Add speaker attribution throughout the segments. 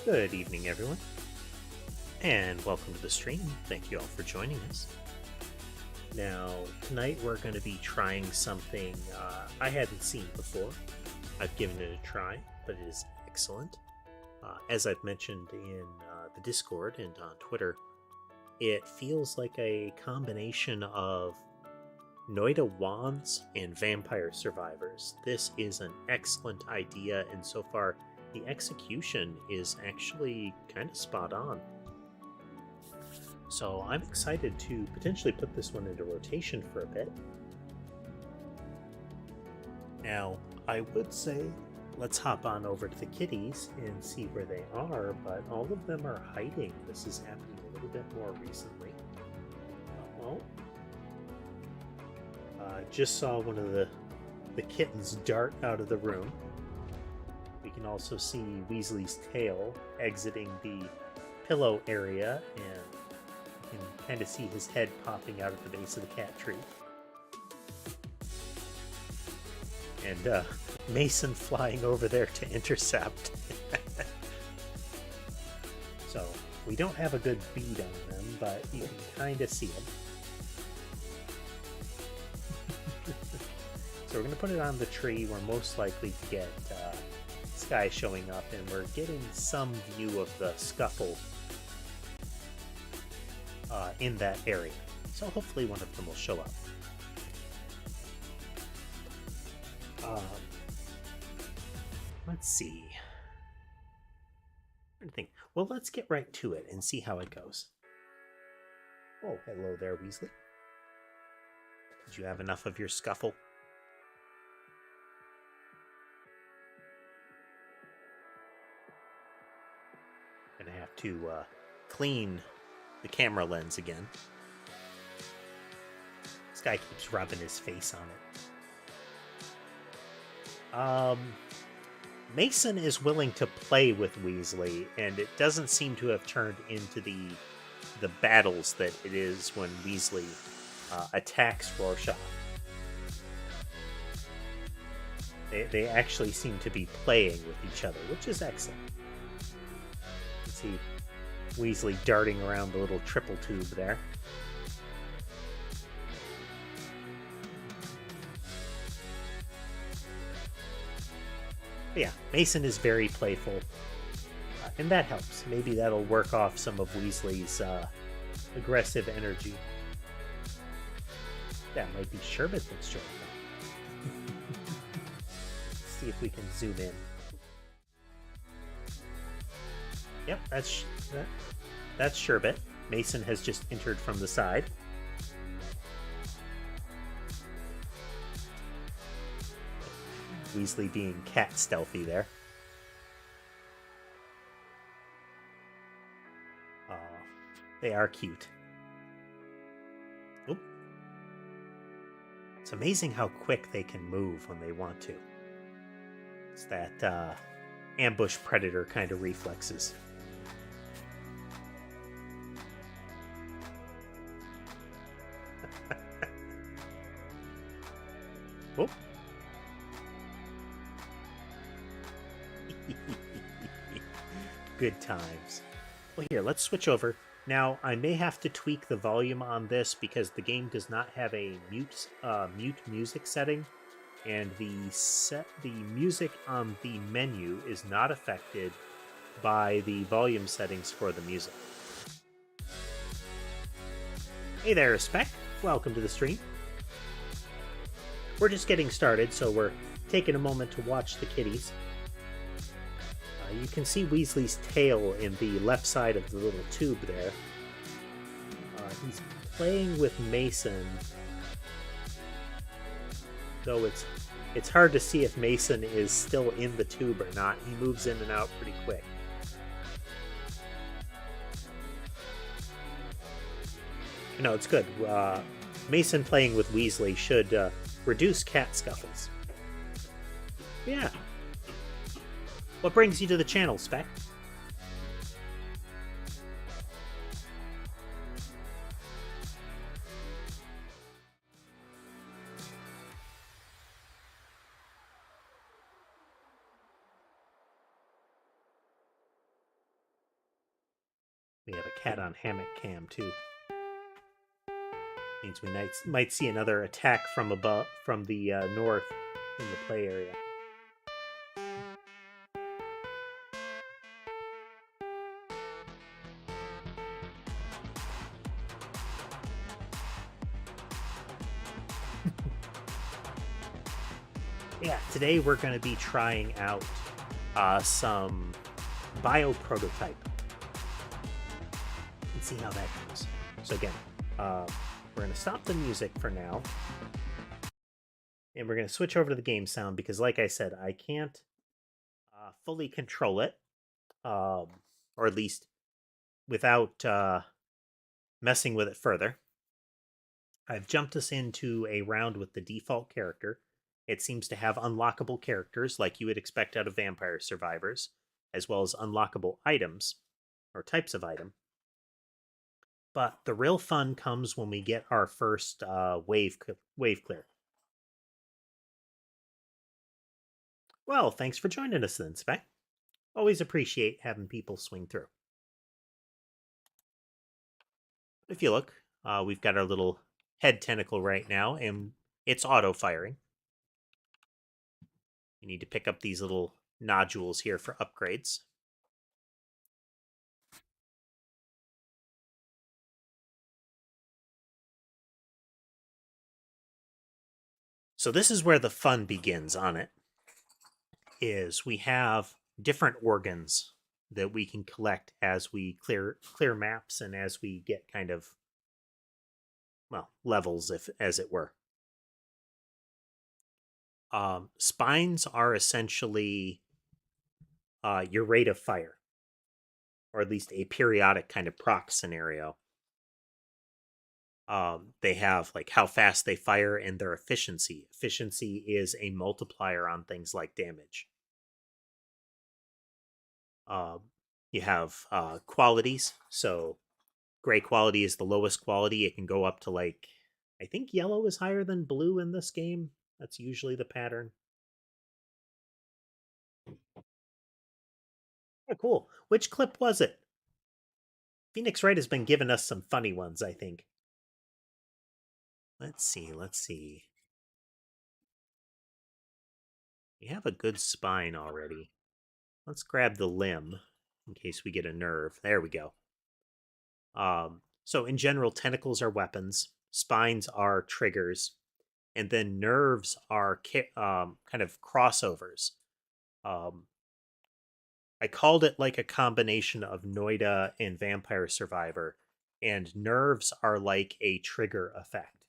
Speaker 1: Good evening, everyone, and welcome to the stream. Thank you all for joining us. Now, tonight we're going to be trying something I hadn't seen before. I've given it a try, but it is excellent. As I've mentioned in the Discord and on Twitter, it feels like a combination of Noita Wands and Vampire Survivors. This is an excellent idea, and so far, the execution is actually kind of spot on. So I'm excited to potentially put this one into rotation for a bit. Now, I would say let's hop on over to the kitties and see where they are, but all of them are hiding. This is happening a little bit more recently. Just saw one of the kittens dart out of the room. We can also see Weasley's tail exiting the pillow area, and you can kind of see his head popping out at the base of the cat tree. And Mason flying over there to intercept. So we don't have a good bead on them, but you can kind of see them. So we're going to put it on the tree. We're most likely to get Sky showing up, and we're getting some view of the scuffle in that area. So hopefully one of them will show up. Let's see. I think. Well, let's get right to it and see how it goes. Oh, hello there, Weasley. Did you have enough of your scuffle? Gonna have to clean the camera lens again. This guy keeps rubbing his face on it. Mason is willing to play with Weasley, and it doesn't seem to have turned into the battles that it is when Weasley attacks Rorschach. They actually seem to be playing with each other, which is excellent. You can see Weasley darting around the little triple tube there. But yeah, Mason is very playful, and that helps. Maybe that'll work off some of Weasley's aggressive energy. That might be Sherbet that's showing up. Let's see if we can zoom in. Yep, that's Sherbet. Mason has just entered from the side. Weasley being cat stealthy there. They are cute. Oop. It's amazing how quick they can move when they want to. It's that ambush predator kind of reflexes. Oop. Good times. Well, here, let's switch over. Now, I may have to tweak the volume on this because the game does not have a mute music setting, and the music on the menu is not affected by the volume settings for the music. Hey there, Spec. Welcome to the stream. We're just getting started, so we're taking a moment to watch the kitties. You can see Weasley's tail in the left side of the little tube there. He's playing with Mason, though it's hard to see if Mason is still in the tube or not. He moves in and out pretty quick. No, it's good. Mason playing with Weasley should reduce cat scuffles. Yeah. What brings you to the channel, Spec? We have a cat on hammock cam too. Means we might see another attack from above, from the north in the play area. Yeah, today we're going to be trying out some bio prototype and see how that goes. So again, we're going to stop the music for now, and we're going to switch over to the game sound because, like I said, I can't fully control it, or at least without messing with it further. I've jumped us into a round with the default character. It seems to have unlockable characters like you would expect out of Vampire Survivors, as well as unlockable items or types of item. But the real fun comes when we get our first wave clear. Well, thanks for joining us then, Spec. Always appreciate having people swing through. If you look, we've got our little head tentacle right now, and it's auto-firing. You need to pick up these little nodules here for upgrades. So this is where the fun begins on it, is we have different organs that we can collect as we clear maps and as we get kind of, well, levels, if as it were. Spines are essentially your rate of fire, or at least a periodic kind of proc scenario. They have like how fast they fire and their efficiency. Efficiency is a multiplier on things like damage. You have qualities. So gray quality is the lowest quality. It can go up to like, I think yellow is higher than blue in this game. That's usually the pattern. Oh, cool. Which clip was it? Phoenix Wright has been giving us some funny ones, I think. Let's see. We have a good spine already. Let's grab the limb in case we get a nerve. There we go. So in general, tentacles are weapons, spines are triggers, and then nerves are kind of crossovers. I called it like a combination of Noida and Vampire Survivor, and nerves are like a trigger effect.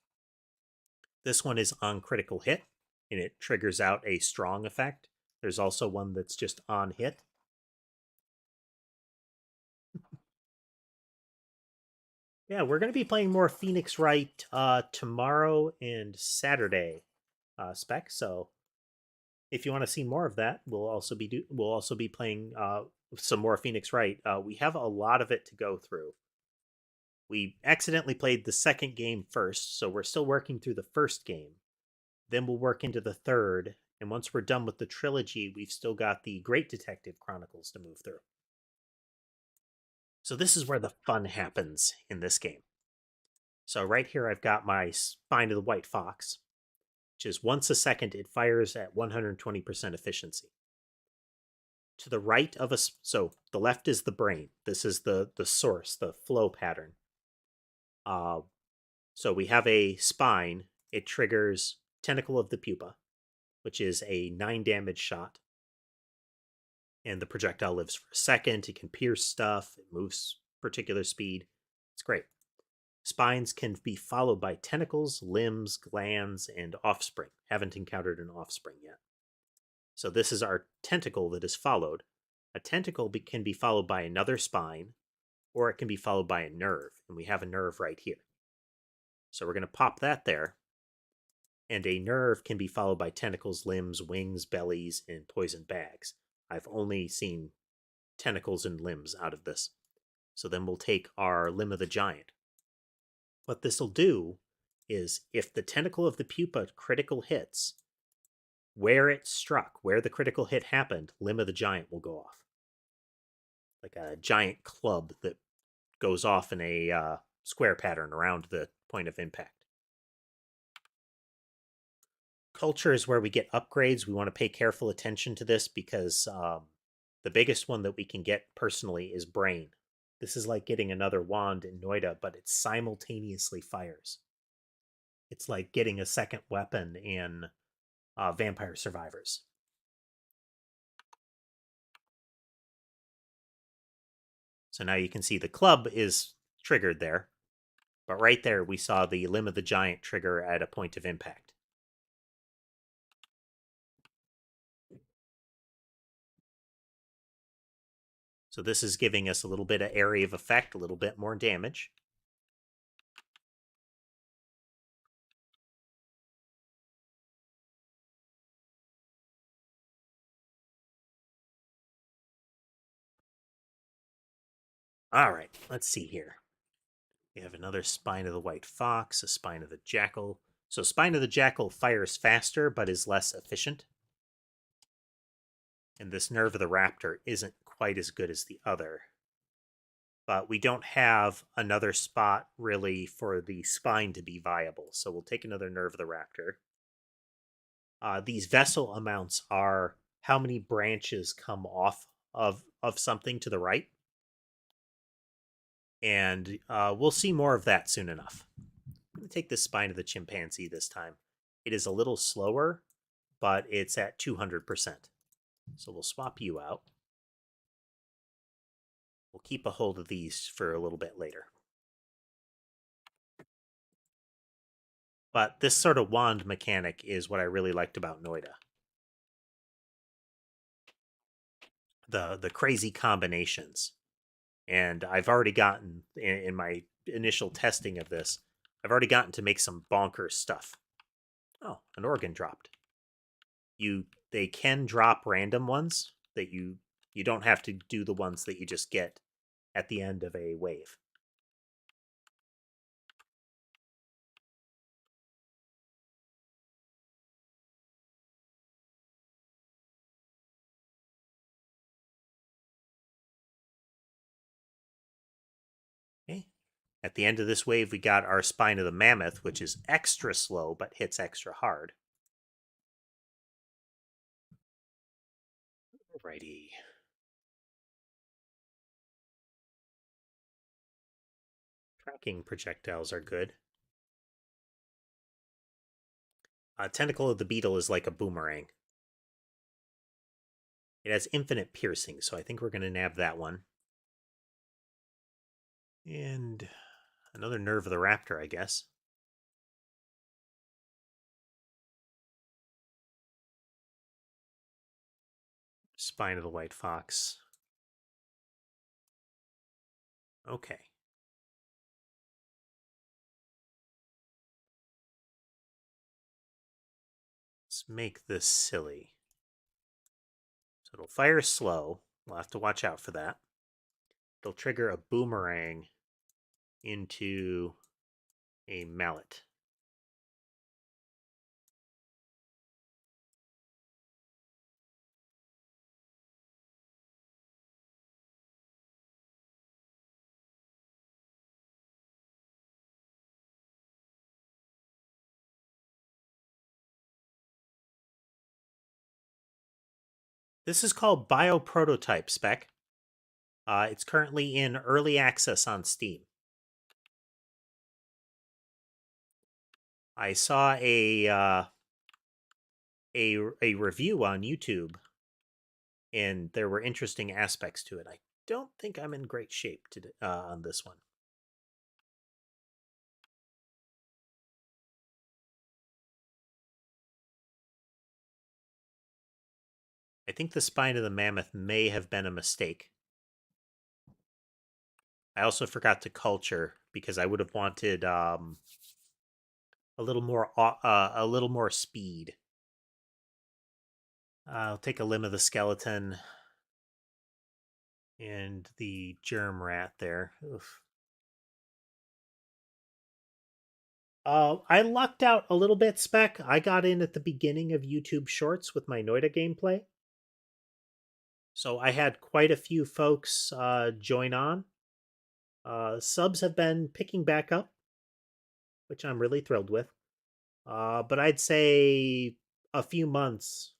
Speaker 1: This one is on critical hit, and it triggers out a strong effect. There's also one that's just on hit. Yeah, we're going to be playing more Phoenix Wright tomorrow and Saturday, Spec. So if you want to see more of that, we'll also be playing some more Phoenix Wright. We have a lot of it to go through. We accidentally played the second game first, so we're still working through the first game. Then we'll work into the third, and once we're done with the trilogy, we've still got the Great Detective Chronicles to move through. So this is where the fun happens in this game. So right here, I've got my Spine of the White Fox, which is once a second, it fires at 120% efficiency. To the right of us, so the left is the brain. This is the source, the flow pattern. So we have a spine. It triggers Tentacle of the Pupa, which is a 9 damage shot. And the projectile lives for a second. It can pierce stuff. It moves particular speed. It's great. Spines can be followed by tentacles, limbs, glands, and offspring. Haven't encountered an offspring yet. So this is our tentacle that is followed. A tentacle can be followed by another spine, or it can be followed by a nerve. And we have a nerve right here. So we're going to pop that there. And a nerve can be followed by tentacles, limbs, wings, bellies, and poison bags. I've only seen tentacles and limbs out of this. So then we'll take our Limb of the Giant. What this will do is if the Tentacle of the Pupa critical hits, where it struck, where the critical hit happened, Limb of the Giant will go off. Like a giant club that goes off in a square pattern around the point of impact. Culture is where we get upgrades. We want to pay careful attention to this because the biggest one that we can get personally is brain. This is like getting another wand in Noida, but it simultaneously fires. It's like getting a second weapon in Vampire Survivors. So now you can see the club is triggered there, but right there we saw the Limb of the Giant trigger at a point of impact. So this is giving us a little bit of area of effect, a little bit more damage. All right, let's see here. We have another Spine of the White Fox, a Spine of the Jackal. So Spine of the Jackal fires faster but is less efficient. And this Nerve of the Raptor isn't quite as good as the other. But we don't have another spot really for the spine to be viable. So we'll take another Nerve of the Raptor. These vessel amounts are how many branches come off of something to the right. And we'll see more of that soon enough. I'm going to take the Spine of the Chimpanzee this time. It is a little slower, but it's at 200%. So we'll swap you out. We'll keep a hold of these for a little bit later. But this sort of wand mechanic is what I really liked about Noida. The crazy combinations. And I've already gotten, in my initial testing of this, I've already gotten to make some bonkers stuff. Oh, an organ dropped. They can drop random ones that you don't have to do the ones that you just get at the end of a wave. Okay. At the end of this wave, we got our Spine of the Mammoth, which is extra slow but hits extra hard. Alrighty. Tracking projectiles are good. Tentacle of the Beetle is like a boomerang. It has infinite piercing, so I think we're going to nab that one. And another Nerve of the Raptor, I guess. Spine of the White Fox. Okay. Let's make this silly. So it'll fire slow. We'll have to watch out for that. It'll trigger a boomerang into a mallet. This is called Bioprototype Spec. It's currently in early access on Steam. I saw a review on YouTube, and there were interesting aspects to it. I don't think I'm in great shape on this one. I think the Spine of the Mammoth may have been a mistake. I also forgot to culture because I would have wanted a little more speed. I'll take a Limb of the Skeleton and the Germ Rat there. Oof. I lucked out a little bit, Spec. I got in at the beginning of YouTube Shorts with my Noida gameplay. So I had quite a few folks join on. Subs have been picking back up, which I'm really thrilled with. But I'd say a few months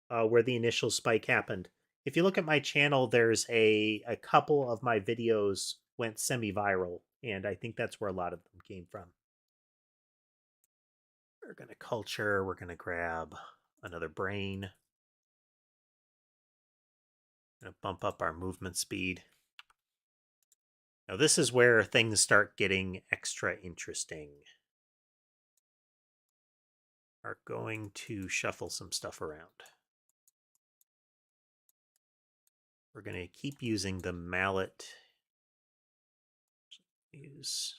Speaker 1: where the initial spike happened. If you look at my channel, there's a couple of my videos went semi-viral, and I think that's where a lot of them came from. We're gonna culture. We're gonna grab another brain. Gonna bump up our movement speed. Now this is where things start getting extra interesting. Are going to shuffle some stuff around. We're going to keep using the mallet. Use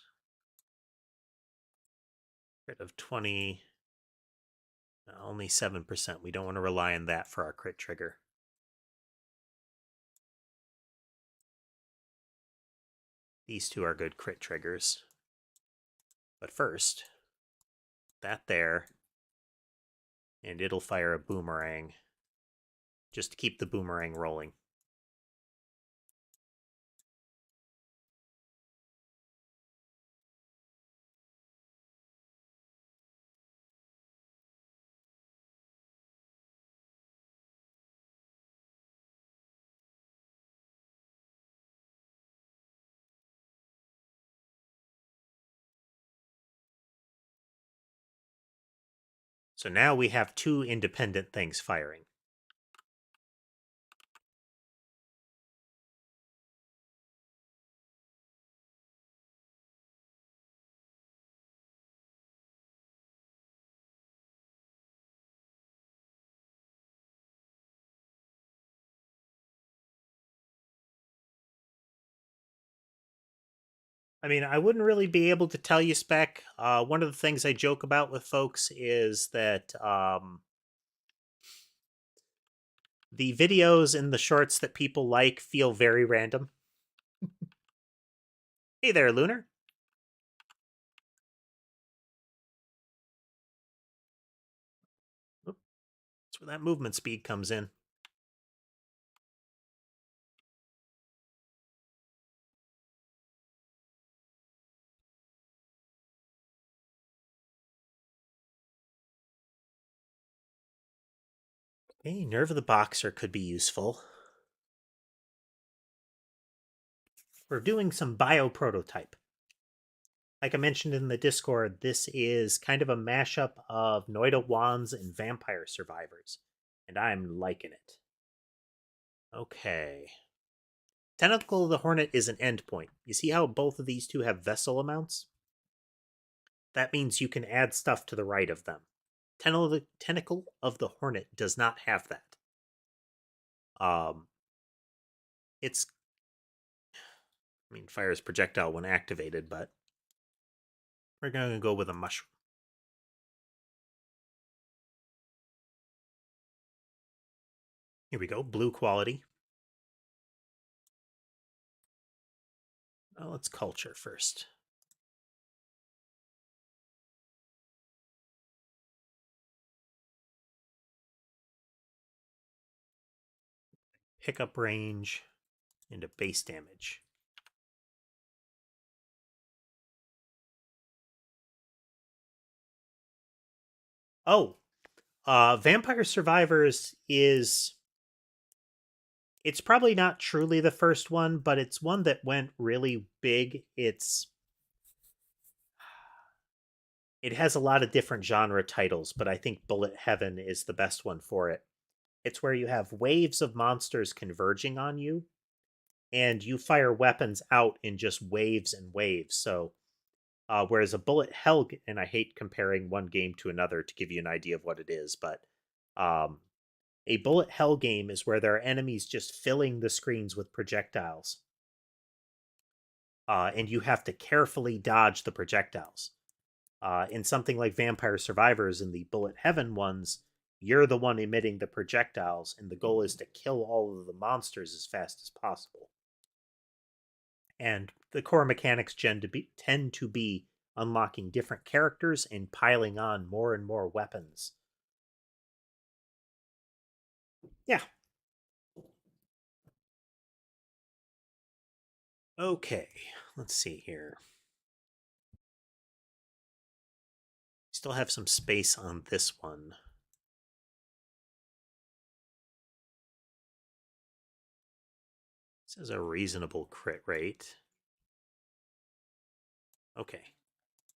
Speaker 1: crit of 20. Only 7%. We don't want to rely on that for our crit trigger. These two are good crit triggers. But first, that there, and it'll fire a boomerang just to keep the boomerang rolling. So now we have two independent things firing. I mean, I wouldn't really be able to tell you spec. One of the things I joke about with folks is that the videos and the shorts that people like feel very random. Hey there, Lunar. Oop, that's where that movement speed comes in. Okay, Nerve of the Boxer could be useful. We're doing some bio prototype. Like I mentioned in the Discord, this is kind of a mashup of Noida Wands and Vampire Survivors, and I'm liking it. Okay. Tentacle of the Hornet is an endpoint. You see how both of these two have vessel amounts? That means you can add stuff to the right of them. Tentacle of the Hornet does not have that. It's, I mean, fires projectile when activated, but we're going to go with a mushroom. Here we go, blue quality. Well, let's culture first. Pickup range into base damage. Oh, Vampire Survivors is. It's probably not truly the first one, but it's one that went really big. It has a lot of different genre titles, but I think Bullet Heaven is the best one for it. It's where you have waves of monsters converging on you, and you fire weapons out in just waves and waves. So, whereas a Bullet Hell, and I hate comparing one game to another to give you an idea of what it is, but um, a Bullet Hell game is where there are enemies just filling the screens with projectiles. And you have to carefully dodge the projectiles. In something like Vampire Survivors in the Bullet Heaven ones, you're the one emitting the projectiles, and the goal is to kill all of the monsters as fast as possible. And the core mechanics tend to be unlocking different characters and piling on more and more weapons. Yeah. Okay, let's see here. Still have some space on this one. This is a reasonable crit rate. Okay,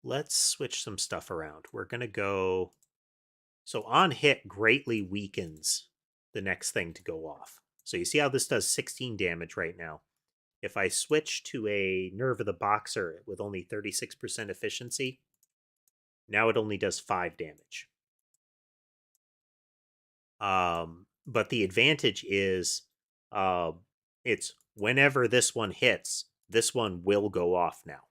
Speaker 1: let's switch some stuff around. We're going to go. So on hit greatly weakens the next thing to go off. So you see how this does 16 damage right now. If I switch to a Nerve of the Boxer with only 36% efficiency, now it only does 5 damage. But the advantage is uh, it's whenever this one hits, this one will go off now.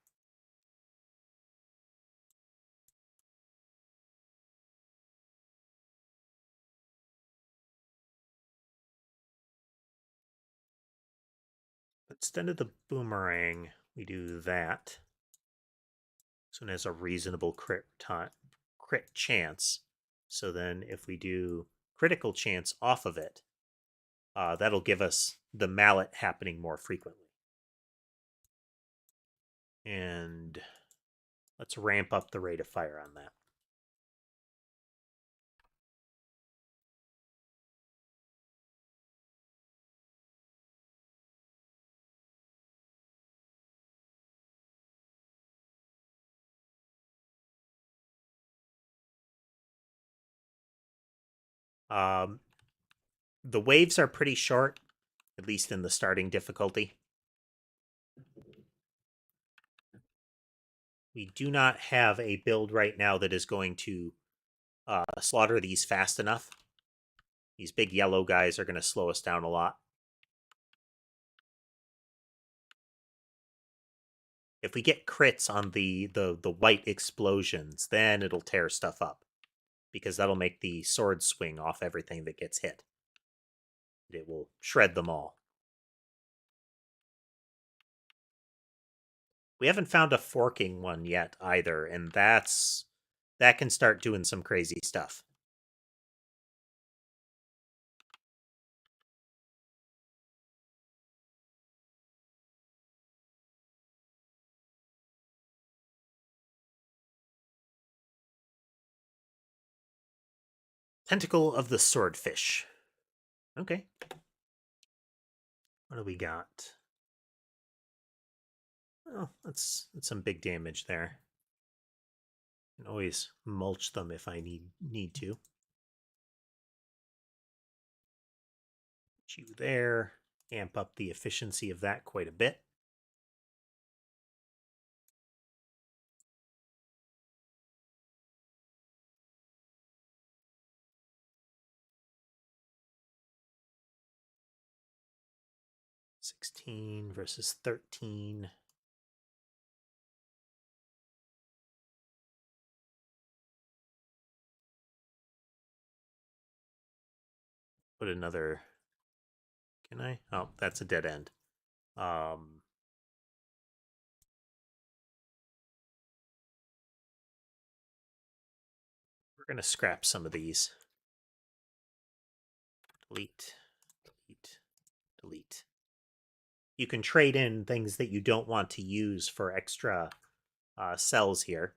Speaker 1: Instead of the boomerang, we do that. So it has a reasonable crit chance. So then if we do critical chance off of it, that'll give us the mallet happening more frequently. And let's ramp up the rate of fire on that. Um, the waves are pretty short, at least in the starting difficulty. We do not have a build right now that is going to slaughter these fast enough. These big yellow guys are going to slow us down a lot. If we get crits on the white explosions, then it'll tear stuff up, because that'll make the sword swing off everything that gets hit. It will shred them all. We haven't found a forking one yet either, and that can start doing some crazy stuff. Tentacle of the Swordfish. Okay. What do we got? Oh, that's some big damage there. Can always mulch them if I need to. Put you there. Amp up the efficiency of that quite a bit. $16 versus $13. Put another. Can I? Oh, that's a dead end. We're gonna scrap some of these. Delete, delete, delete. You can trade in things that you don't want to use for extra cells here.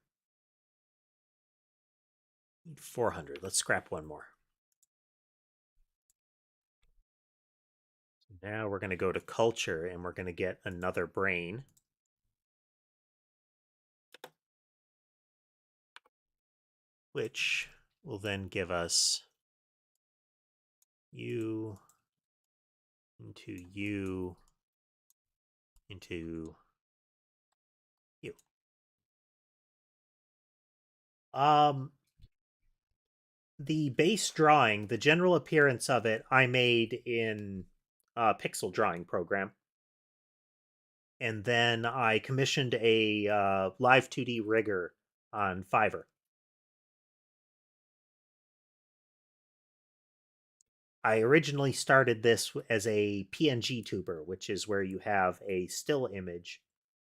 Speaker 1: Need 400. Let's scrap one more. So now we're going to go to culture and we're going to get another brain. Which will then give us you into you into you. The base drawing, the general appearance of it, I made in a pixel drawing program. And then I commissioned a live 2D rigger on Fiverr. I originally started this as a PNG tuber, which is where you have a still image,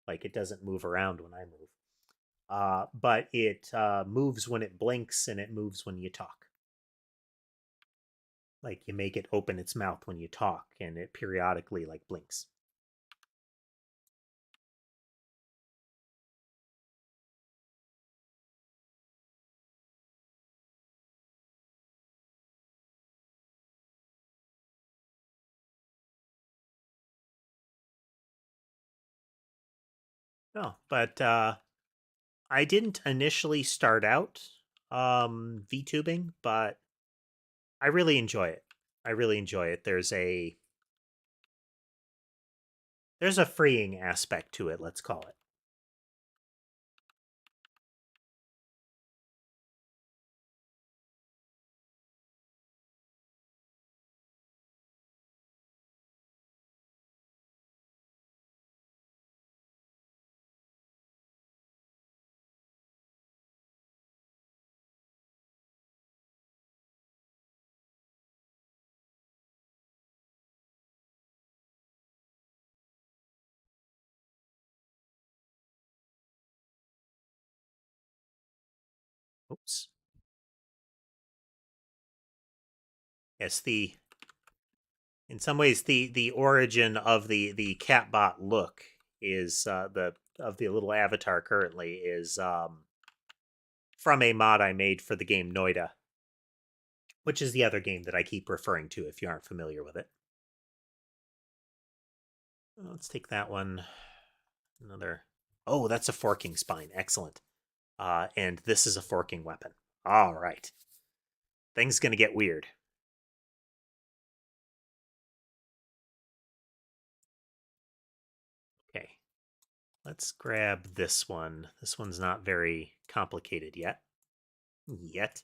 Speaker 1: like it doesn't move around when I move. But it moves when it blinks and it moves when you talk. Like you make it open its mouth when you talk and it periodically like blinks. Oh, but I didn't initially start out VTubing, but I really enjoy it. I really enjoy it. There's a freeing aspect to it, let's call it. Oops. Yes, the in some ways the origin of the catbot look is the of the little avatar currently is from a mod I made for the game Noida, which is the other game that I keep referring to if you aren't familiar with it. Let's take that one. Another. Oh, that's a forking spine. Excellent. And this is a forking weapon. All right. Things gonna get weird. Okay. Let's grab this one. This one's not very complicated yet. Yet.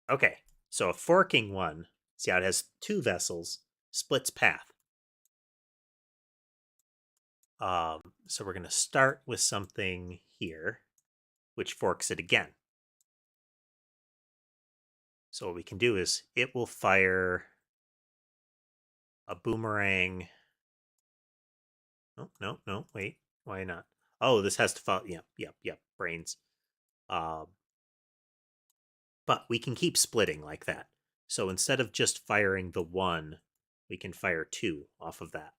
Speaker 1: Okay. So a forking one. See how it has two vessels, splits path. So we're gonna start with something here, which forks it again. So what we can do is it will fire a boomerang. Oh, no, no, wait. Why not? Oh, this has to follow. Yep, yep, yep. Brains. Um, but we can keep splitting like that. So instead of just firing the one, we can fire two off of that.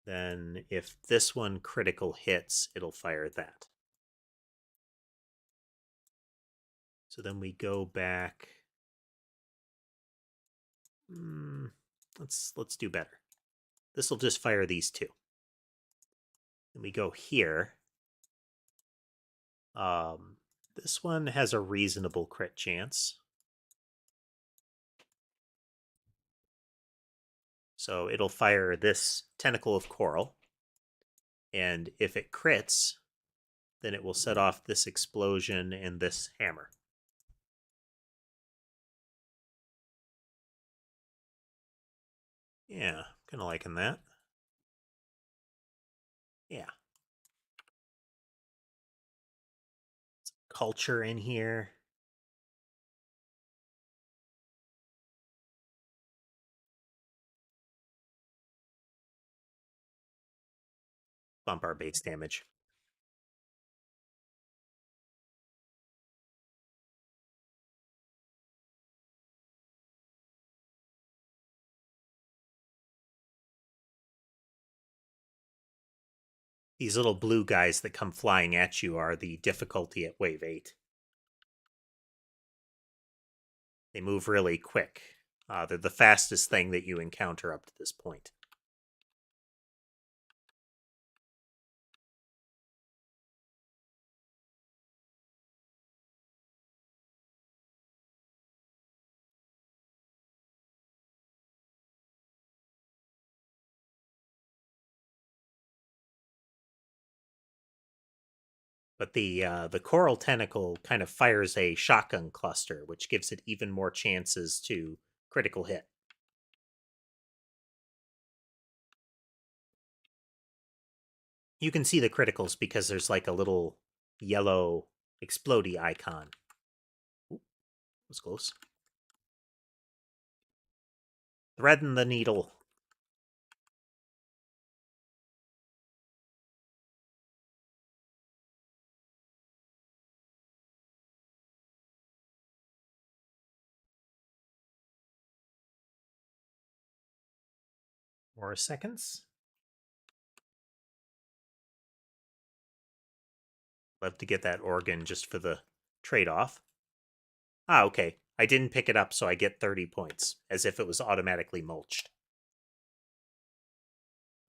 Speaker 1: Then if this one critical hits, it'll fire that. So then we go back. Let's do better. This will just fire these two. Then we go here. This one has a reasonable crit chance. So it'll fire this tentacle of coral. And if it crits, then it will set off this explosion and this hammer. Yeah, kind of liking that. Yeah. Culture in here. Bump our base damage. These little blue guys that come flying at you are the difficulty at wave 8. They move really quick. They're the fastest thing that you encounter up to this point. But the coral tentacle kind of fires a shotgun cluster, which gives it even more chances to critical hit. You can see the criticals because there's like a little yellow explodey icon. Ooh, was close. Threading the needle. More seconds. Love to get that organ just for the trade off. Ah, okay. I didn't pick it up, so I get 30 points, as if it was automatically mulched.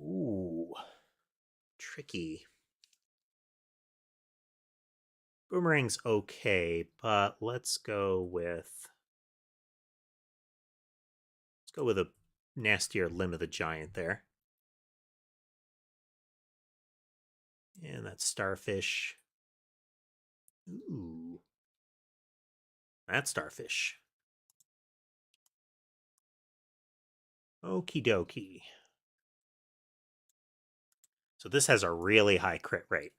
Speaker 1: Ooh. Tricky. Boomerang's okay, but let's go with a nastier Limb of the Giant there. And that starfish. Ooh. That starfish. Okie dokie. So this has a really high crit rate.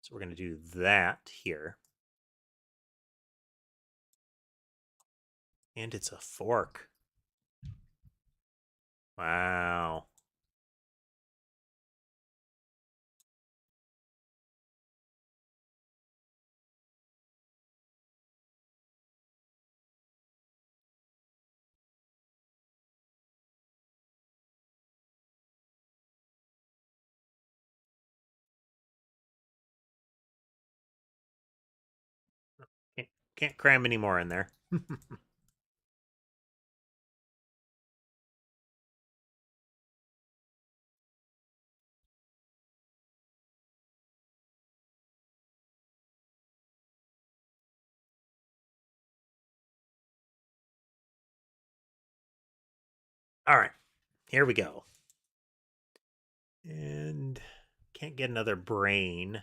Speaker 1: So we're going to do that here. And it's a fork. Wow. Can't cram any more in there. All right, here we go. And can't get another brain.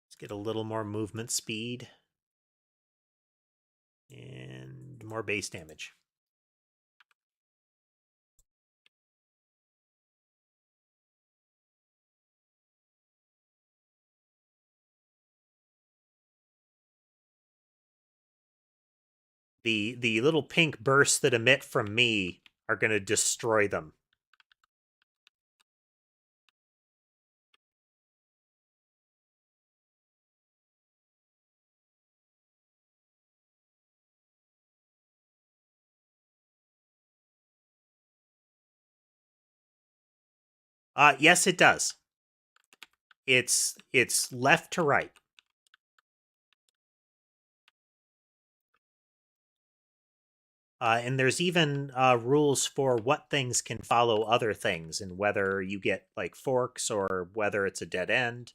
Speaker 1: Let's get a little more movement speed. And more base damage. The little pink bursts that emit from me are going to destroy them. Yes, it does. It's left to right. And there's even rules for what things can follow other things and whether you get like forks or whether it's a dead end.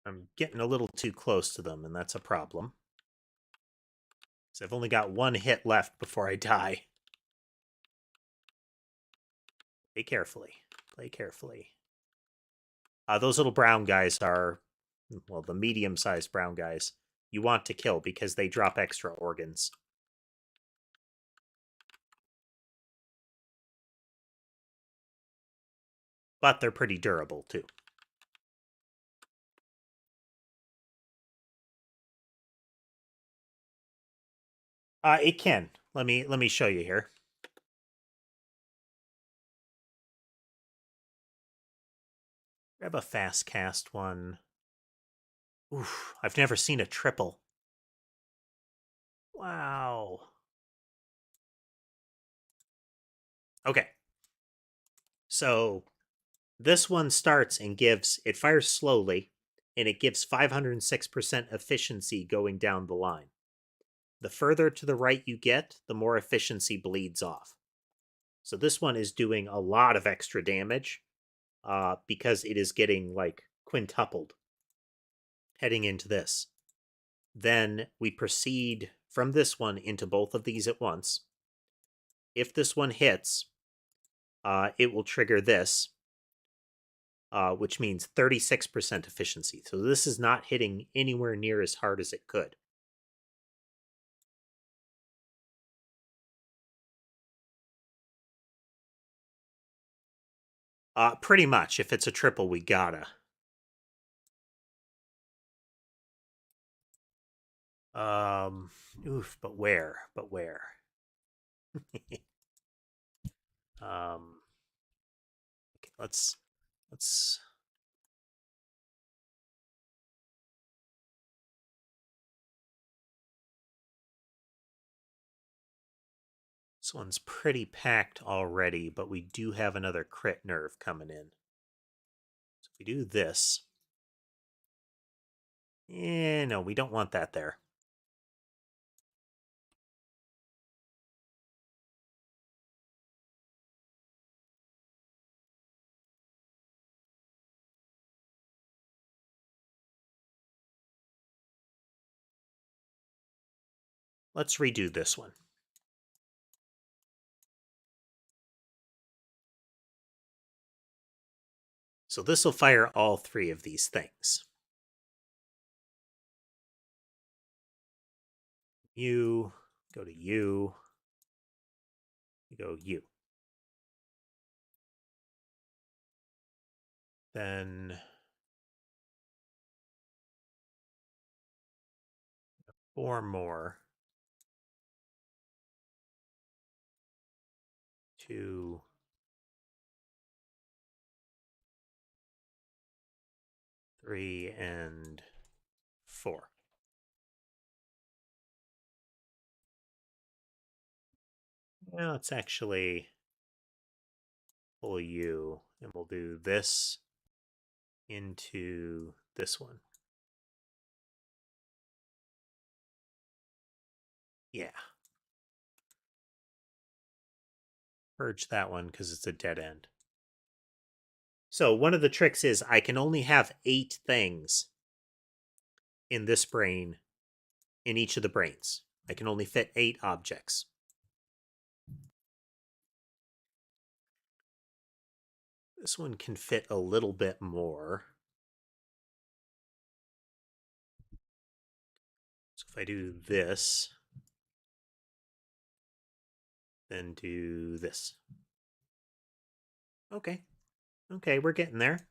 Speaker 1: I'm getting a little too close to them, and that's a problem. So I've only got one hit left before I die. Play carefully. Play carefully. Those little brown guys are, well, the medium-sized brown guys you want to kill because they drop extra organs. But they're pretty durable, too. It can. Let me show you here. Grab a fast cast one. Oof, I've never seen a triple. Wow. Okay. So this one starts and it fires slowly, and it gives 506% efficiency going down the line. The further to the right you get, the more efficiency bleeds off. So this one is doing a lot of extra damage because it is getting like quintupled heading into this. Then we proceed from this one into both of these at once. If this one hits, it will trigger this, which means 36% efficiency. So this is not hitting anywhere near as hard as it could. Pretty much. If it's a triple, we gotta. Oof, but where? But where? Okay, let's. This one's pretty packed already, but we do have another crit nerve coming in. So if we do this, No, we don't want that there. Let's redo this one. So this will fire all three of these things. You, go to you go you. Then 4 more. 2, 3, and 4. Now let's actually pull you, and we'll do this into this one. Yeah. Purge that one because it's a dead end. So one of the tricks is I can only have 8 things in this brain in each of the brains. I can only fit 8 objects. This one can fit a little bit more. So if I do this, then do this. Okay. Okay, we're getting there.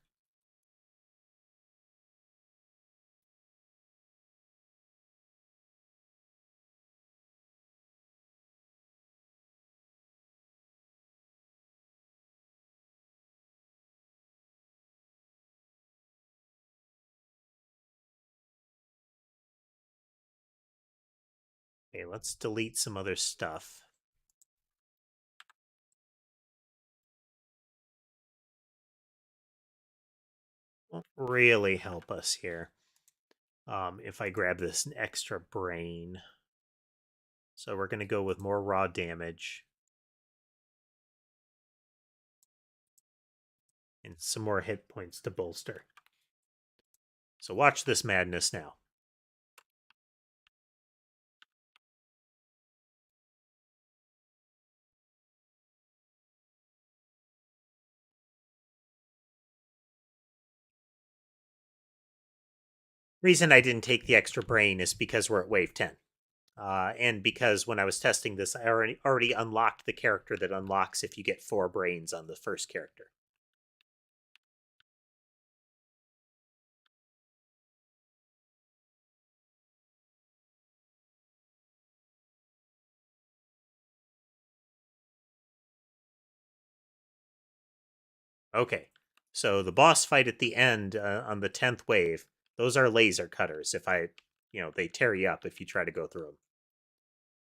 Speaker 1: Okay, let's delete some other stuff. Won't really help us here. If I grab this extra brain. So we're going to go with more raw damage. And some more hit points to bolster. So watch this madness now. Reason I didn't take the extra brain is because we're at wave 10. And because when I was testing this, I already unlocked the character that unlocks if you get 4 brains on the first character. Okay, so the boss fight at the end on the 10th wave, those are laser cutters. If they tear you up if you try to go through them.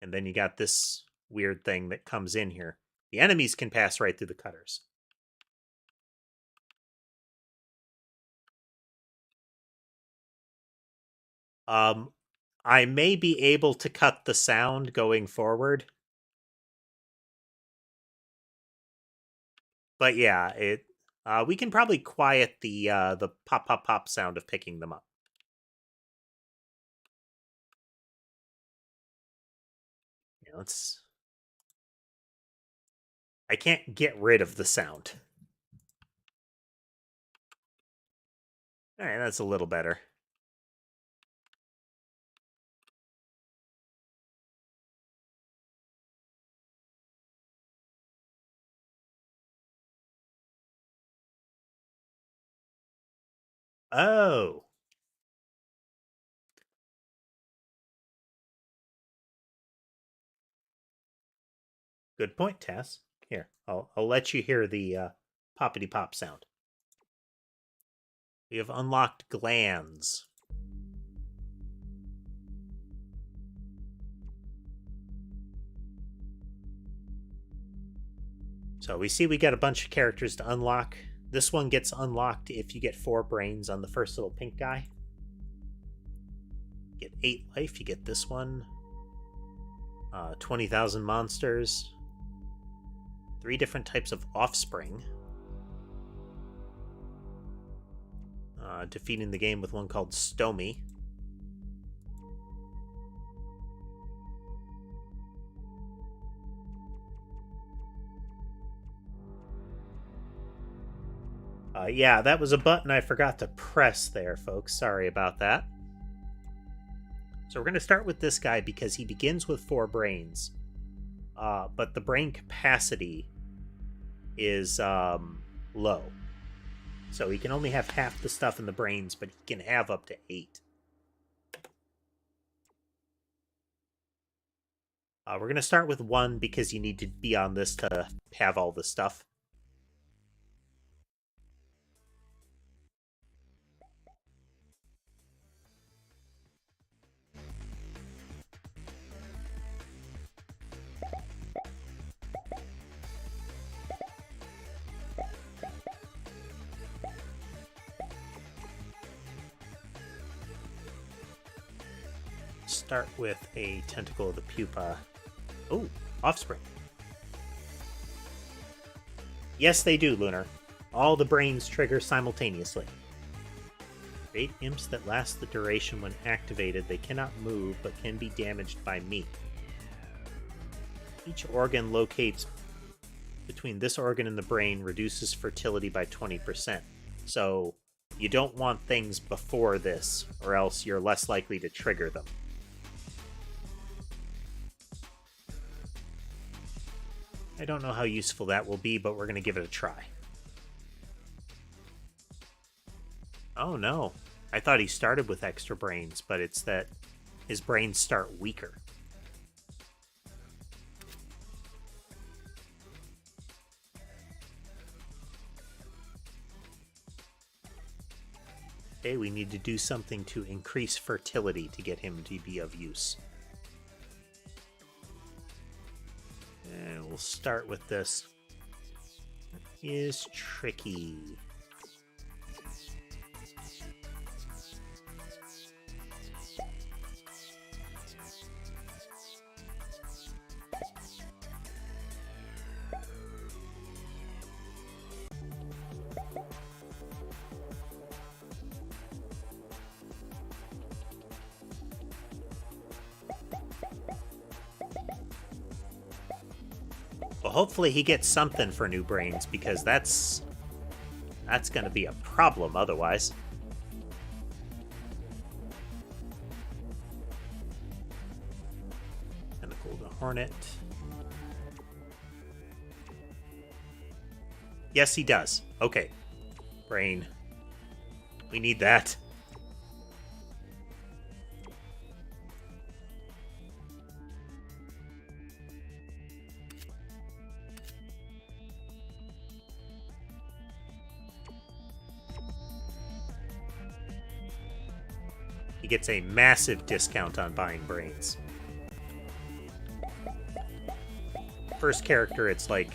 Speaker 1: And then you got this weird thing that comes in here. The enemies can pass right through the cutters. I may be able to cut the sound going forward. But yeah, we can probably quiet the pop pop pop sound of picking them up. Yeah, I can't get rid of the sound. All right, that's a little better. Oh. Good point, Tess. Here, I'll let you hear the poppity pop sound. We have unlocked glands. So we see we got a bunch of characters to unlock. This one gets unlocked if you get 4 brains on the first little pink guy. get 8 life. You get this one. 20,000 monsters. 3 different types of offspring. Defeating the game with one called Stomy. Yeah, that was a button I forgot to press there, folks. Sorry about that. So we're going to start with this guy because he begins with 4 brains. But the brain capacity is low. So he can only have half the stuff in the brains, but he can have up to 8. We're going to start with 1 because you need to be on this to have all the stuff. Start with a tentacle of the pupa. Oh, offspring. Yes, they do, Lunar. All the brains trigger simultaneously. Create imps that last the duration when activated. They cannot move, but can be damaged by me. Each organ locates between this organ and the brain reduces fertility by 20%. So you don't want things before this, or else you're less likely to trigger them. I don't know how useful that will be, but we're going to give it a try. Oh no, I thought he started with extra brains, but it's that his brains start weaker. Okay, we need to do something to increase fertility to get him to be of use. And we'll start with this. It is tricky. Well, hopefully he gets something for new brains, because that's going to be a problem otherwise. Tentacle the Hornet. Yes, he does. Okay. Brain. We need that. He gets a massive discount on buying brains. First character, it's like...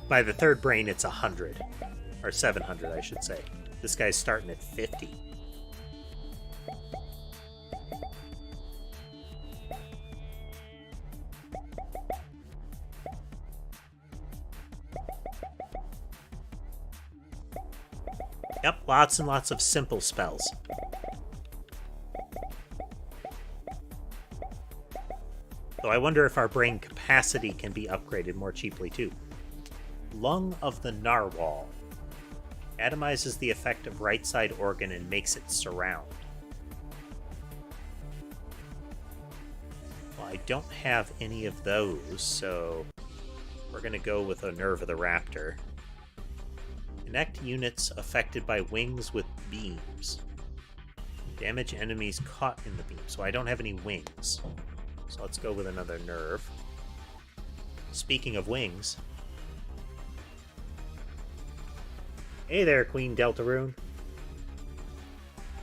Speaker 1: by the 3rd brain, it's 100. Or 700, I should say. This guy's starting at 50. Yep, lots and lots of simple spells. So I wonder if our brain capacity can be upgraded more cheaply too. Lung of the Narwhal. Atomizes the effect of right side organ and makes it surround. Well, I don't have any of those, so we're going to go with a Nerve of the Raptor. Connect units affected by wings with beams. Damage enemies caught in the beam. So I don't have any wings. So let's go with another nerve. Speaking of wings. Hey there, Queen Deltarune.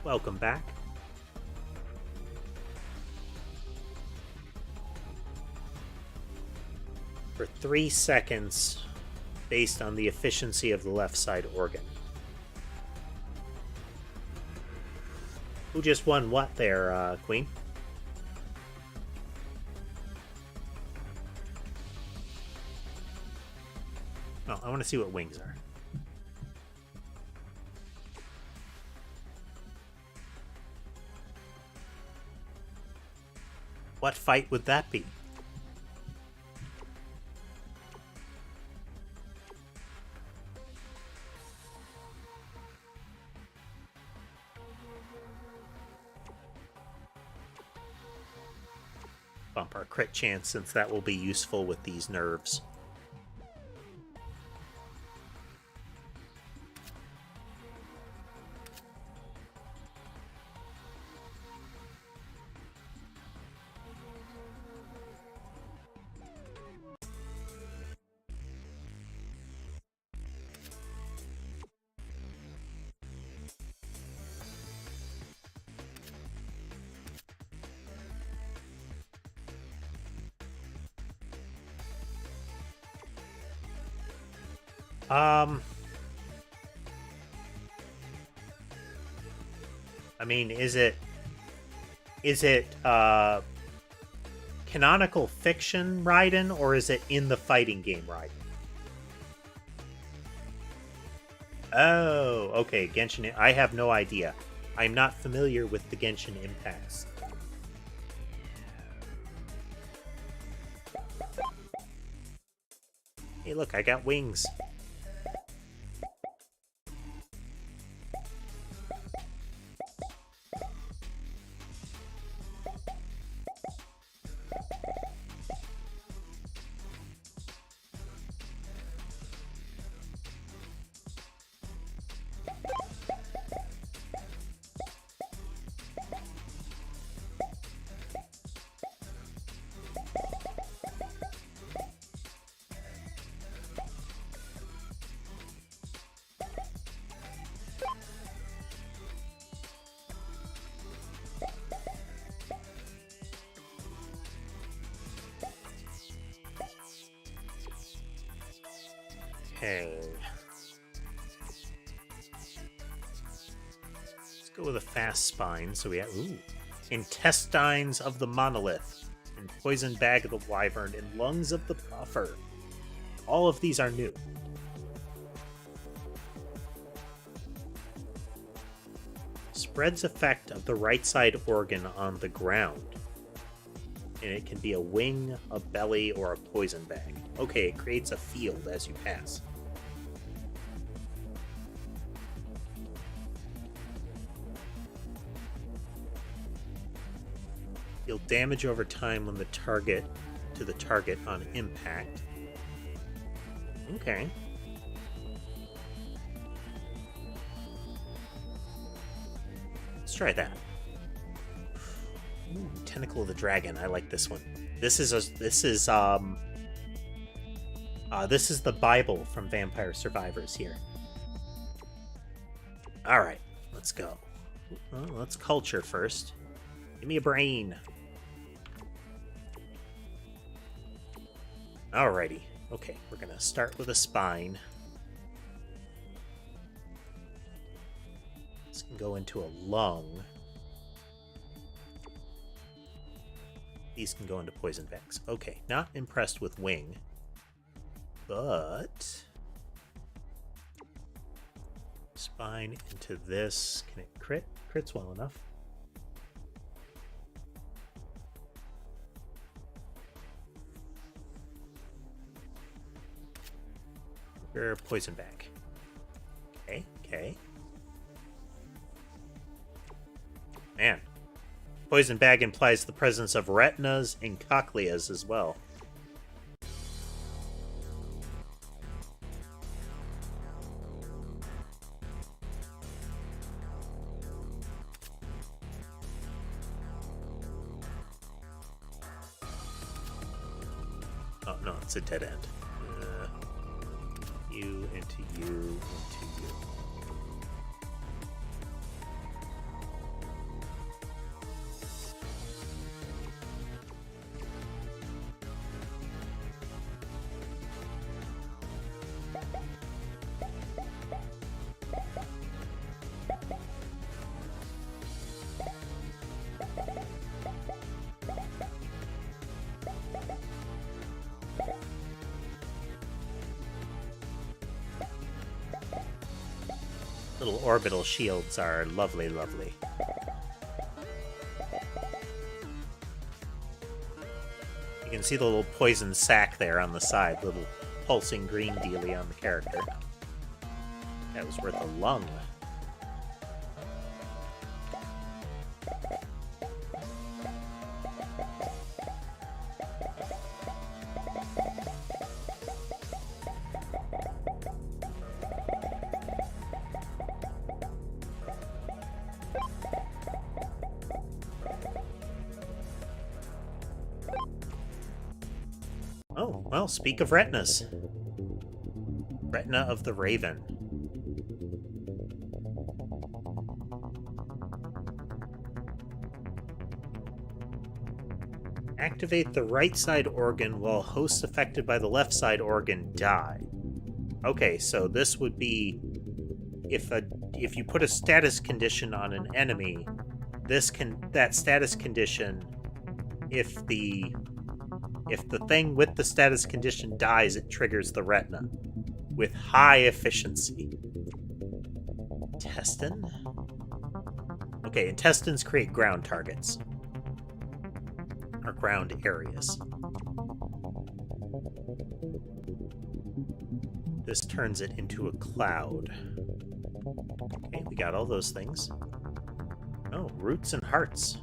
Speaker 1: Welcome back. For 3 seconds, based on the efficiency of the left side organ. Who just won what there, Queen? Oh, I want to see what wings are. What fight would that be? Bump our crit chance, since that will be useful with these nerves. I mean, is it canonical fiction Raiden, or is it in the fighting game Raiden? Oh, okay, Genshin. I have no idea. I'm not familiar with the Genshin impacts. Hey, look, I got wings. Okay. Let's go with a fast spine. So we have intestines of the monolith, and poison bag of the wyvern, and lungs of the puffer. All of these are new. Spreads effect of the right side organ on the ground. And it can be a wing, a belly, or a poison bag. Okay, it creates a field as you pass. Deal damage over time when the target on impact. Okay. Let's try that. Ooh, Tentacle of the Dragon. I like this one. This is the Bible from Vampire Survivors here. All right, let's go. Well, let's culture first. Give me a brain. Alrighty. Okay, we're gonna start with a spine. This can go into a lung. These can go into poison bags. Okay, not impressed with wing. But spine into this. Can it crit? Crits well enough. Poison bag. Okay. Man. Poison bag implies the presence of retinas and cochleas as well. Oh, no, it's a dead end. You into you into you. Little orbital shields are lovely, lovely. You can see the little poison sac there on the side, little pulsing green dealy on the character. That was worth a lung. Oh, well, speak of retinas. Retina of the Raven. Activate the right side organ while hosts affected by the left side organ die. Okay, so this would be if you put a status condition on an enemy, that status condition, if the thing with the status condition dies, it triggers the retina with high efficiency. Intestine? Okay, intestines create ground targets. Or ground areas. This turns it into a cloud. Okay, we got all those things. Oh, roots and hearts.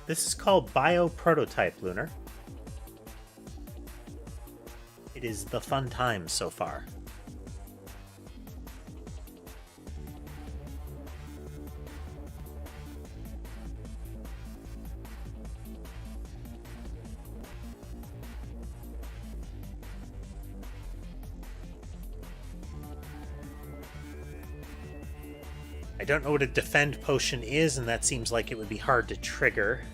Speaker 1: This is called Bioprototype, Lunar. It is the fun time so far. I don't know what a defend potion is, and that seems like it would be hard to trigger.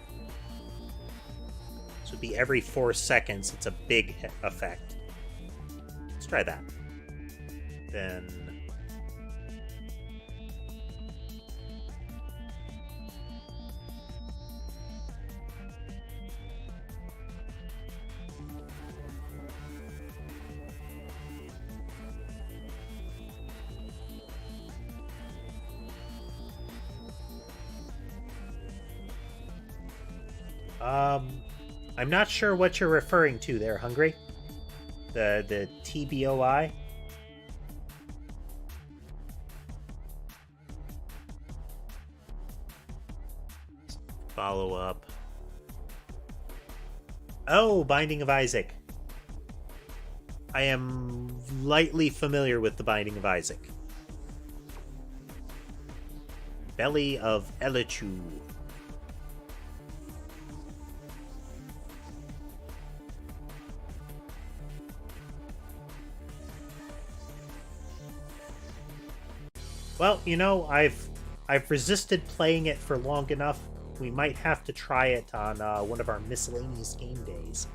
Speaker 1: This would be every 4 seconds. It's a big effect. Let's try that. Then... I'm not sure what you're referring to there, Hungry. The TBOI? Follow up. Oh, Binding of Isaac. I am lightly familiar with the Binding of Isaac. Belly of Elichu. Well, you know, I've resisted playing it for long enough. We might have to try it on one of our miscellaneous game days.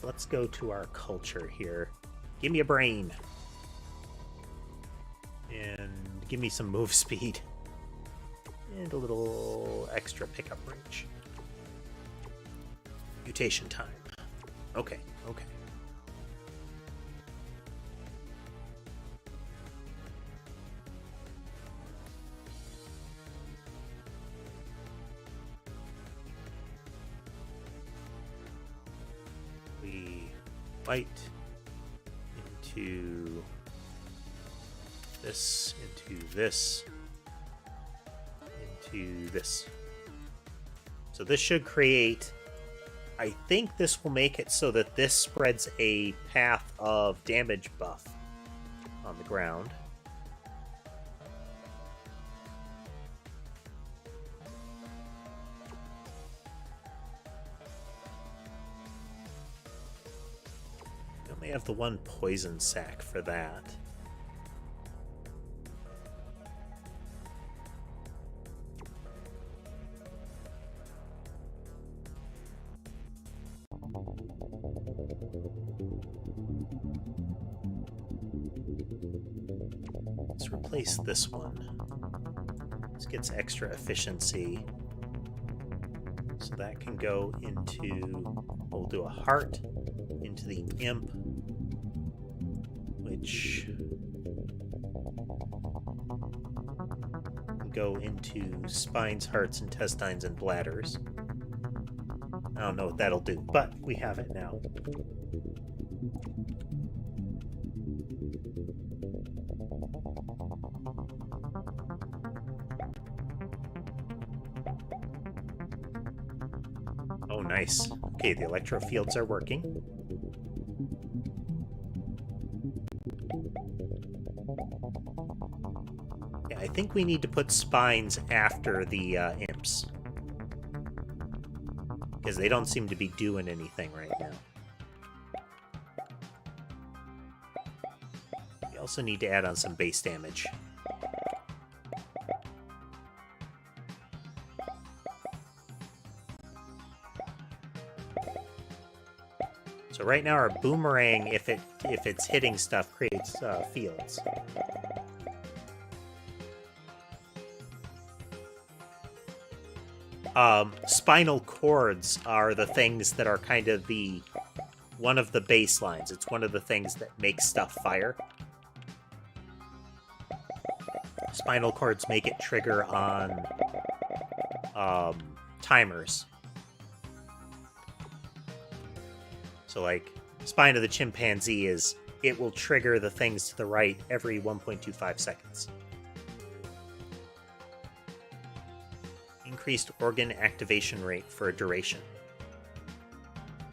Speaker 1: Let's go to our culture here. Give me a brain. And give me some move speed. And a little extra pickup range. Mutation time. Okay, okay. We white into this, into this, into this. So this should create... I think this will make it so that this spreads a path of damage buff on the ground. We only have the one poison sac for that. Let's replace this one. This gets extra efficiency. So that can go into, we'll do a heart into the imp, which can go into spines, hearts, intestines, and bladders. I don't know what that'll do, but we have it now. Oh, nice. Okay, the electro fields are working. Yeah, I think we need to put spines after the imps, because they don't seem to be doing anything right now. We also need to add on some base damage. So right now our boomerang, if it's hitting stuff, creates fields. Spinal cords are the things that are kind of one of the baselines. It's one of the things that makes stuff fire. Spinal cords make it trigger on timers. So, like, spine of the chimpanzee is, it will trigger the things to the right every 1.25 seconds. Increased organ activation rate for a duration.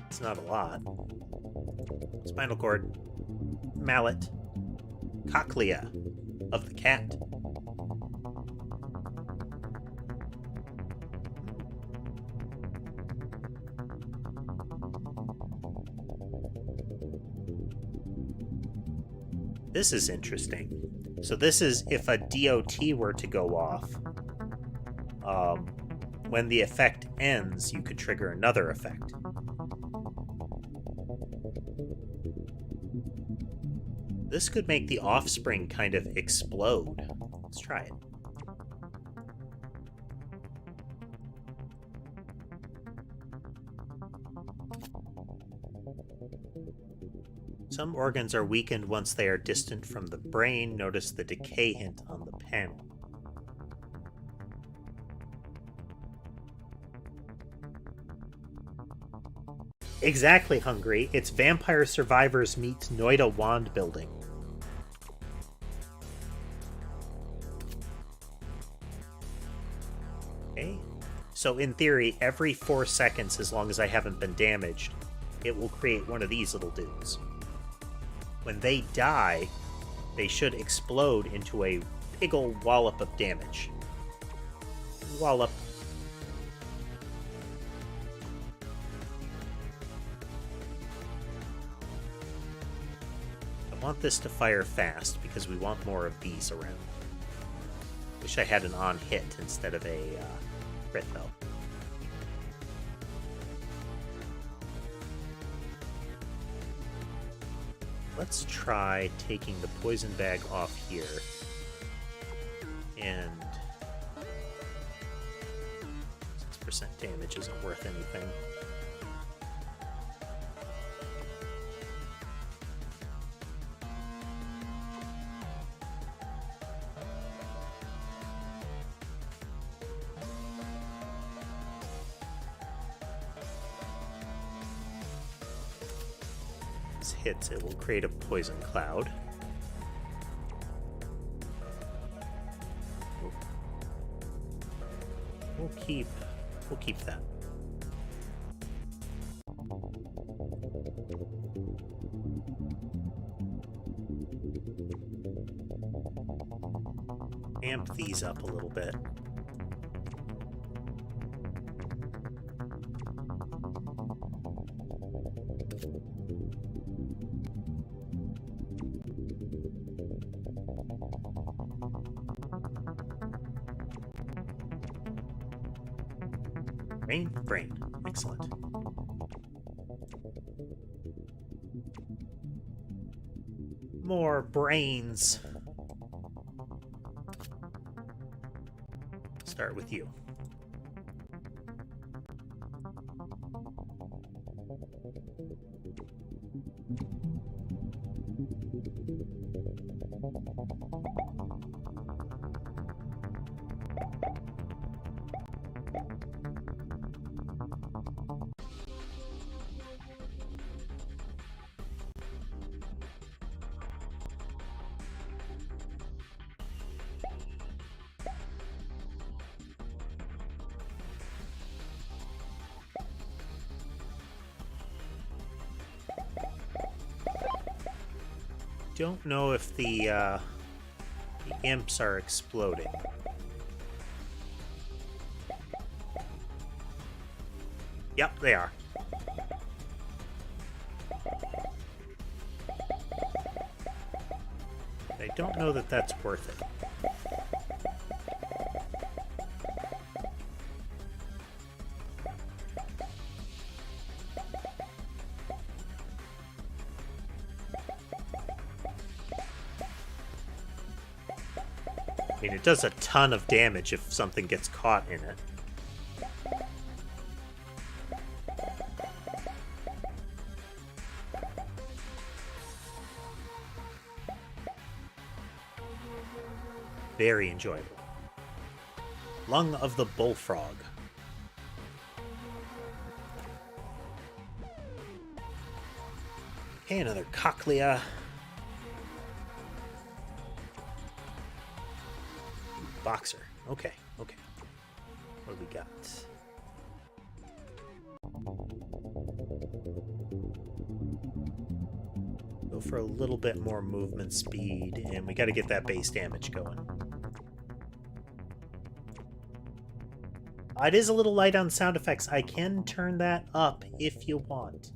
Speaker 1: It's not a lot. Spinal cord. Mallet. Cochlea of the cat. This is interesting. So this is if a DOT were to go off. When the effect ends, you could trigger another effect. This could make the offspring kind of explode. Let's try it. Some organs are weakened once they are distant from the brain. Notice the decay hint on the panel. Exactly, Hungry. It's Vampire Survivors meets Noida Wand Building. Okay. So in theory, every 4 seconds, as long as I haven't been damaged, it will create one of these little dudes. When they die, they should explode into a big ol' wallop of damage. Wallop. I want this to fire fast because we want more of these around. Wish I had an on hit instead of a crit though. Let's try taking the poison bag off here and 6% damage isn't worth anything. Hits, it will create a poison cloud. We'll keep that. Amp these up a little bit. Brain. Excellent. More brains. start with you. Don't know if the imps are exploding. Yep, they are. I don't know that that's worth it. I mean, it does a ton of damage if something gets caught in it. Very enjoyable. Lung of the Bullfrog. Okay, another cochlea. Boxer. Okay, okay. What do we got? Go for a little bit more movement speed, and we got to get that base damage going. It is a little light on sound effects. I can turn that up if you want.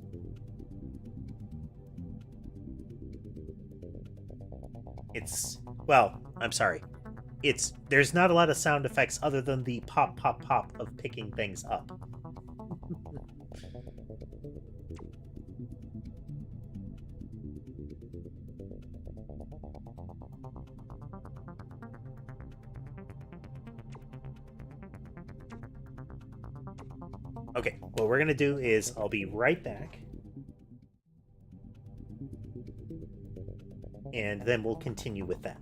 Speaker 1: It's, well, I'm sorry. There's not a lot of sound effects other than the pop, pop, pop of picking things up. Okay, what we're gonna do is I'll be right back. And then we'll continue with that.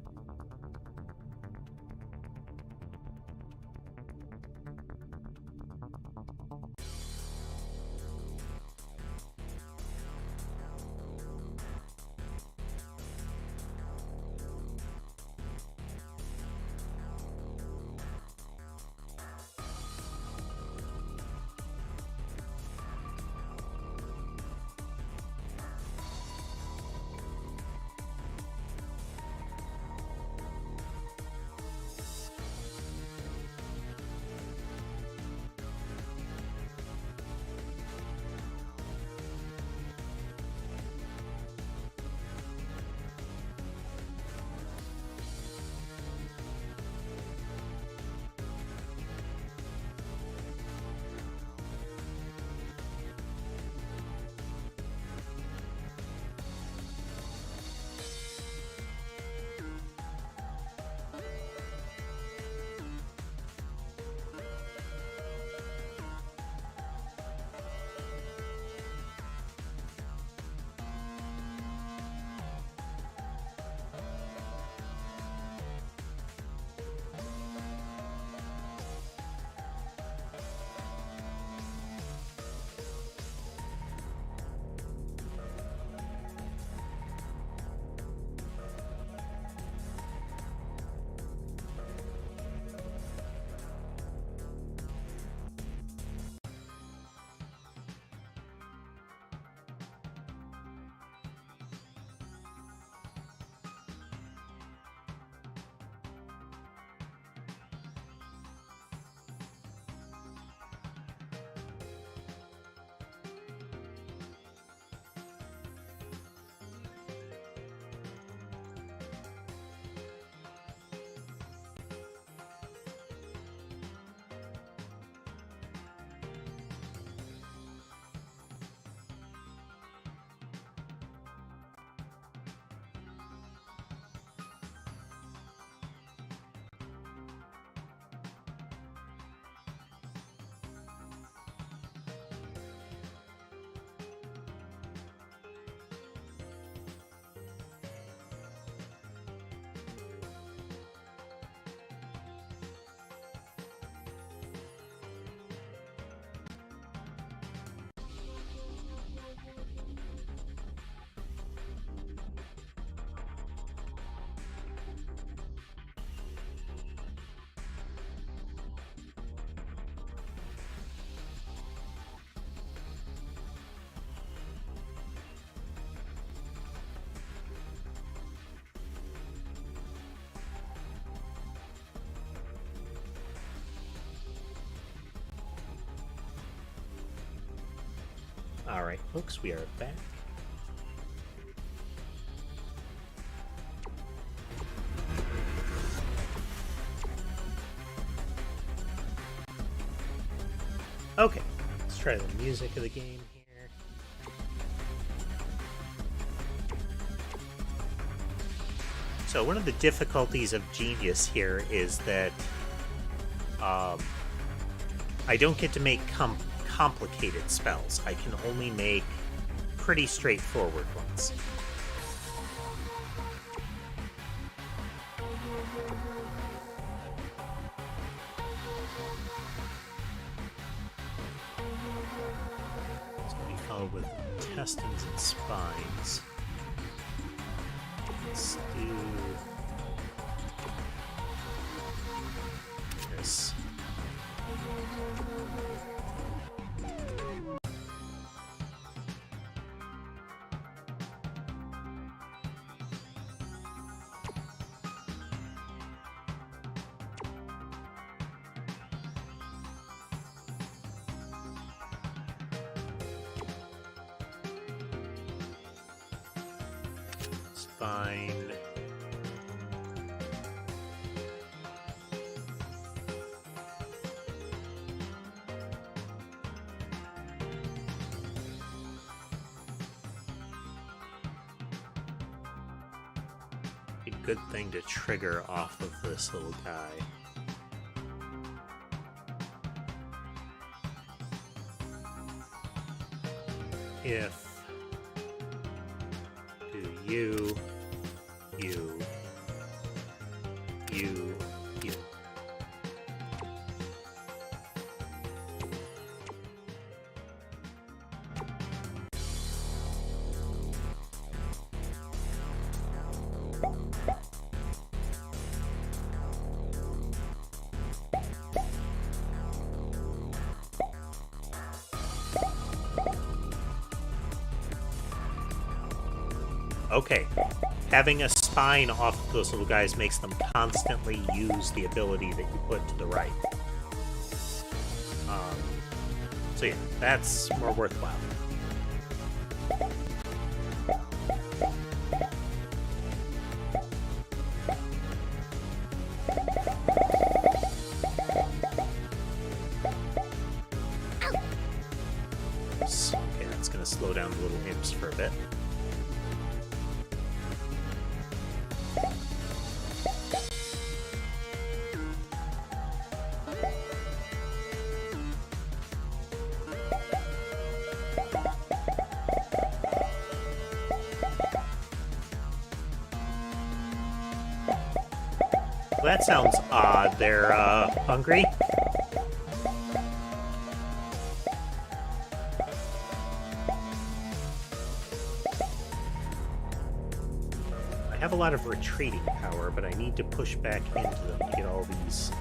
Speaker 1: Alright, folks, we are back. Okay, let's try the music of the game here. So one of the difficulties of Genius here is that I don't get to make complicated spells. I can only make pretty straightforward ones. It's going to be followed with intestines and spines. Let's do this. Spine. A good thing to trigger off of this little guy. If you. Okay, having a spine off of those little guys makes them constantly use the ability that you put to the right. So yeah, that's more worthwhile. Oops. Okay, that's going to slow down the little imps for a bit. That sounds odd. They're hungry. I have a lot of retreating power, but I need to push back into them to get all these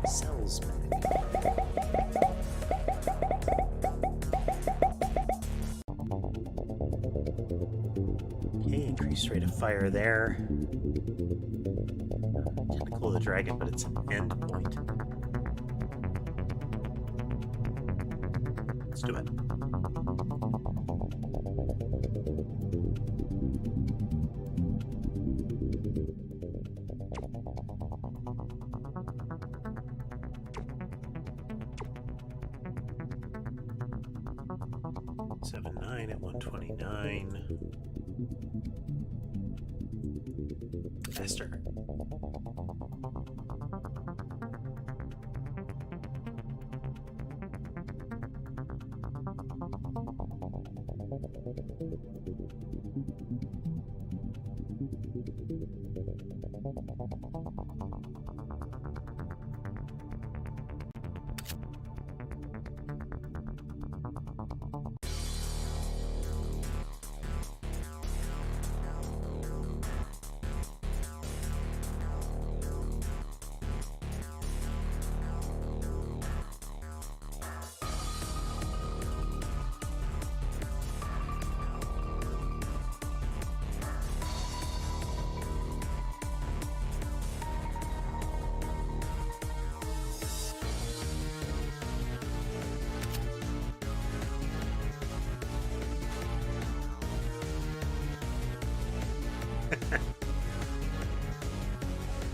Speaker 1: cells back. Okay, increased rate of fire there. Tentacle of the dragon, but it's an end point. Let's do it. $7.9 at 129. Faster.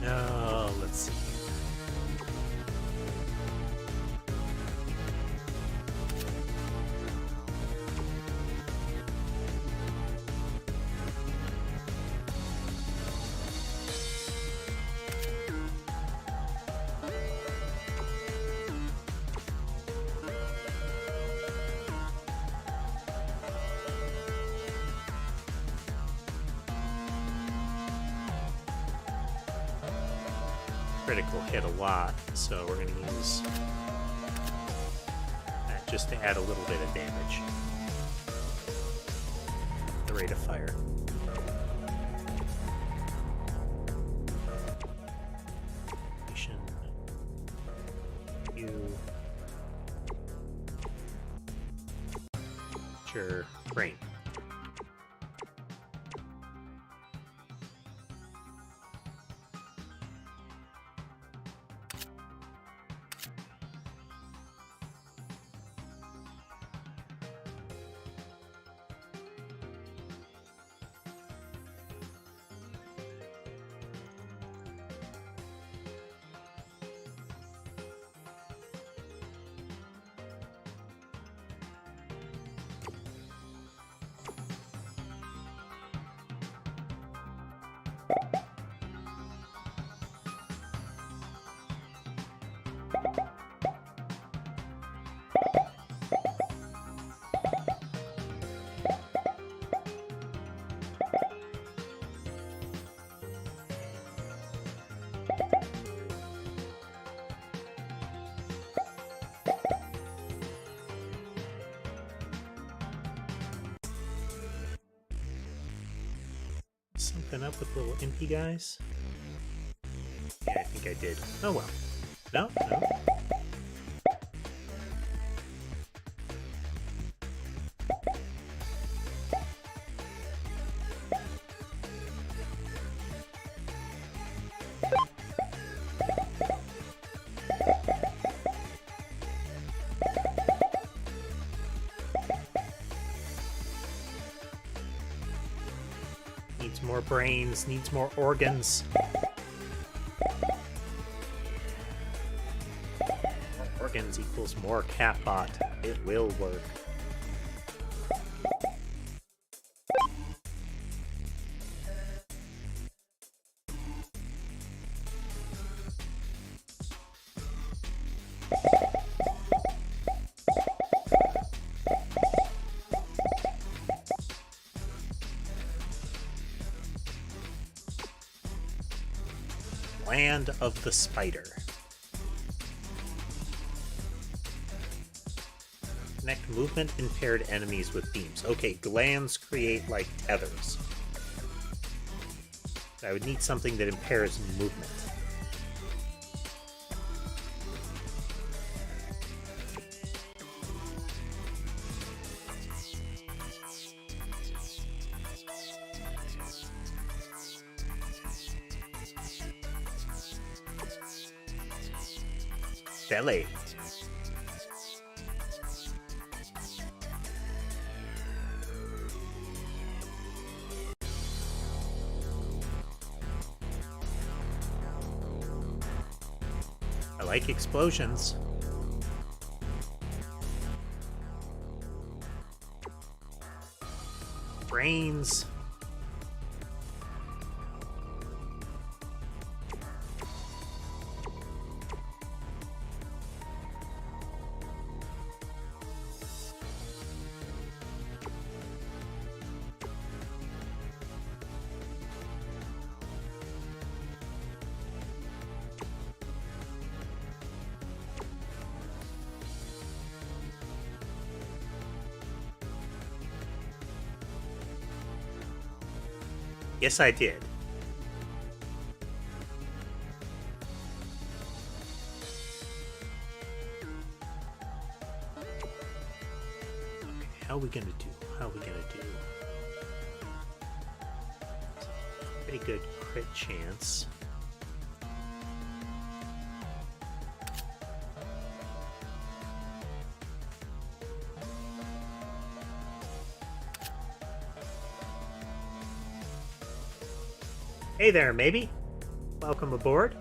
Speaker 1: Oh, let's see. Critical hit a lot, so we're going to use that just to add a little bit of damage. The rate of fire. You. Sure. Brain. Something up with little impy guys? Yeah, I think I did. Oh well. No, no. Needs more brains, needs more organs. More organs equals more catbot. It will work. Land of the Spider. Connect movement impaired enemies with beams. Okay, glands create like tethers. I would need something that impairs movement. Belly. I like explosions. Brains. Yes, I did. Okay, how are we gonna do? How are we gonna do? Pretty good crit chance. Hey there, maybe. Welcome aboard.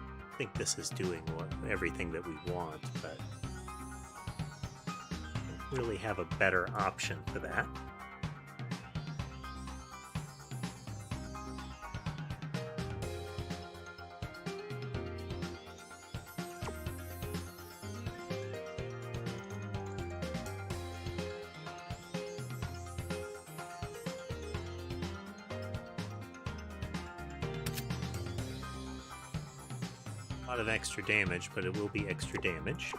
Speaker 1: I think this is doing everything that we want, but don't really have a better option for that. A lot of extra damage, but it will be extra damage.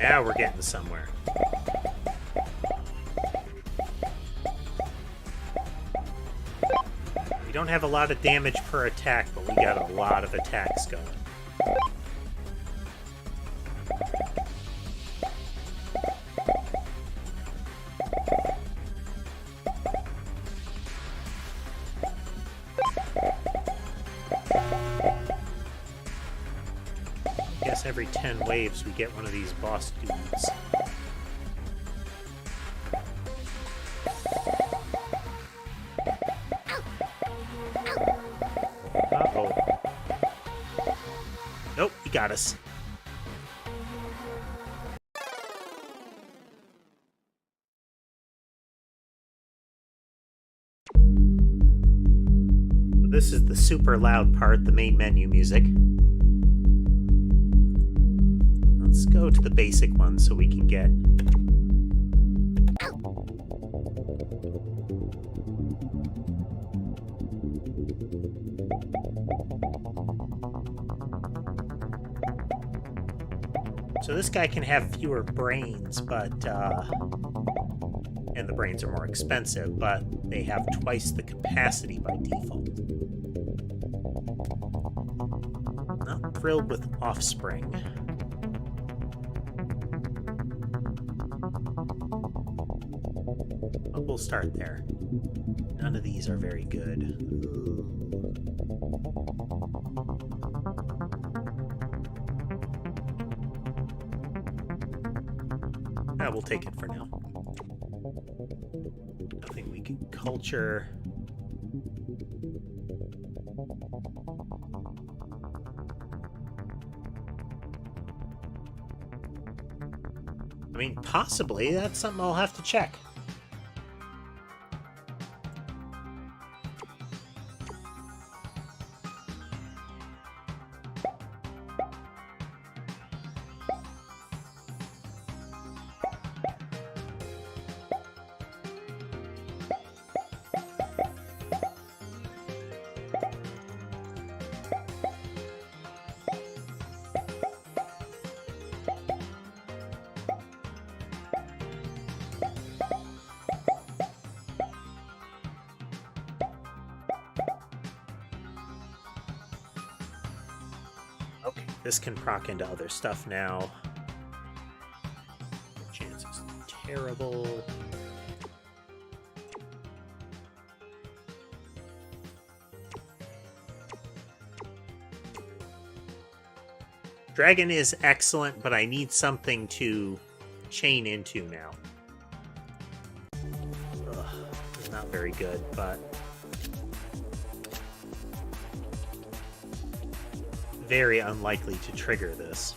Speaker 1: Now we're getting somewhere. We don't have a lot of damage per attack, but we got a lot of attacks going. Every 10 waves we get one of these boss dudes. Uh-oh. Nope, he got us. This is the super loud part, the main menu music. Let's go to the basic one so we can get... So this guy can have fewer brains, but... and the brains are more expensive, but they have twice the capacity by default. Not thrilled with Offspring. But we'll start there. None of these are very good. We'll take it for now. Nothing we can culture. I mean, possibly. That's something I'll have to check. Okay, this can proc into other stuff now. The chance is terrible. Dragon is excellent, but I need something to chain into now. Ugh, it's not very good, but... very unlikely to trigger this.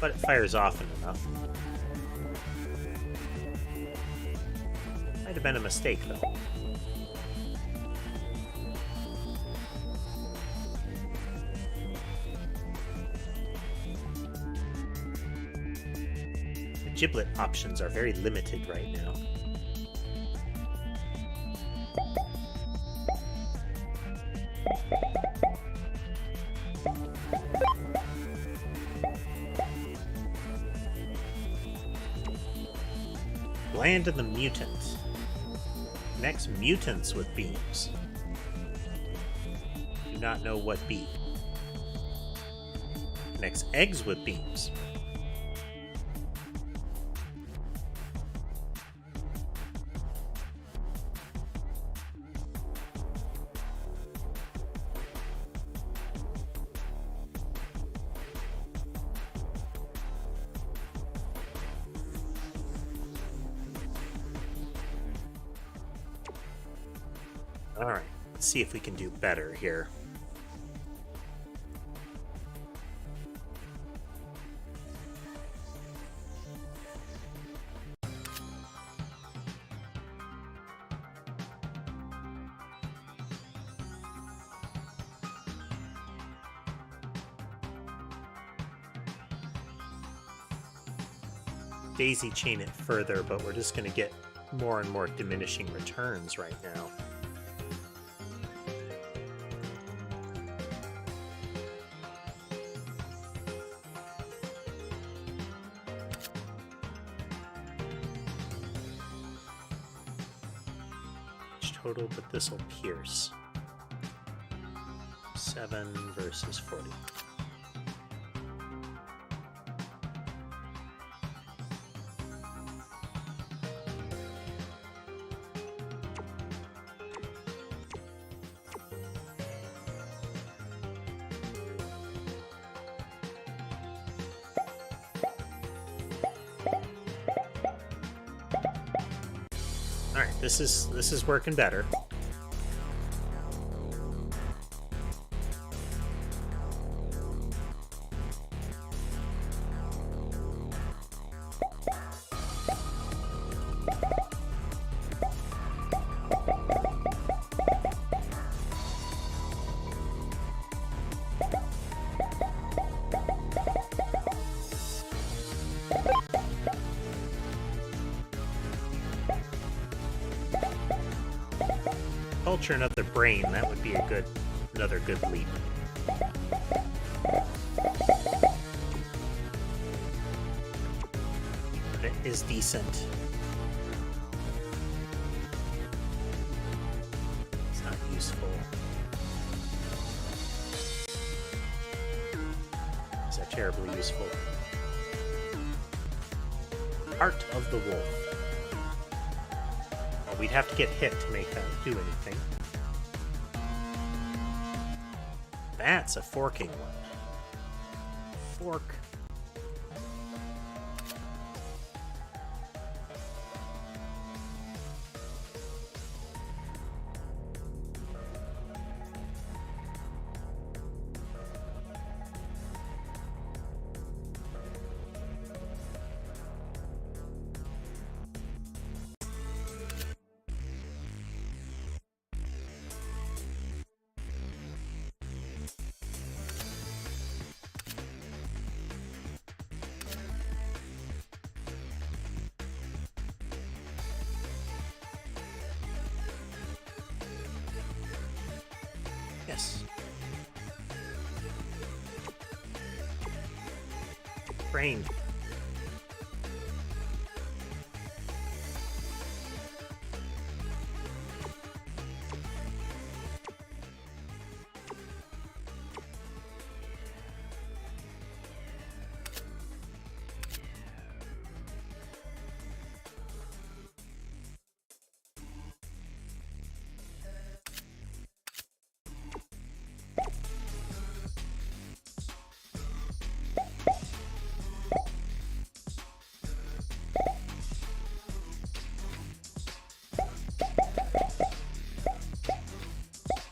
Speaker 1: but it fires often enough. Might have been a mistake, though. The giblet options are very limited right now. Land of the Mutant. Next, mutants with beams. Do not know what beam. Next, eggs with beams. Alright, let's see if we can do better here. Daisy chain it further, but we're just going to get more and more diminishing returns right now. Total, but this will pierce. 7 versus 40. Alright, this is working better. Culture another brain, that would be another good leap. But it is decent. It's not useful. Is that terribly useful? Heart of the Wolf. We'd have to get hit to make that do anything. That's a forking one. Fork. Yes. Brain.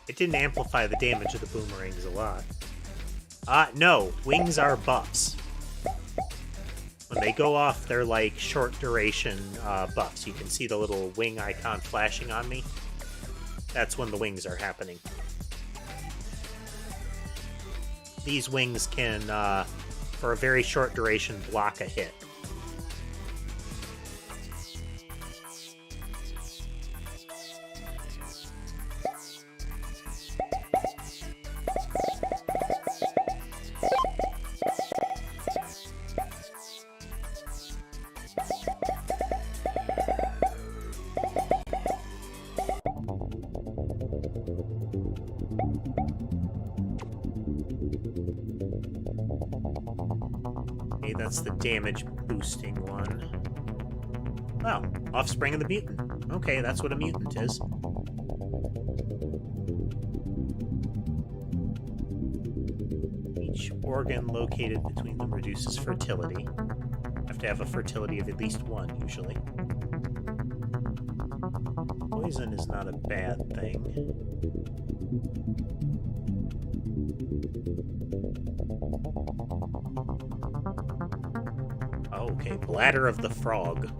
Speaker 1: It didn't amplify the damage of the boomerangs a lot. No, wings are buffs. they go off, they're like short duration buffs. You can see the little wing icon flashing on me. That's when the wings are happening. These wings can, for a very short duration, block a hit. Okay, that's the damage boosting one. Oh, offspring of the mutant. Okay, that's what a mutant is. Each organ located between them reduces fertility. You have to have a fertility of at least 1, usually. Poison is not a bad thing. Oh, okay, bladder of the frog.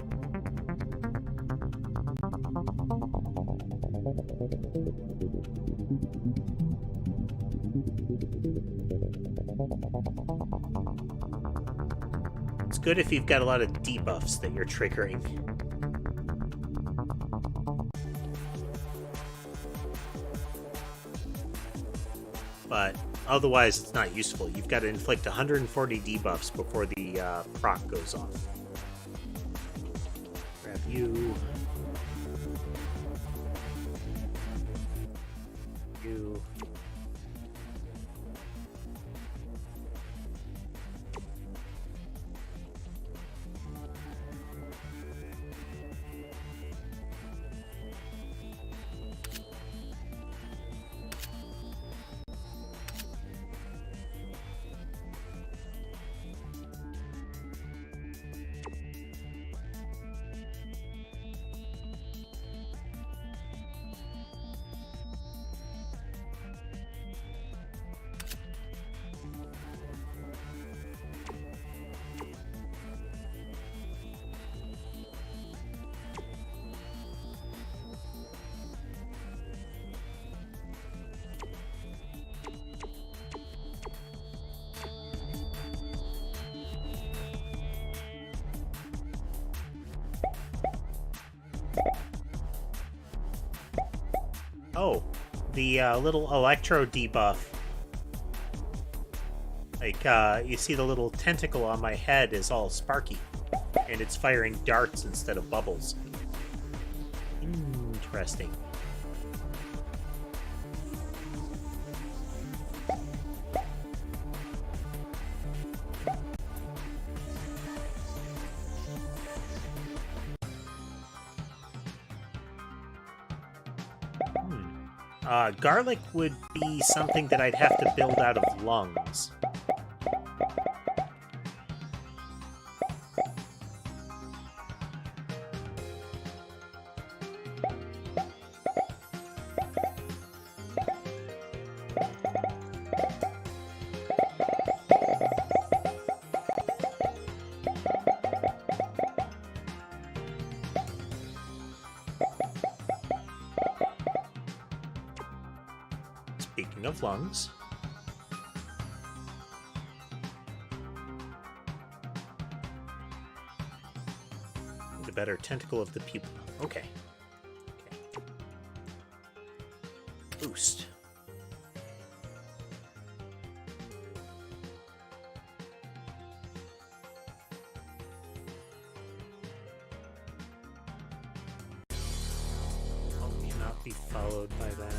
Speaker 1: It's good if you've got a lot of debuffs that you're triggering. But otherwise, it's not useful. You've got to inflict 140 debuffs before the proc goes off. Grab you. You. Oh, the little electro debuff. Like, you see the little tentacle on my head is all sparky, and it's firing darts instead of bubbles. Interesting. Garlic would be something that I'd have to build out of lungs. Speaking of lungs, the better tentacle of the pupil. Okay. Boost. Oh, cannot be followed by that.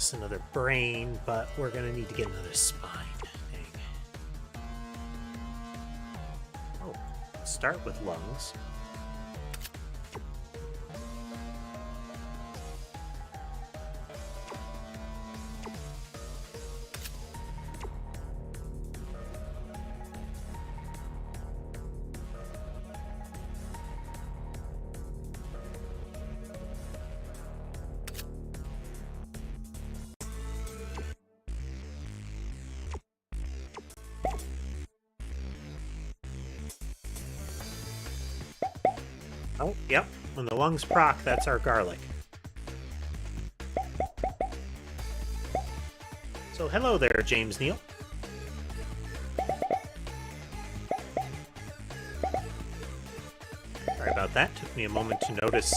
Speaker 1: us another brain, but we're gonna need to get another spine. Dang. Oh, let's start with lungs. Oh, yep. When the lungs proc, that's our garlic. So hello there, James Neal. Sorry about that. Took me a moment to notice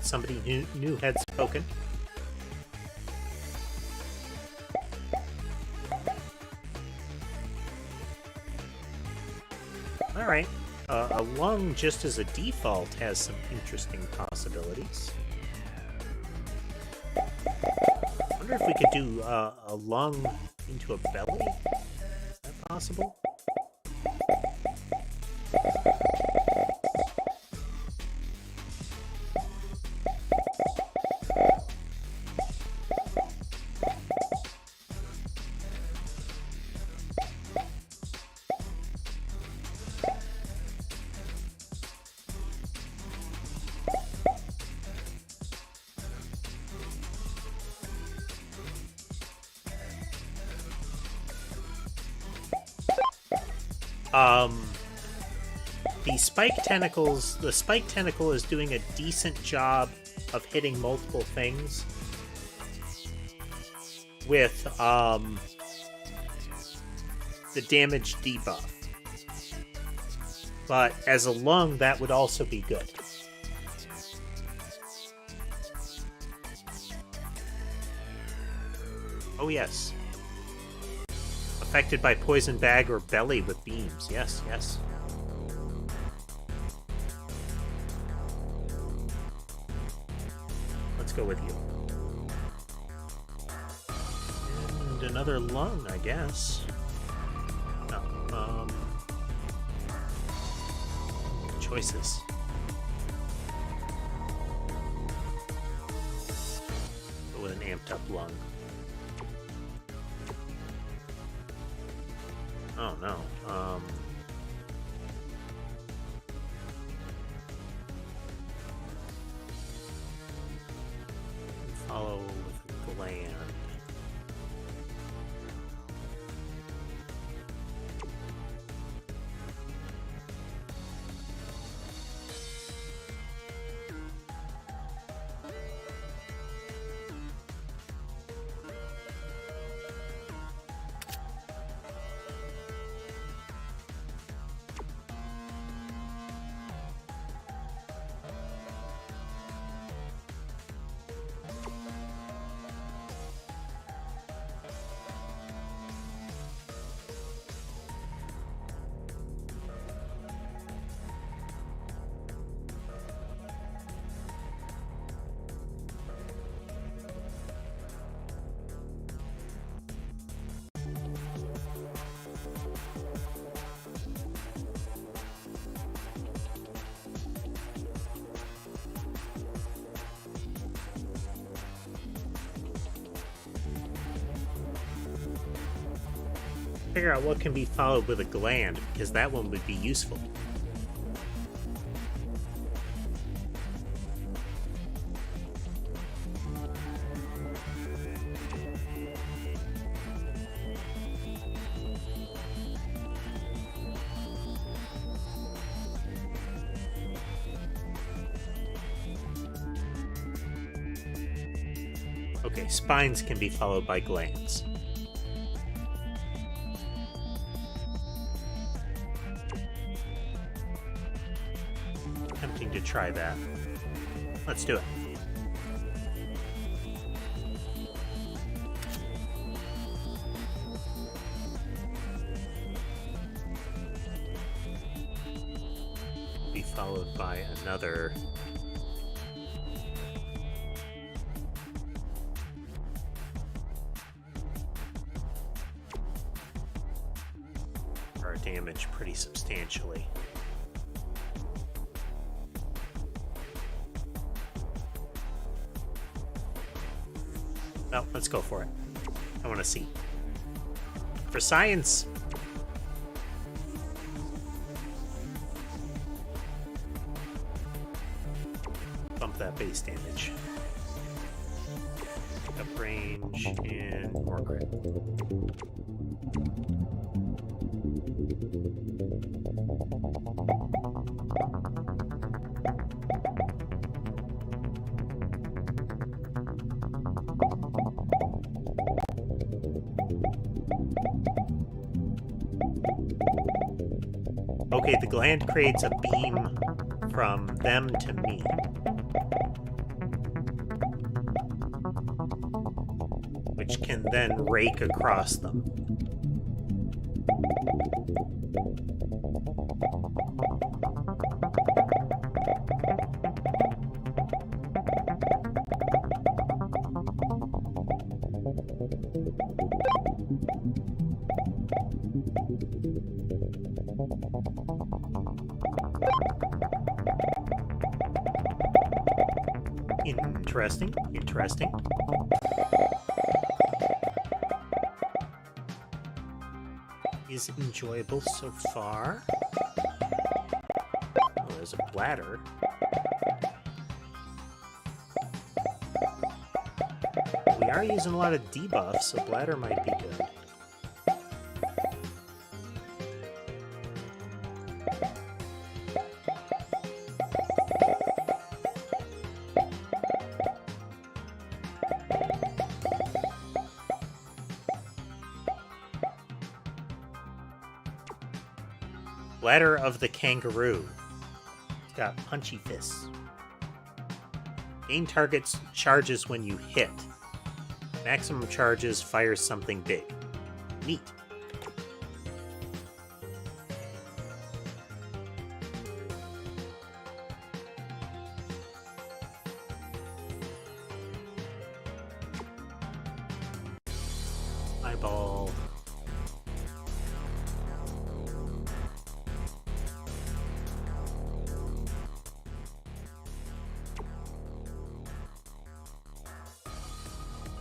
Speaker 1: somebody new had spoken. All right. A lung, just as a default, has some interesting possibilities. I wonder if we could do a lung into a belly? Is that possible? The spike tentacle is doing a decent job of hitting multiple things with the damage debuff. But as a lung, that would also be good. Oh yes. Affected by poison bag or belly with beams. Yes, yes. Let's go with you. And another lung, I guess. No, choices. Go with an amped up lung. Oh no. Follow with gland. Figure out what can be followed with a gland, because that one would be useful. Okay, spines can be followed by glands. Tempting to try that. Let's do it. Be followed by another. damage pretty substantially. Well, let's go for it. I want to see. For science! Bump that base damage. Up range and more crit. Okay, the gland creates a beam from them to me. Which can then rake across them. Interesting, interesting. Is enjoyable so far. Oh, there's a bladder. We are using a lot of debuffs, so bladder might be good. Bladder of the kangaroo. It's got punchy fists. Gain targets charges when you hit. Maximum charges fires something big. Neat. Eyeball.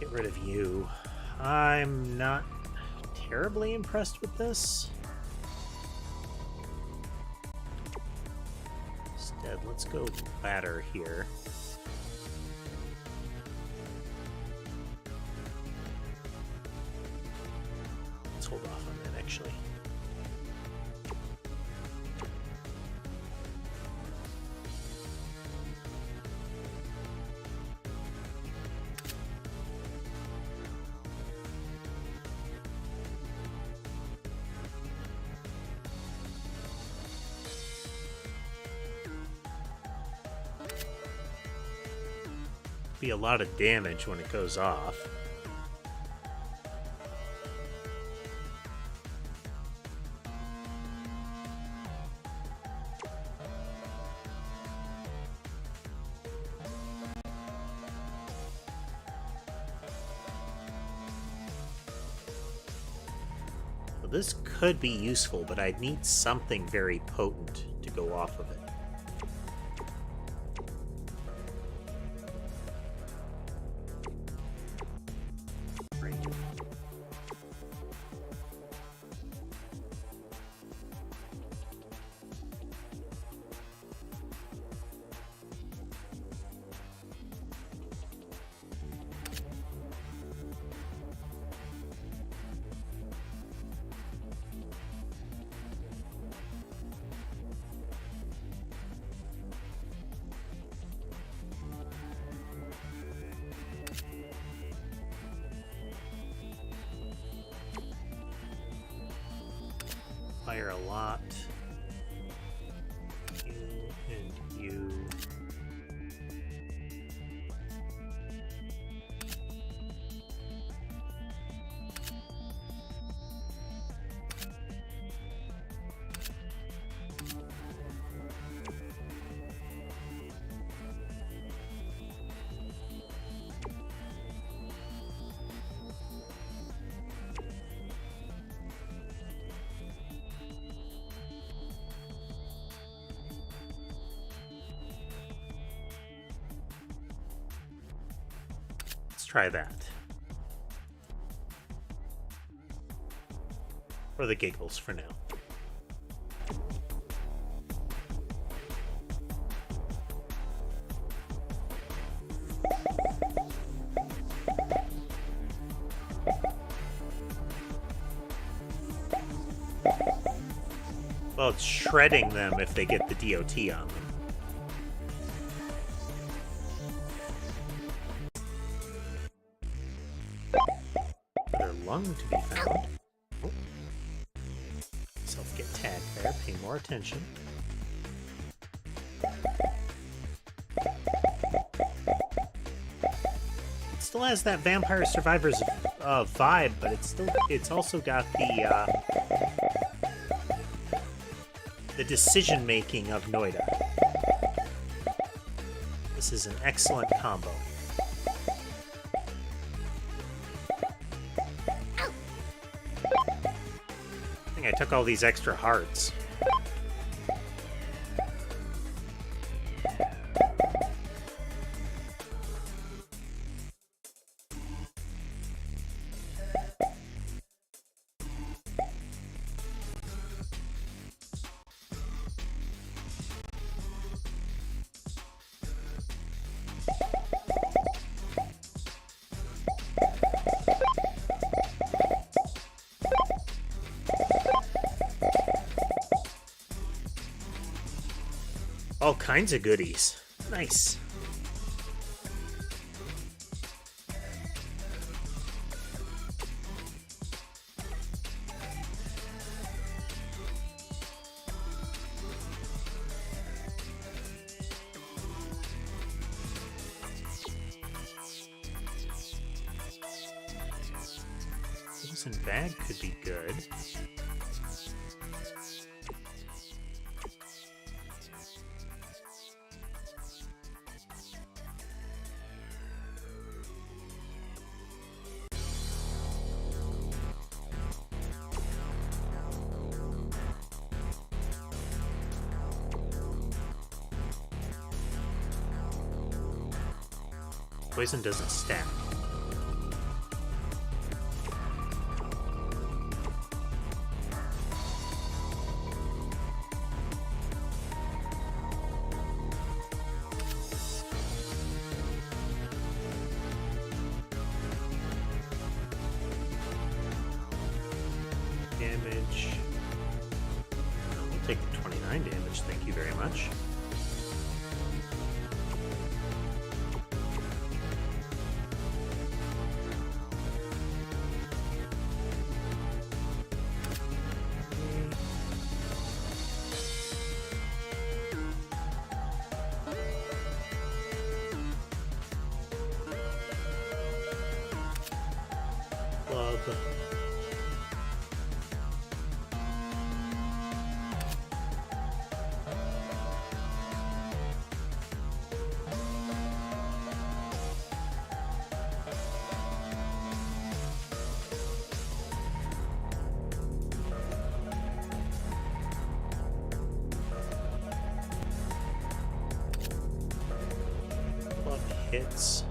Speaker 1: Get rid of you. I'm not terribly impressed with this. Instead, let's go ladder here. Let's hold off on that, actually. Be a lot of damage when it goes off. So this could be useful, but I'd need something very potent to go off of it. Fire a lot. You and you. try that. For the giggles for now. Well, it's shredding them if they get the DOT on them. Another lung to be found. Oh. Self get tagged there, pay more attention. It still has that Vampire Survivors vibe, but it's also got the decision making of Noida. This is an excellent combo. I think I took all these extra hearts. All kinds of goodies. Nice. Crimson Bag could be good. Poison doesn't stack. Damage. I'll take the 29 damage, thank you very much. Club. Club hits.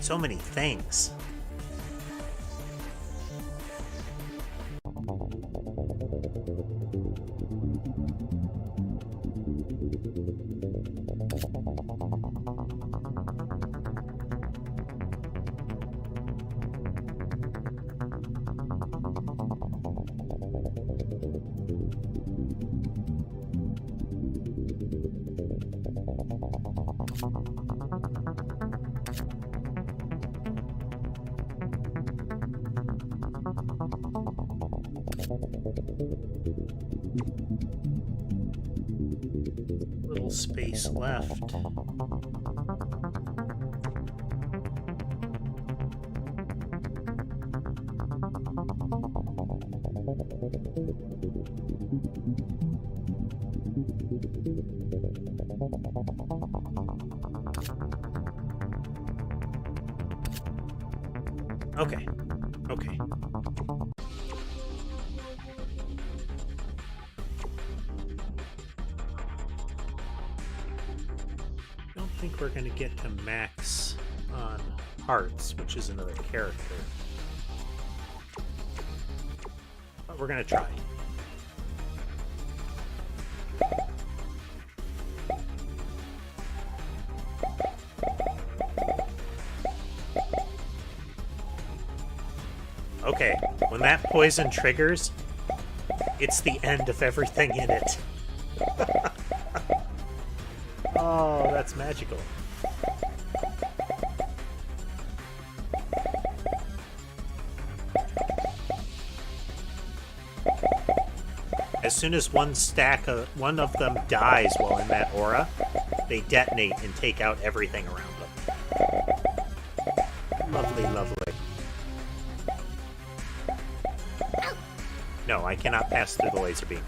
Speaker 1: So many things. Little space left. Okay. Okay. I don't think we're going to get to max on hearts, which is another character. But we're going to try. Okay, when that poison triggers, it's the end of everything in it. Oh, that's magical. As soon as one of them dies while in that aura, they detonate and take out everything around them. Lovely, lovely. No, I cannot pass through the laser beam.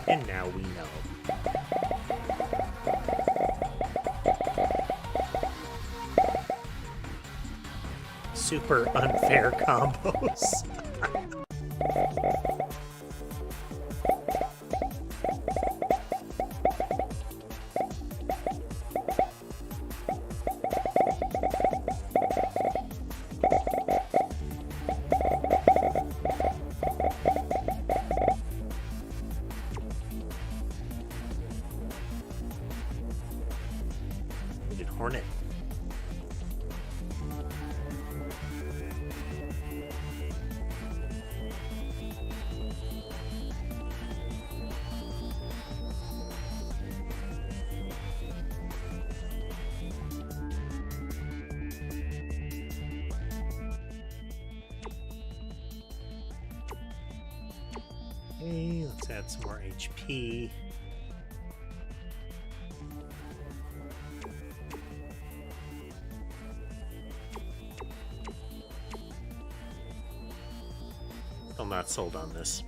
Speaker 1: And now we know. Super unfair combos. Hornet. Okay, let's add some more HP. Still not sold on this.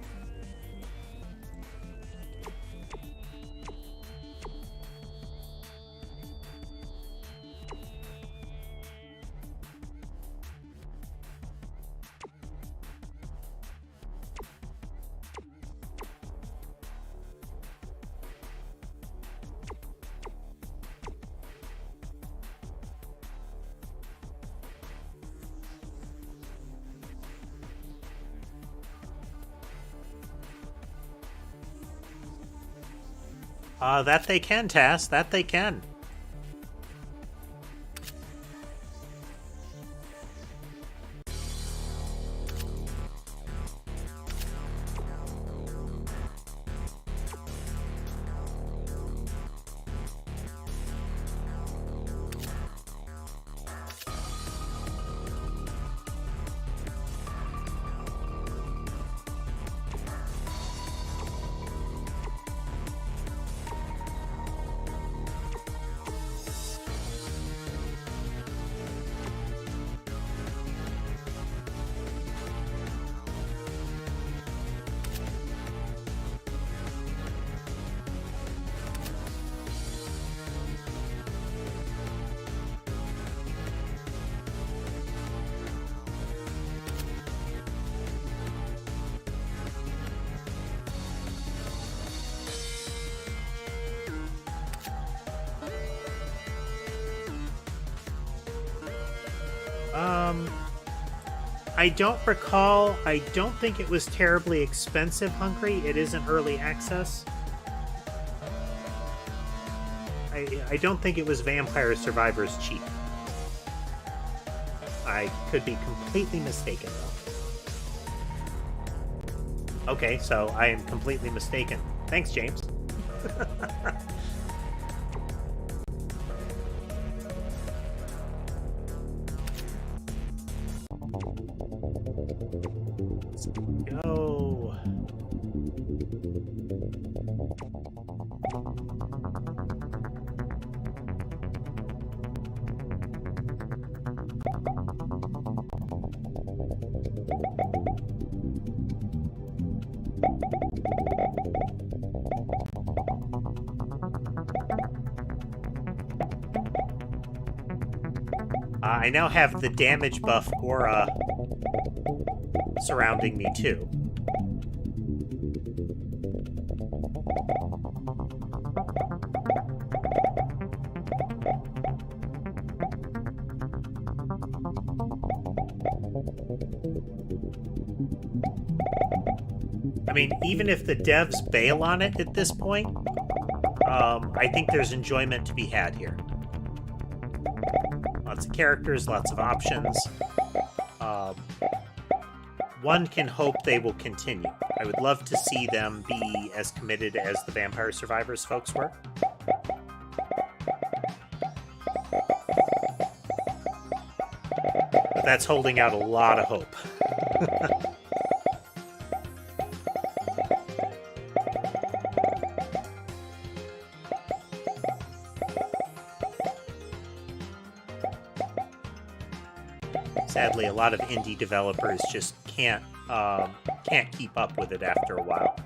Speaker 1: That they can, Tass. That they can. I don't recall. I don't think it was terribly expensive, Hungry. It is an early access. I don't think it was Vampire Survivors cheap. I could be completely mistaken, though. Okay, so I am completely mistaken. Thanks, James. Let's go. I now have the damage buff aura surrounding me, too. I mean, even if the devs bail on it at this point, I think there's enjoyment to be had here. Lots of characters, lots of options. One can hope they will continue. I would love to see them be as committed as the Vampire Survivors folks were. But that's holding out a lot of hope. Sadly, a lot of indie developers just can't keep up with it after a while.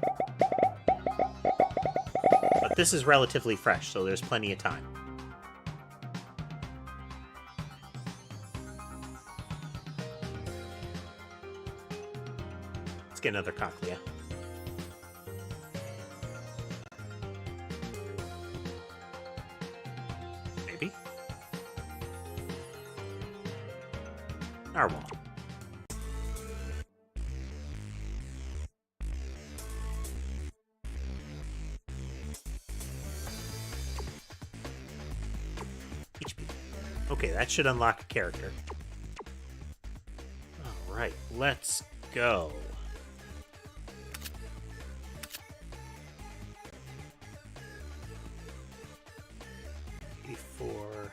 Speaker 1: But this is relatively fresh, so there's plenty of time. Let's get another cochlea. Maybe. Narwhal. HP. Okay, that should unlock a character. Alright, let's go. Before...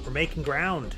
Speaker 1: We're making ground.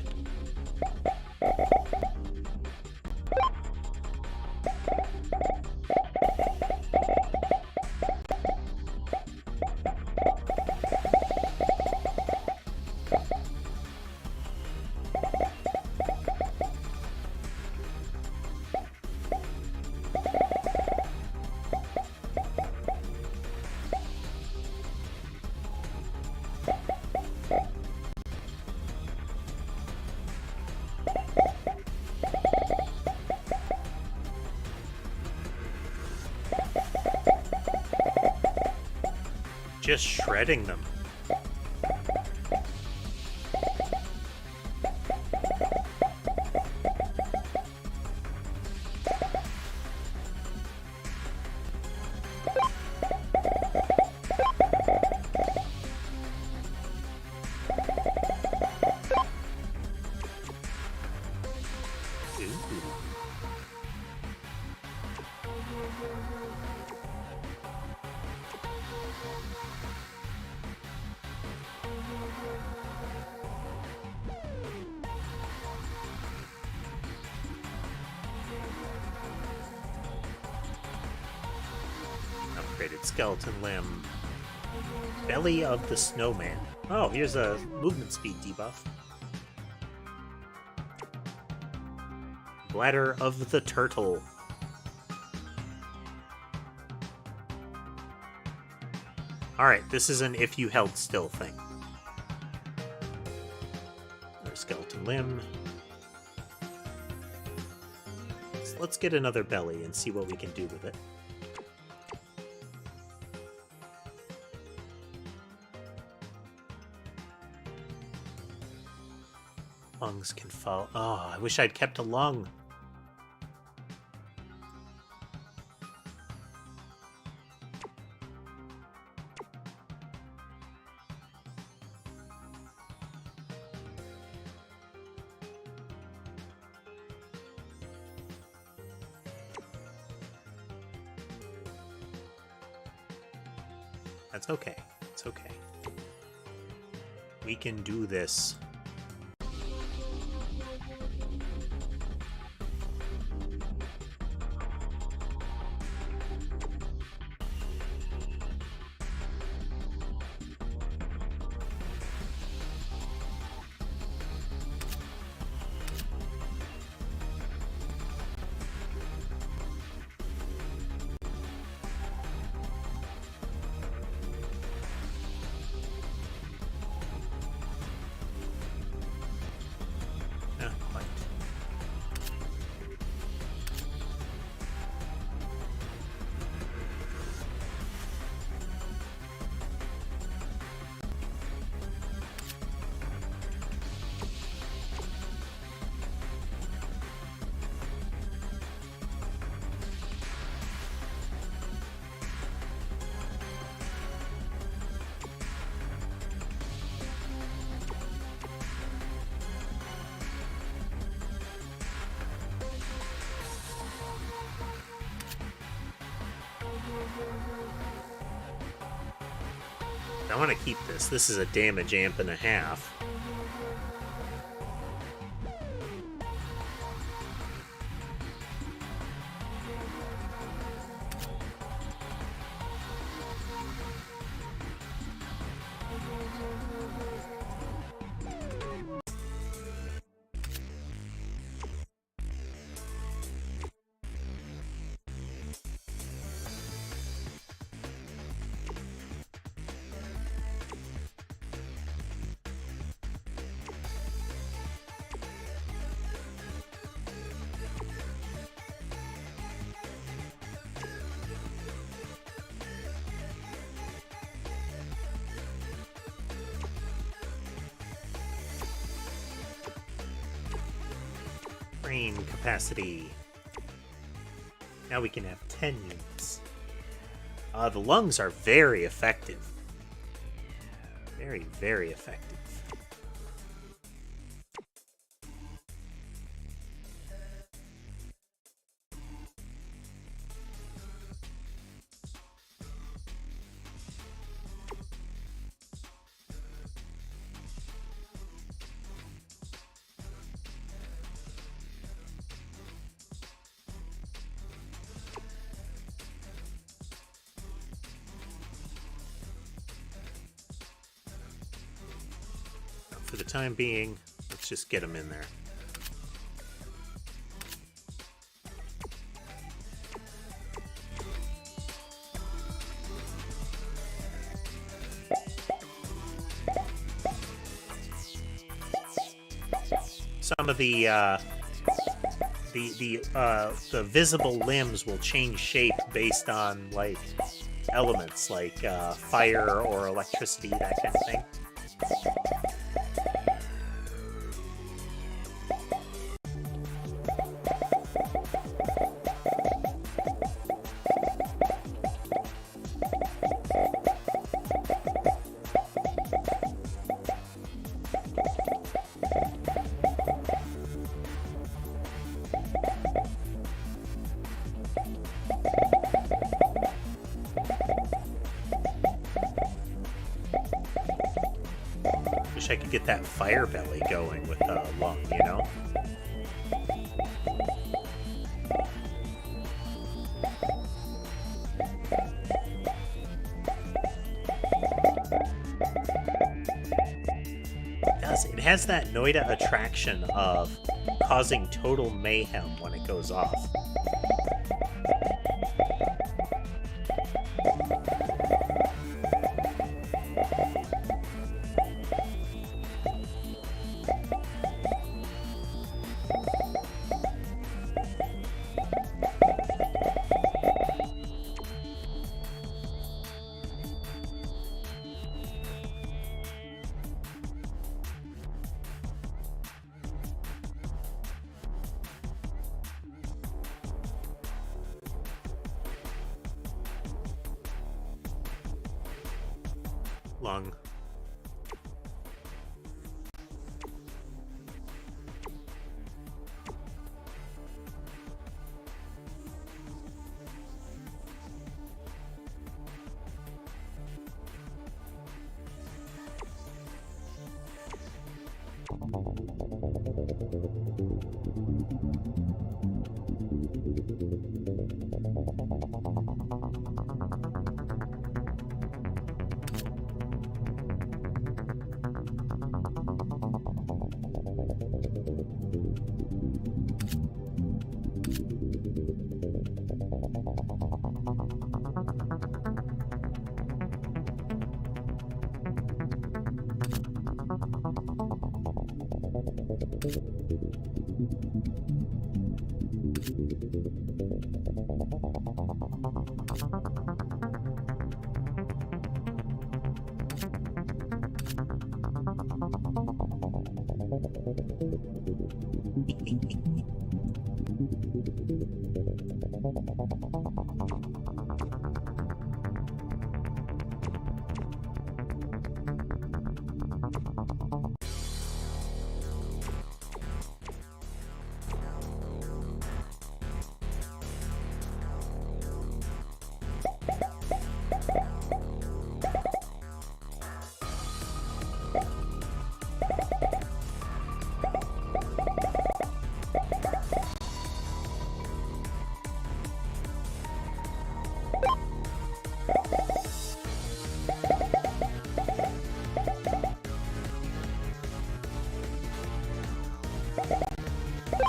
Speaker 1: just shredding them. Upgraded skeleton limb. Belly of the snowman. Oh, here's a movement speed debuff. Bladder of the turtle. Alright, this is an if you held still thing. Another skeleton limb. So let's get another belly and see what we can do with it. Lungs can fall. Oh, I wish I'd kept a lung. That's okay. It's okay. We can do this. I want to keep this. This is a damage amp and a half. Brain capacity. Now we can have 10 units. The lungs are very effective. Very, very effective. For the time being, let's just get them in there. Some of the visible limbs will change shape based on like elements like fire or electricity, that kind of thing. Wish I could get that fire belly going with lung, you know? It has that Noida attraction of causing total mayhem when it goes off. Lung.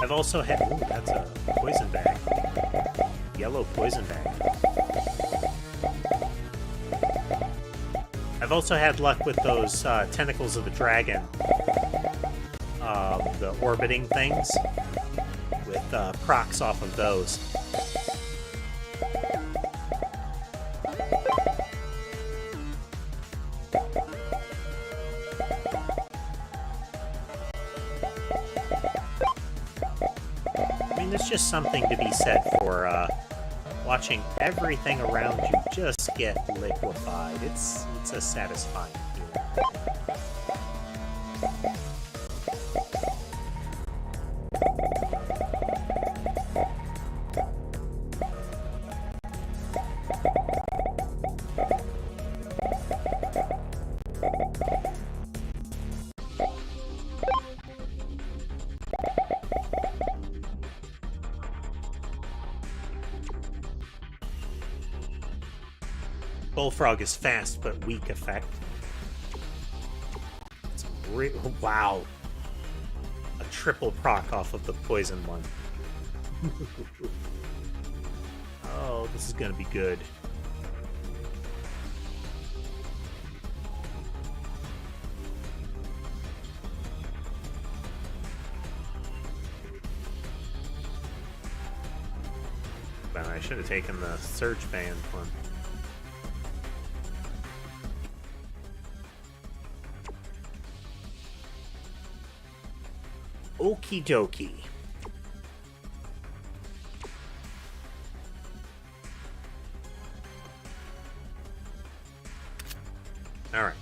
Speaker 1: I've also had... Ooh, that's a poison bag. Yellow poison bag. I've also had luck with those tentacles of the dragon. The orbiting things. With procs off of those. There's just something to be said for watching everything around you just get liquefied. It's a satisfying feeling. Bullfrog is fast but weak effect. It's wow. A triple proc off of the poison one. Oh, this is gonna be good. Man, I should have taken the Surge Band one. Okie dokie. Alright.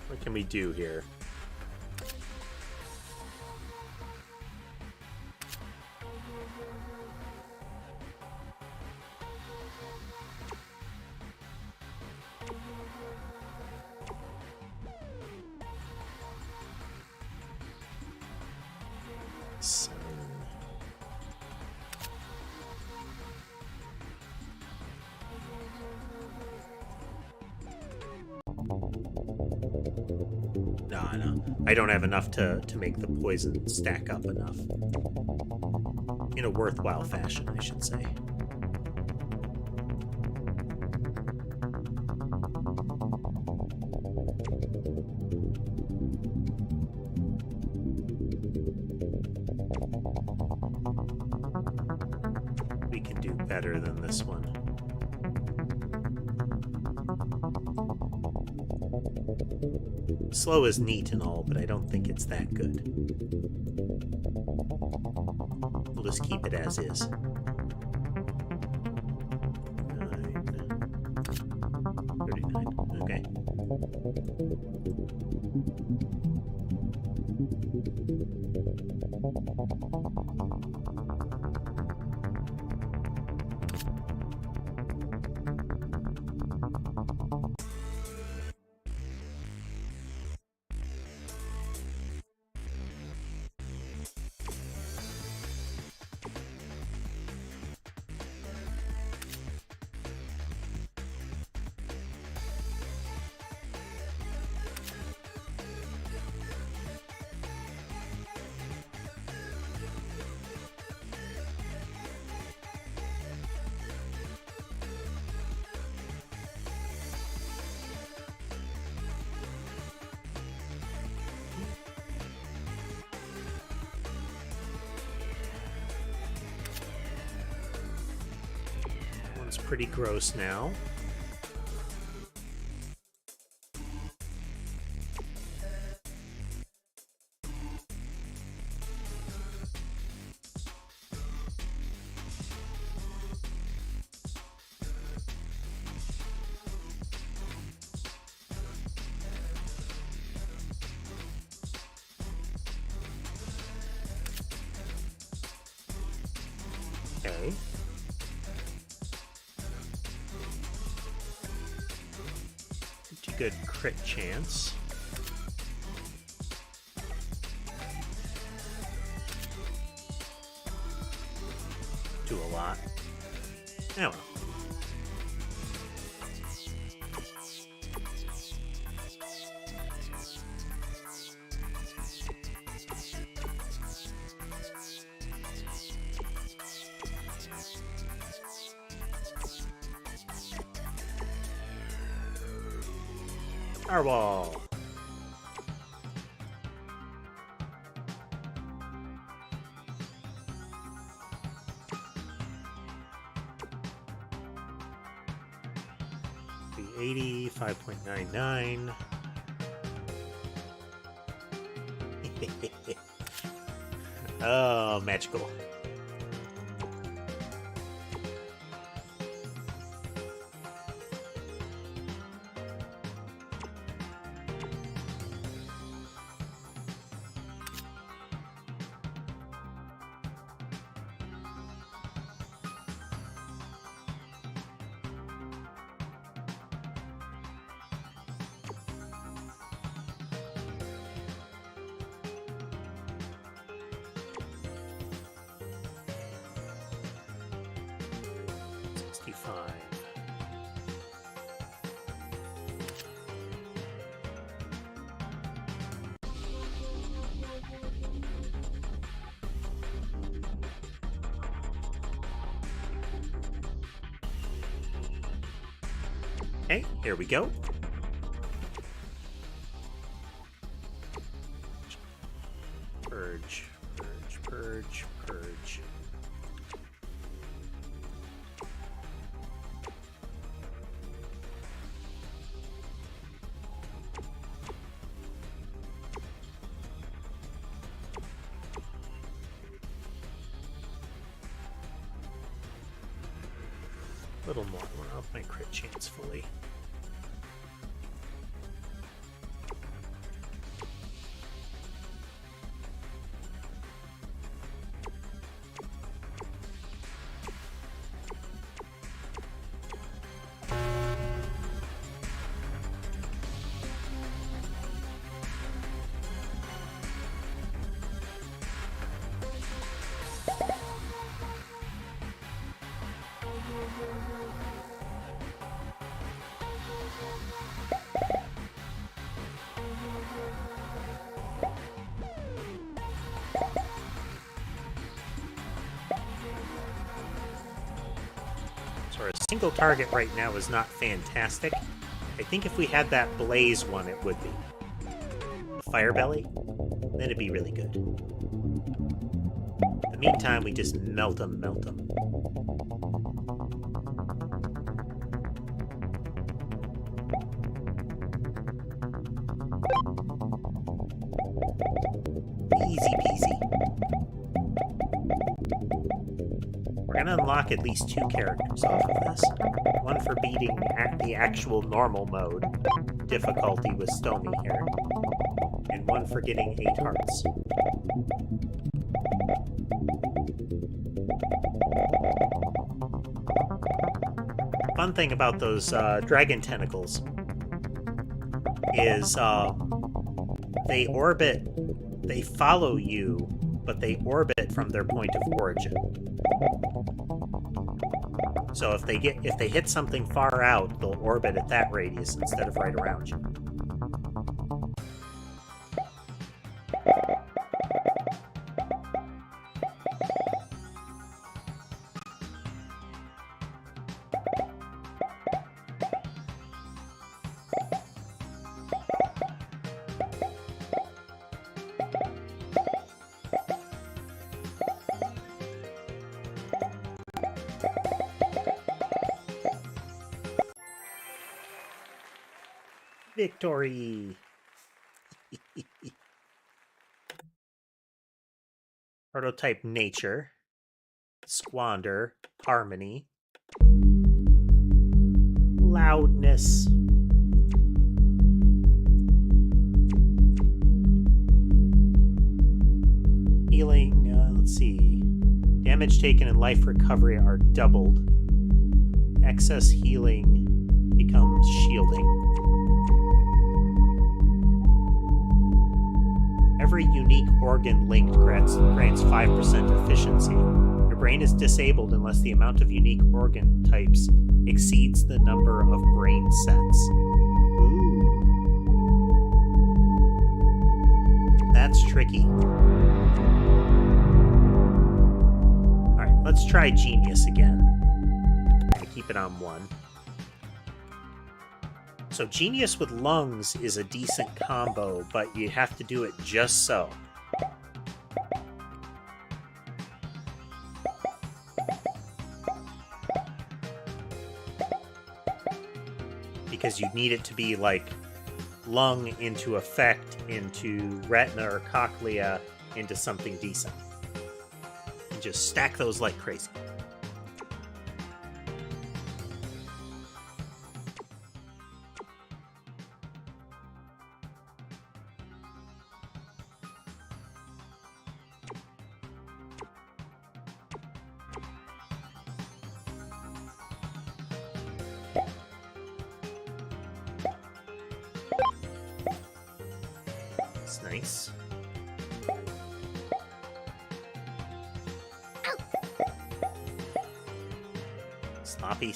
Speaker 1: What can we do here? No. I don't have enough to make the poison stack up enough. In a worthwhile fashion, I should say. We can do better than this one. Slow is neat and all, but I don't think it's that good. We'll just keep it as is. 9, 39. Okay. One's pretty gross now. Okay. Pretty good crit chance. Do a lot. Oh well. Fireball. The 80, 5.99. Oh, magical. Okay, here we go. Purge, purge, purge, purge. little more. I want to up my crit chance fully. So our single target right now is not fantastic. I think if we had that blaze one, it would be. The fire belly, then it'd be really good. In the meantime, we just melt them. Easy peasy. We're gonna unlock at least 2 characters off of this. One for beating the actual normal mode difficulty with Stony here, and one for getting 8 hearts. Fun thing about those dragon tentacles is they follow you, but they orbit from their point of origin. So if they hit something far out, they'll orbit at that radius instead of right around you. Victory! Prototype nature, squander, harmony, loudness, healing, let's see, damage taken and life recovery are doubled, excess healing becomes shielding. Every unique organ linked grants 5% efficiency. Your brain is disabled unless the amount of unique organ types exceeds the number of brain sets. Ooh. That's tricky. Alright, let's try Genius again. I keep it on 1. So Genius with lungs is a decent combo, but you have to do it just so. Because you need it to be like lung into effect, into retina or cochlea, into something decent. And just stack those like crazy. Nice. Sloppy.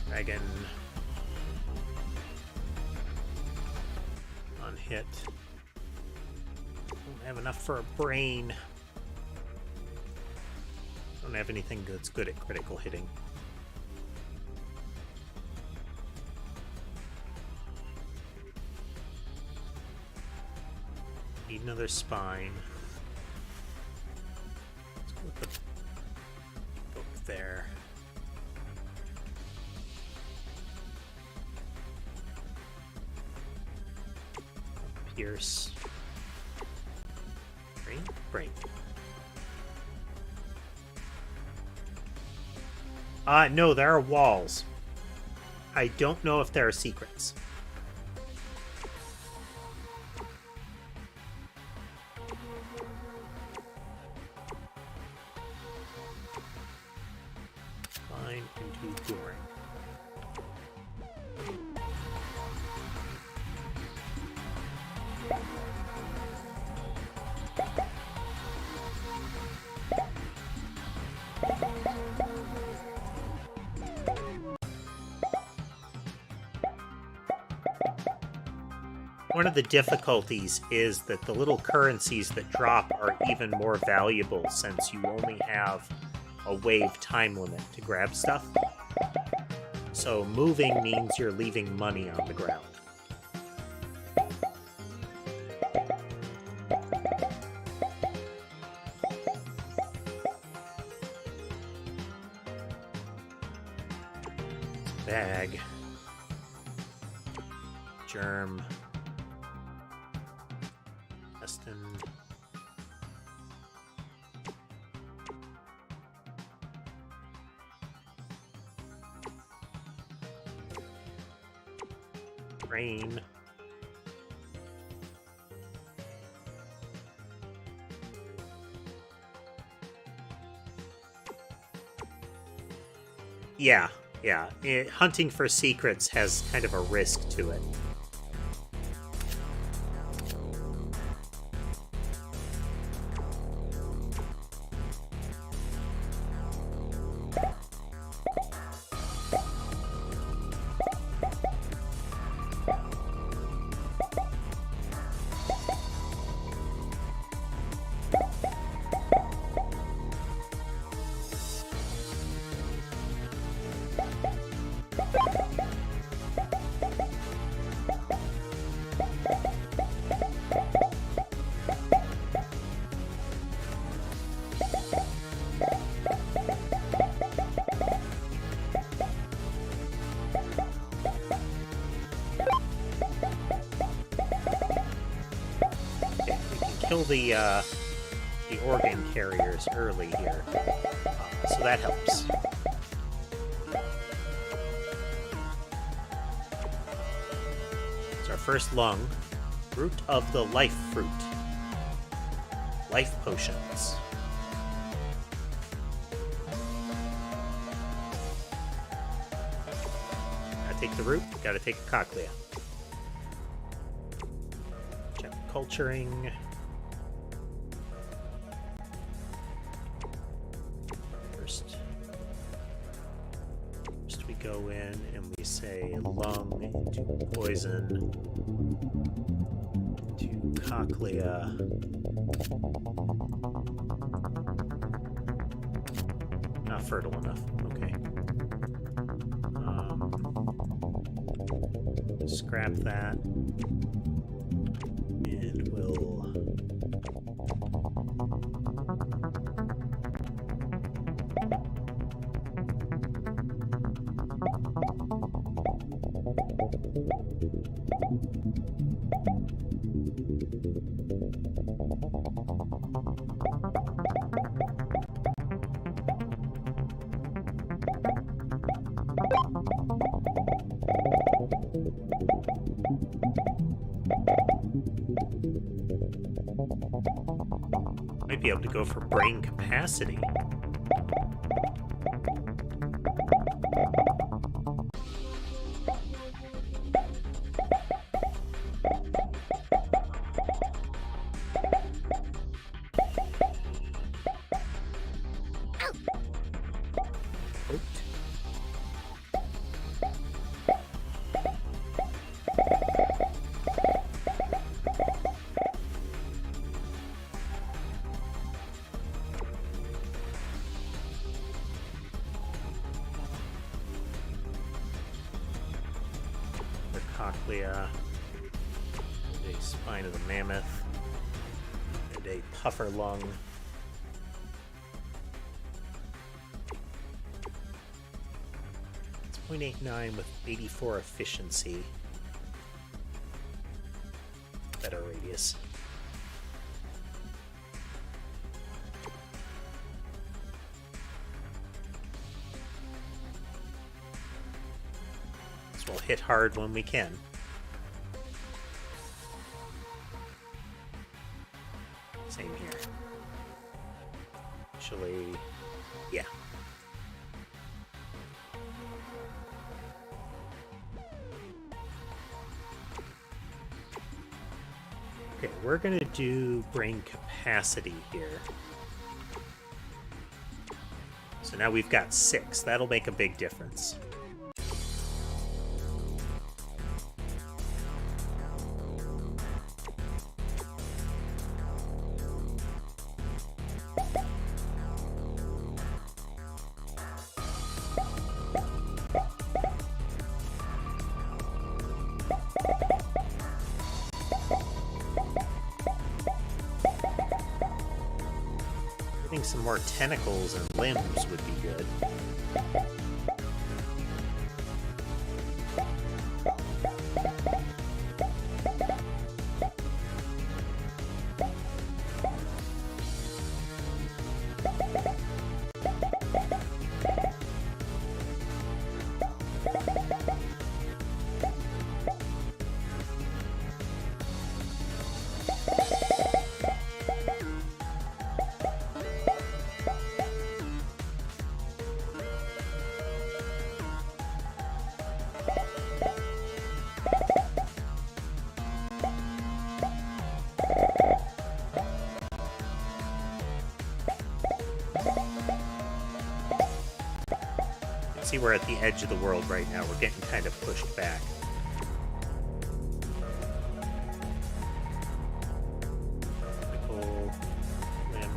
Speaker 1: Dragon. On hit. Don't have enough for a brain. Don't have anything that's good at critical hitting. Need another spine. Let's go with the book there. pierce. Brain? Brain. No, there are walls. I don't know if there are secrets. Fine, into boring. One of the difficulties is that the little currencies that drop are even more valuable since you only have a wave time limit to grab stuff. So moving means you're leaving money on the ground. Bag. Germ. Weston. Rain. Yeah. Hunting for secrets has kind of a risk to it. Kill the organ carriers early here, so that helps. It's our first lung. Root of the life fruit. Life potions. Gotta take the root, gotta take the cochlea. Check culturing. First we go in and we say lung into poison, into cochlea. Not fertile enough. Okay. Scrap that. And we'll might be able to go for brain capacity. Cochlea, and a spine of the mammoth, and a puffer lung. It's 0.89 with 84 efficiency. Better rate. radius. So we'll hit hard when we can. Same here. Actually, yeah. Okay, we're going to do brain capacity here. So now we've got 6. That'll make a big difference. I think some more tentacles and limbs would be good. See, we're at the edge of the world right now. We're getting kind of pushed back. Tentacle, limb.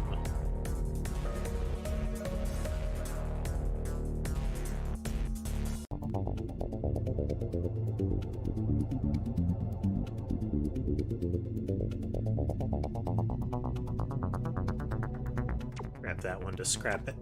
Speaker 1: Grab that one to scrap it.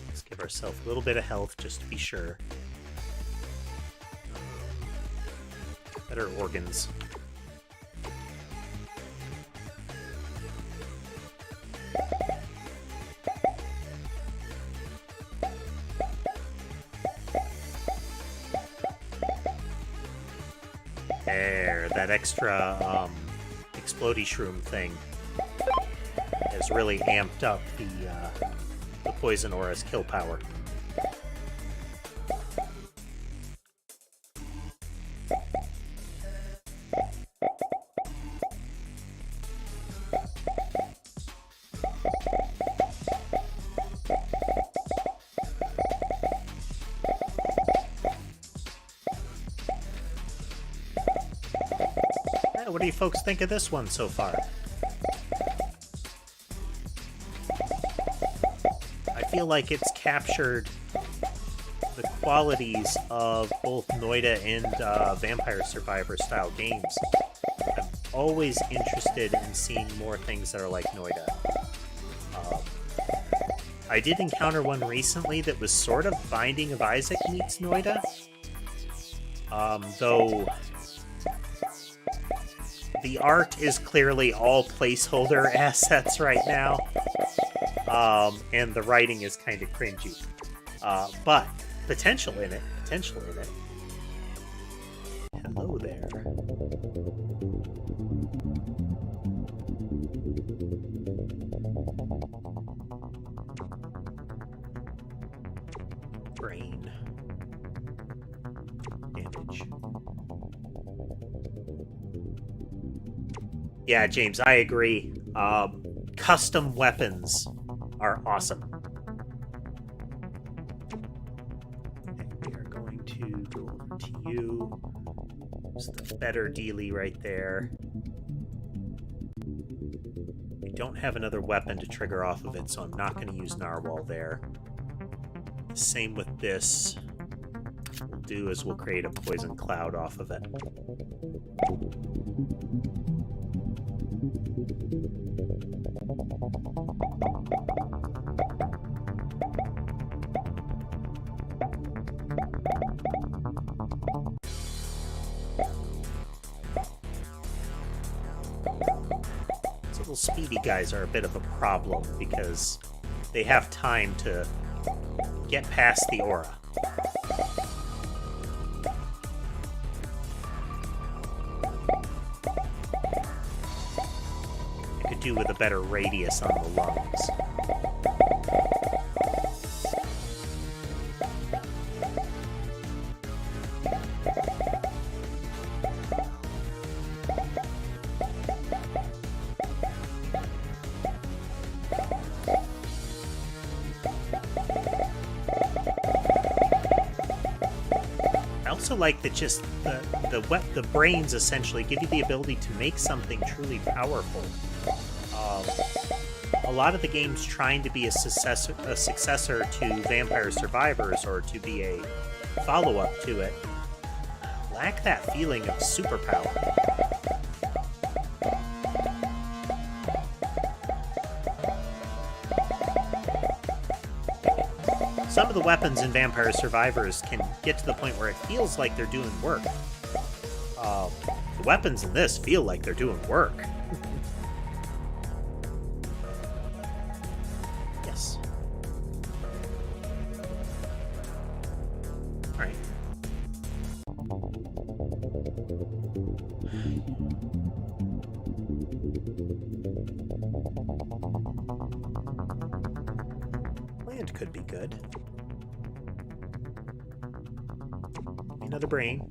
Speaker 1: Let's give ourselves a little bit of health just to be sure. Better organs. There, that extra explodey shroom thing has really amped up the poison aura's kill power. What do you folks think of this one so far? I feel like it's captured the qualities of both Noida and Vampire Survivor style games. I'm always interested in seeing more things that are like Noida. I did encounter one recently that was sort of Binding of Isaac meets Noida. Though the art is clearly all placeholder assets right now. And the writing is kind of cringy. But potential in it. Hello there. Brain. Damage. Yeah, James, I agree. Custom weapons are awesome. Okay, we are going to go over to you. It's the better dealie right there. I don't have another weapon to trigger off of it, so I'm not going to use Narwhal there. Same with this. What we'll do is we'll create a poison cloud off of it. These little speedy guys are a bit of a problem because they have time to get past the aura. I could do with a better radius on the lungs. I also like that just the brains essentially give you the ability to make something truly powerful. A lot of the games trying to be a successor to Vampire Survivors or to be a follow-up to it lack that feeling of superpower. Some of the weapons in Vampire Survivors can get to the point where it feels like they're doing work. The weapons in this feel like they're doing work. Yes. Alright. Land could be good. Another brain.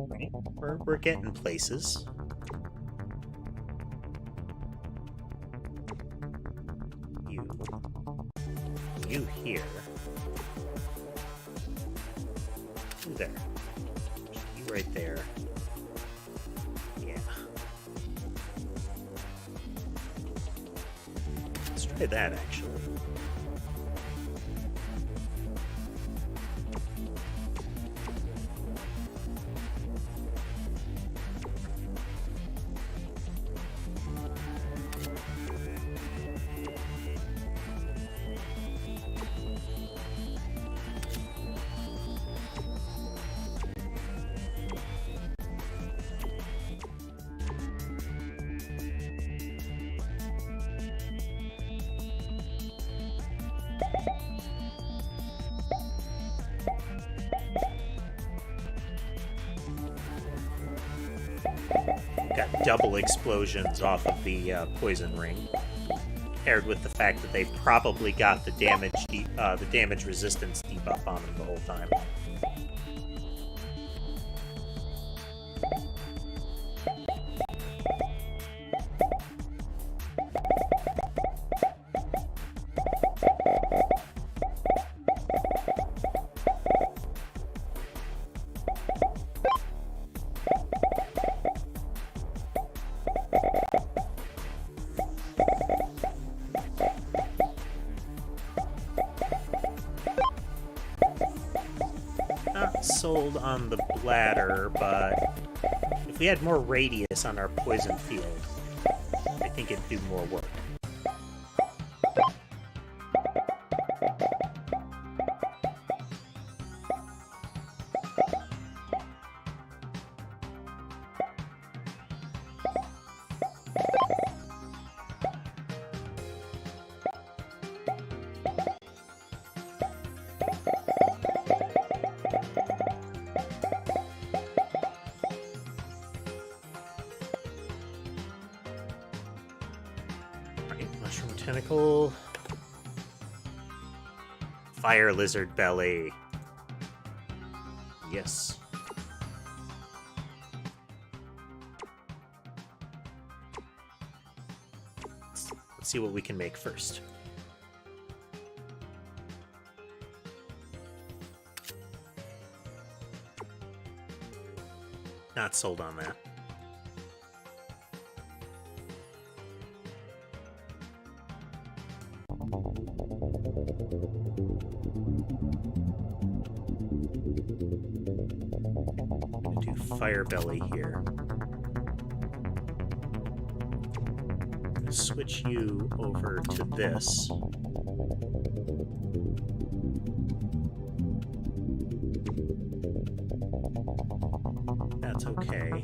Speaker 1: Right. We're getting places. You here. You there. You right there. Yeah. Let's try that, actually. Got double explosions off of the poison ring, paired with the fact that they've probably got the damage resistance debuff on them the whole time. Not sold on the bladder, but if we had more radius on our poison field, I think it'd do more work. Okay, mushroom tentacle. Fire lizard belly. Yes. Let's see what we can make first. Not sold on that. I'm gonna do fire belly here. I'm gonna switch you over to this. That's okay.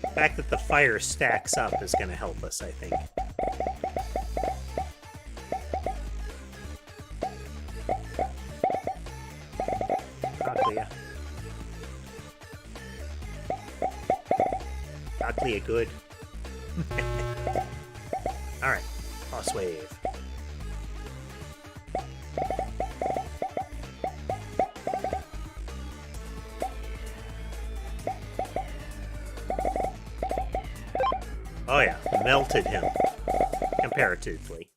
Speaker 1: The fact that the fire stacks up is going to help us, I think. Cochlea. Cochlea good. Alright, cross wave. Oh yeah, melted him, comparatively.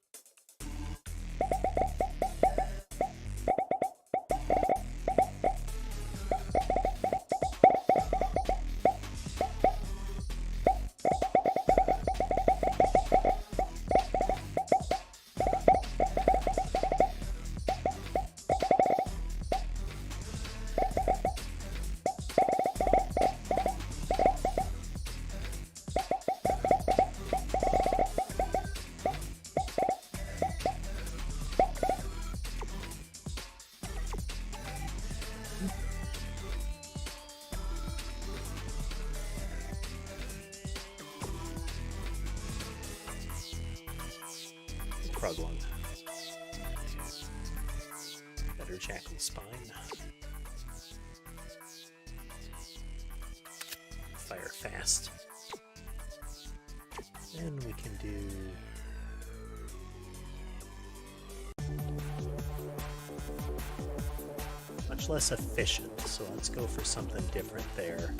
Speaker 1: Frog lung. Better jackal spine. Fire fast. Then we can do much less efficient, so let's go for something different there.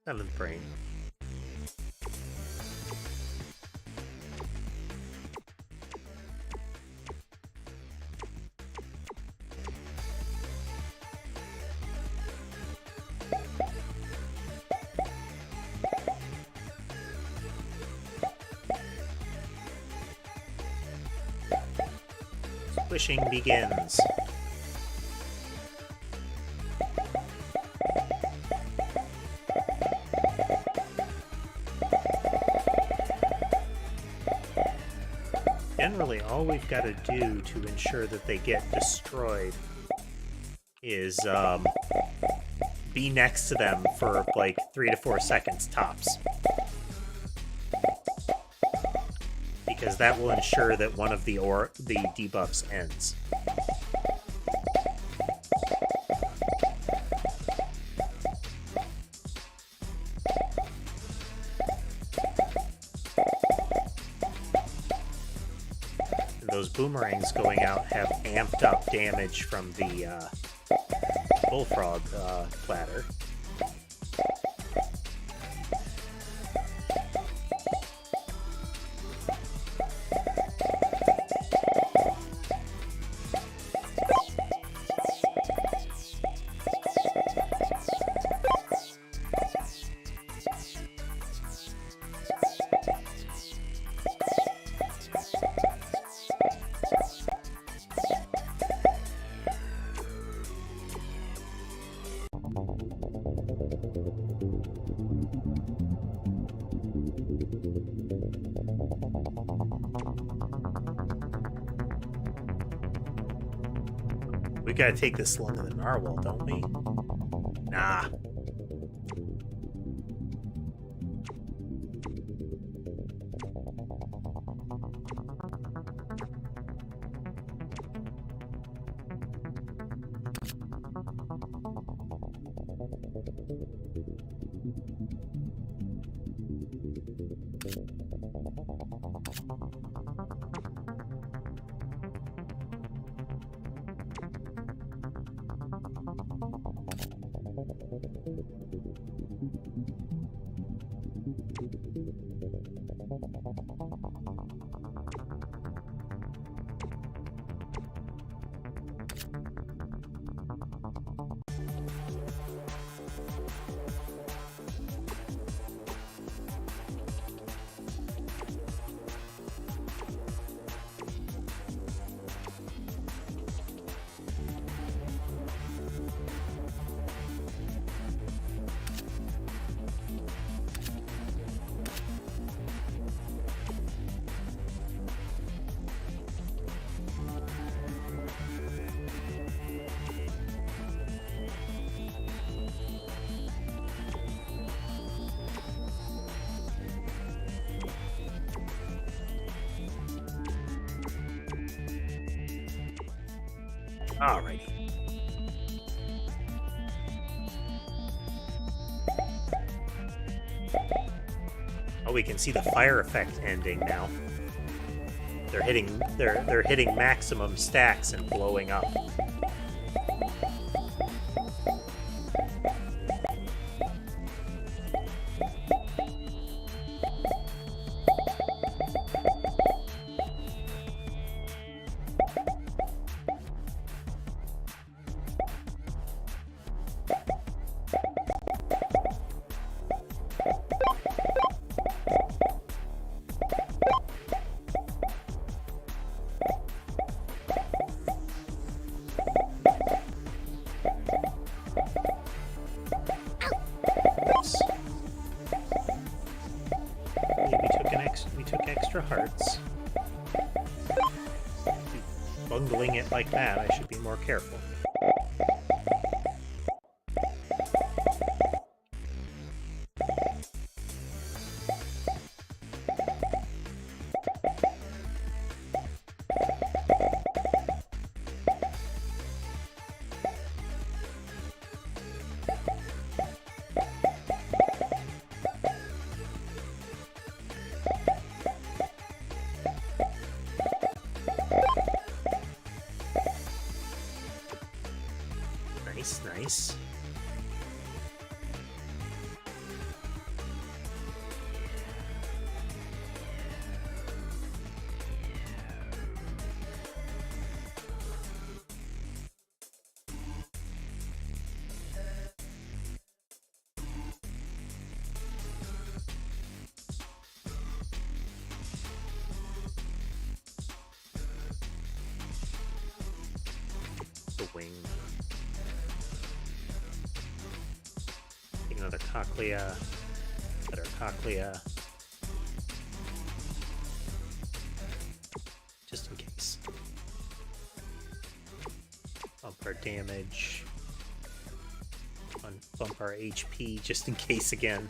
Speaker 1: Seventh brain. Squishing begins. Generally, all we've got to do to ensure that they get destroyed is be next to them for like 3 to 4 seconds tops. Because that will ensure that one of the debuffs ends. Those boomerangs going out have amped up damage from the bullfrog platter. We gotta take this slug of the narwhal, don't we? Nah. Alrighty. Oh, we can see the fire effect ending now. They're hitting maximum stacks and blowing up. We took extra hearts. Bungling it like that, I should be more careful. Nice, nice. wing. Take another cochlea. Better cochlea. Just in case. Bump our damage. Bump our HP just in case again.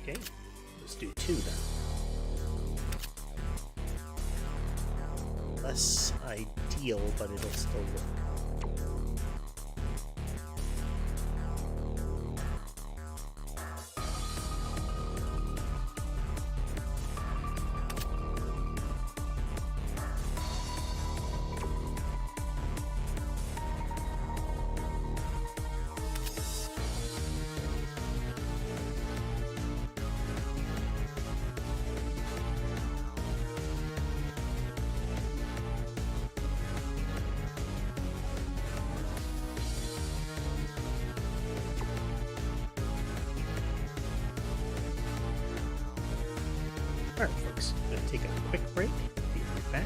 Speaker 1: Okay, let's do 2 then. Less ideal, but it'll still work. Alright folks, I'm going to take a quick break, be right back.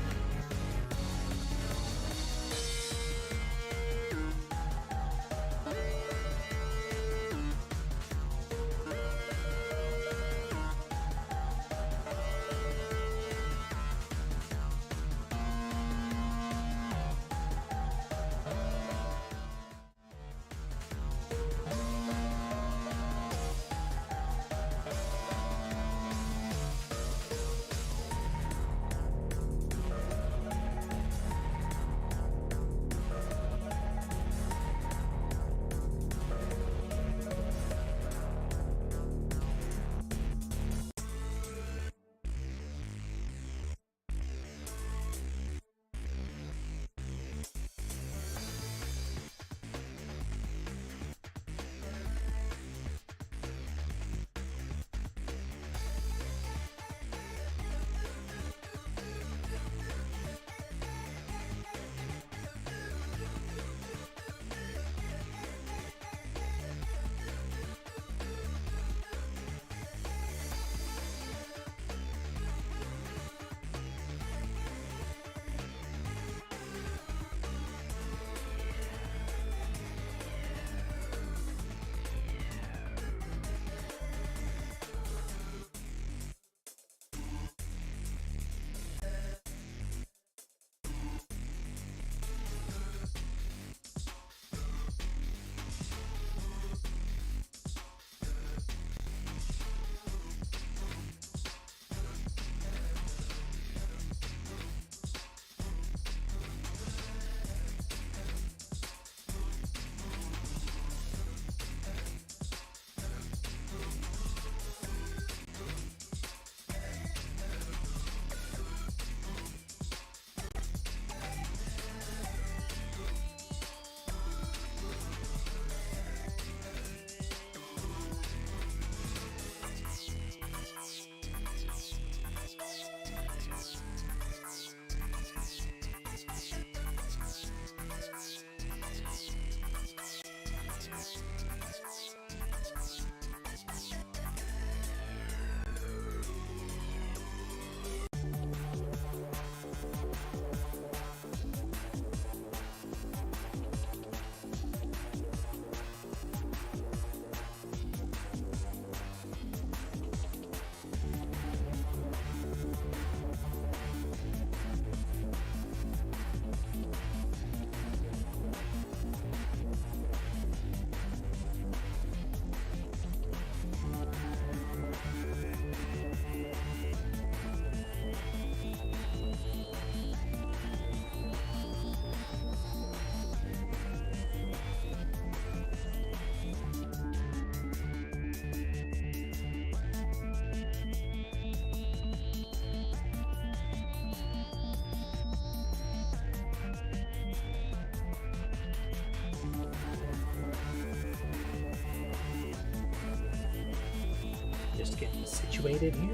Speaker 1: just get situated here.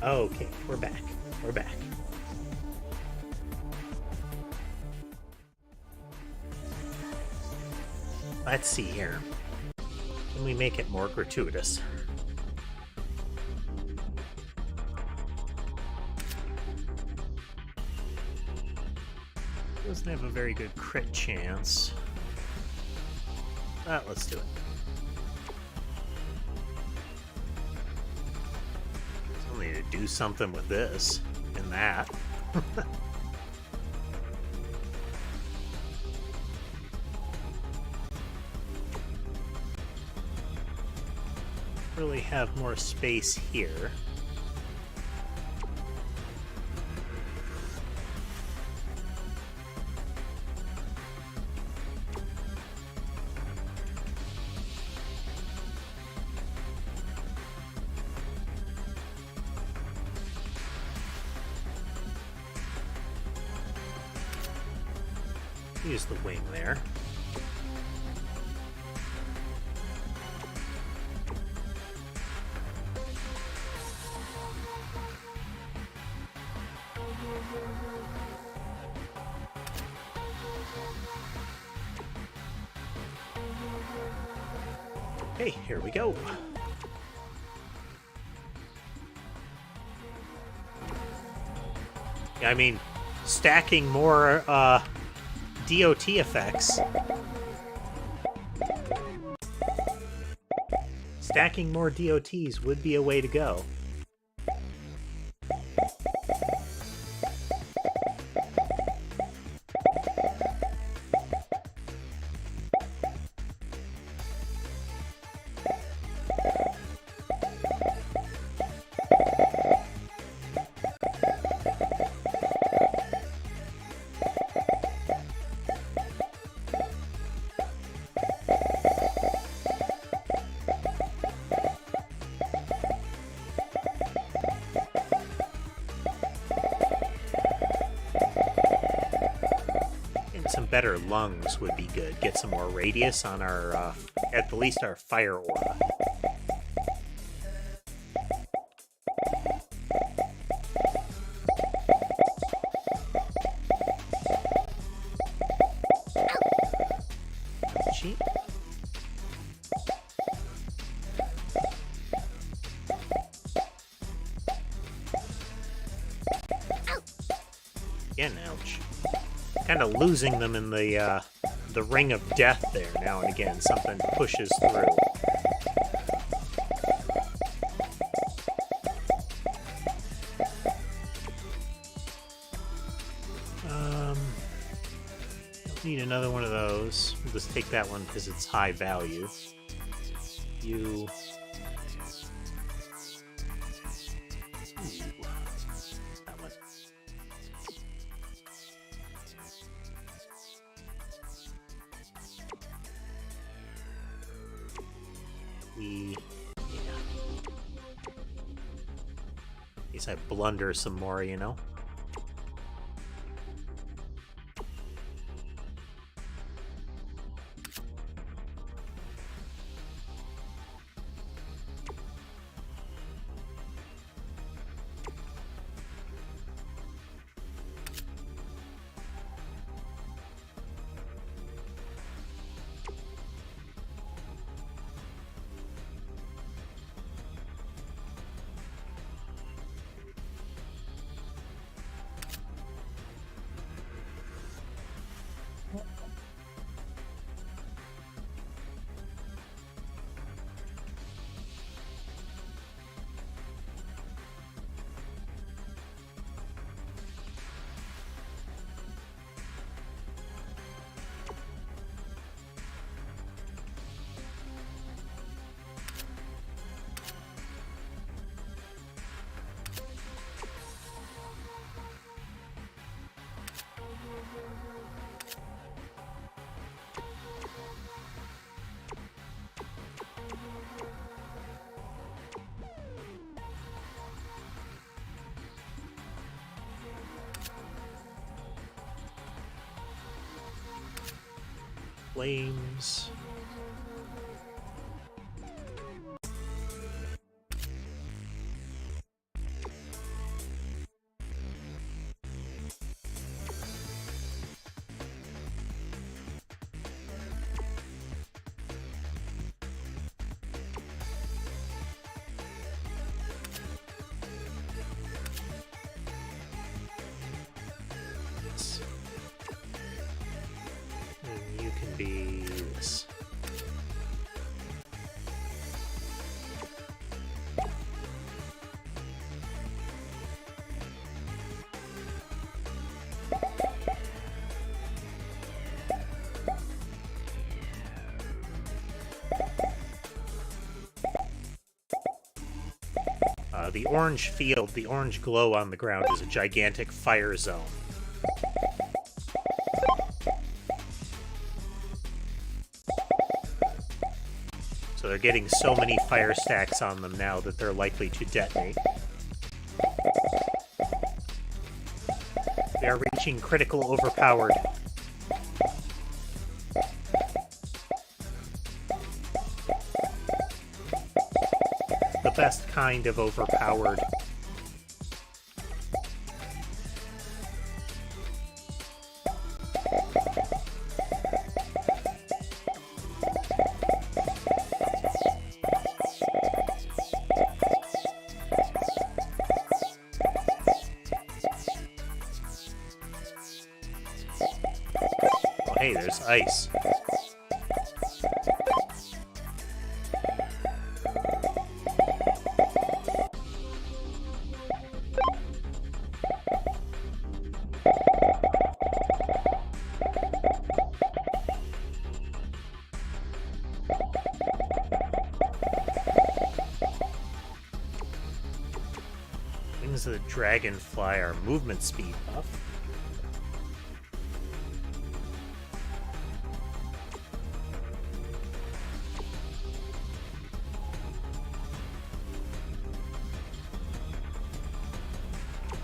Speaker 1: Okay, we're back. We're back. Let's see here. Can we make it more gratuitous? Doesn't have a very good crit chance. Let's do it. Still need to do something with this and that. Really have more space here. Use the wing there. Okay, here we go. I mean, stacking more DOT effects. Stacking more DOTs would be a way to go. Some better lungs would be good. Get some more radius on our, at least our fire aura. Cheap. Again, ouch. Kind of losing them in the ring of death there now and again. Something pushes through. Don't need another one of those. We'll just take that one because it's high value. You... In case I blunder some more, you know? flames. And you can be this. The orange field, the orange glow on the ground is a gigantic fire zone. So they're getting so many fire stacks on them now that they're likely to detonate. They are reaching critical overpowered. The best kind of overpowered. Oh, hey, there's ice. Wings of the Dragonfly are movement speed buff.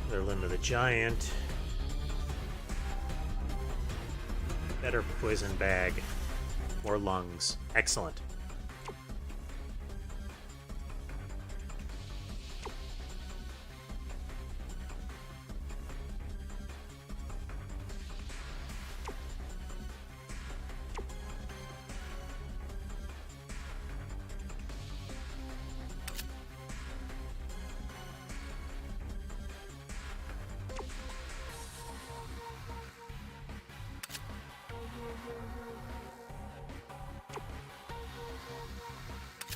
Speaker 1: Their Limb of the Giant. Better poison bag. More lungs. Excellent.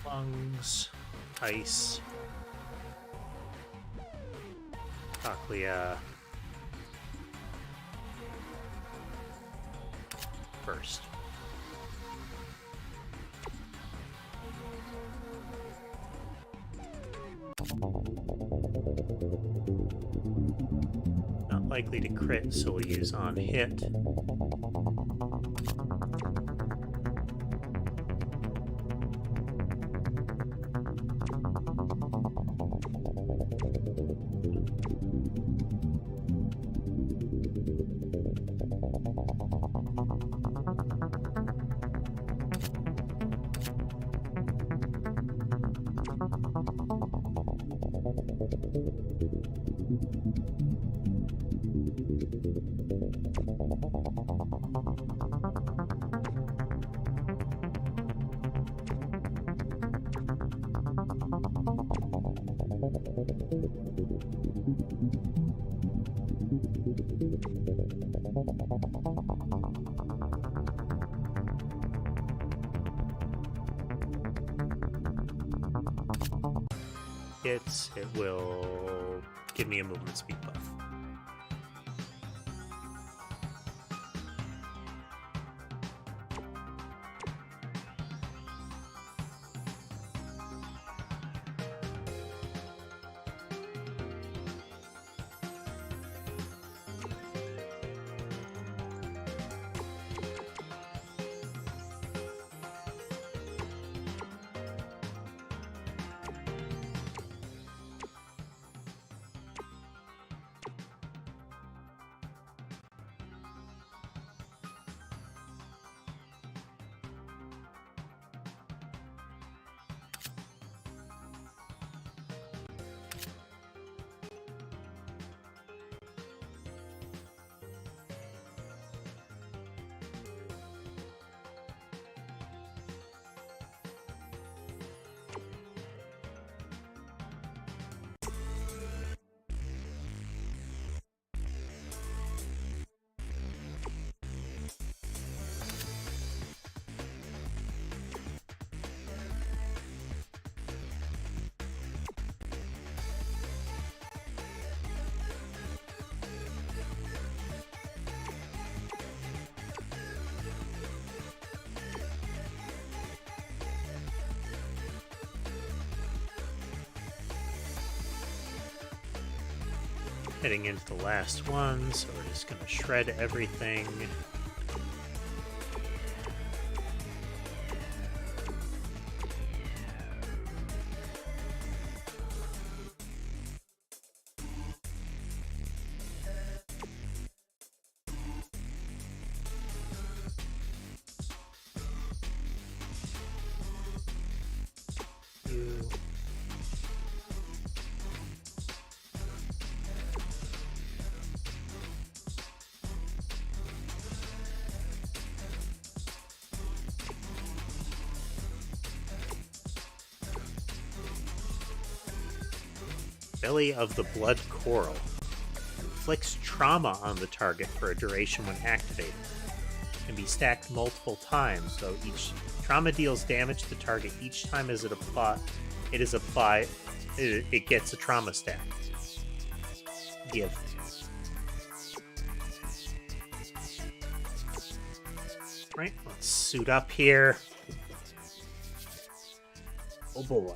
Speaker 1: Lungs, ice, cochlea, first. Not likely to crit, so we'll use on hit. It will give me a movement speed buff. Heading into the last one, so we're just gonna shred everything. Belly of the Blood Coral. Inflicts trauma on the target for a duration when activated. Can be stacked multiple times, though each trauma deals damage to the target each time as it gets a trauma stack. Give. Right, let's suit up here. Oh boy.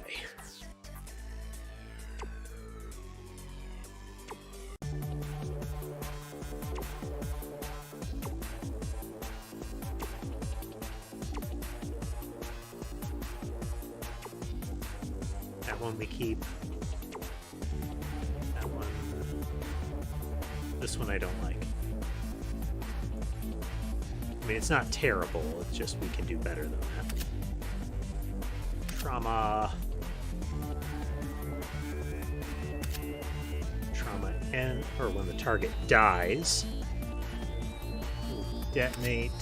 Speaker 1: That one we keep. That one. This one I don't like. I mean, it's not terrible, it's just we can do better than that. Trauma. Trauma N, or when the target dies. Detonate.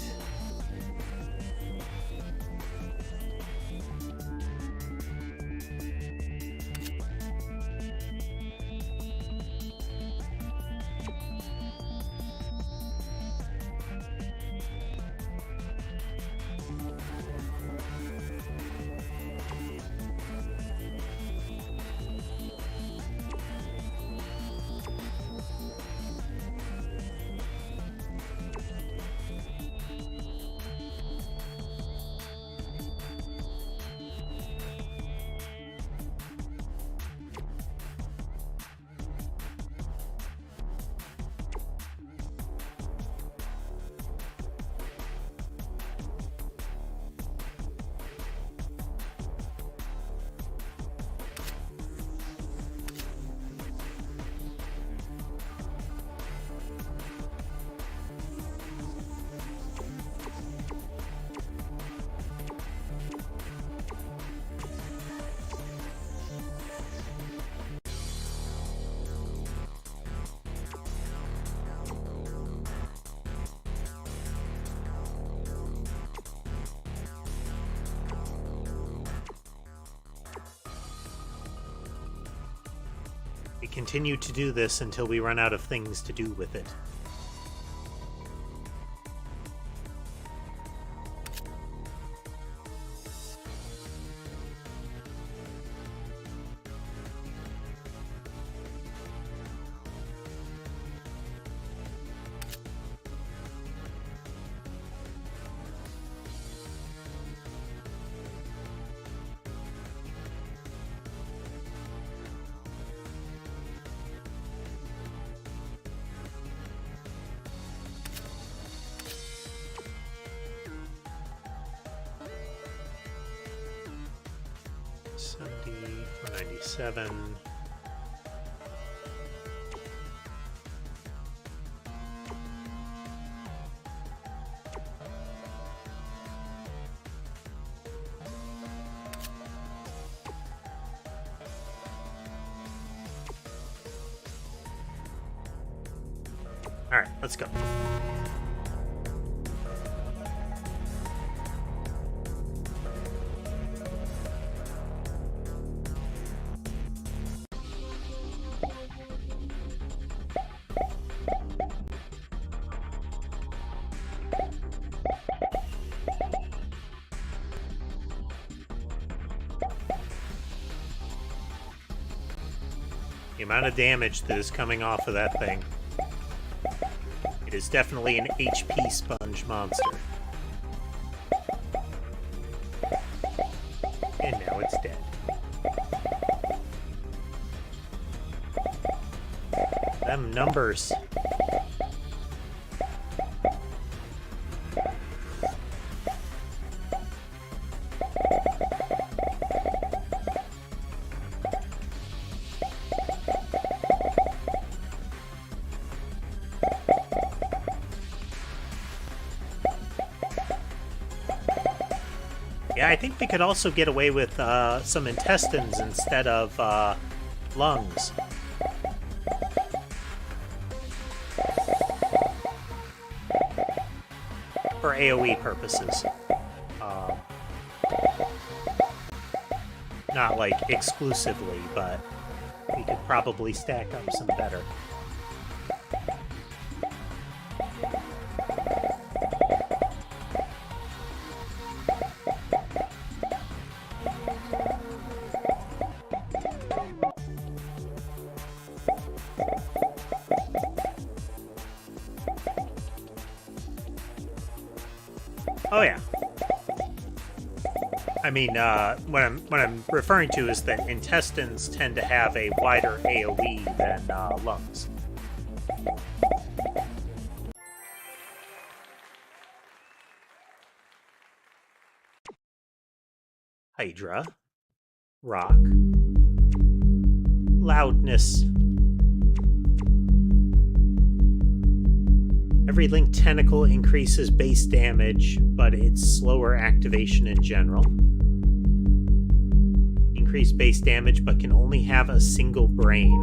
Speaker 1: We continue to do this until we run out of things to do with it. For 97. All right, let's go. The amount of damage that is coming off of that thing. It is definitely an HP sponge monster. And now it's dead. some numbers. Yeah, I think we could also get away with some intestines instead of lungs. For AoE purposes. Not like exclusively, but we could probably stack up some better. Oh yeah. I mean, what I'm referring to is that intestines tend to have a wider AoE than lungs. Hydra. Rock. Loudness. Every linked tentacle increases base damage, but it's slower activation in general. Increased base damage, but can only have a single brain.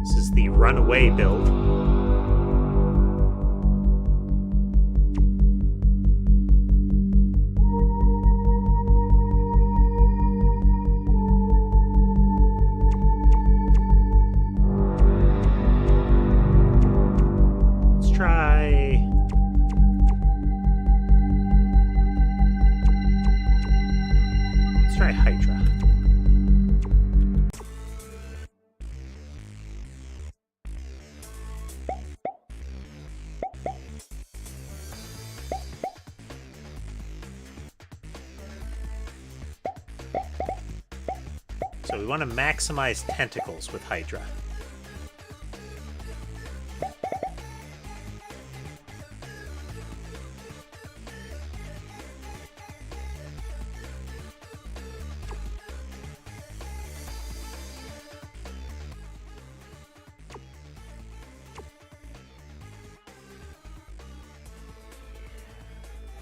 Speaker 1: This is the runaway build. Let's try Hydra. So we want to maximize tentacles with Hydra.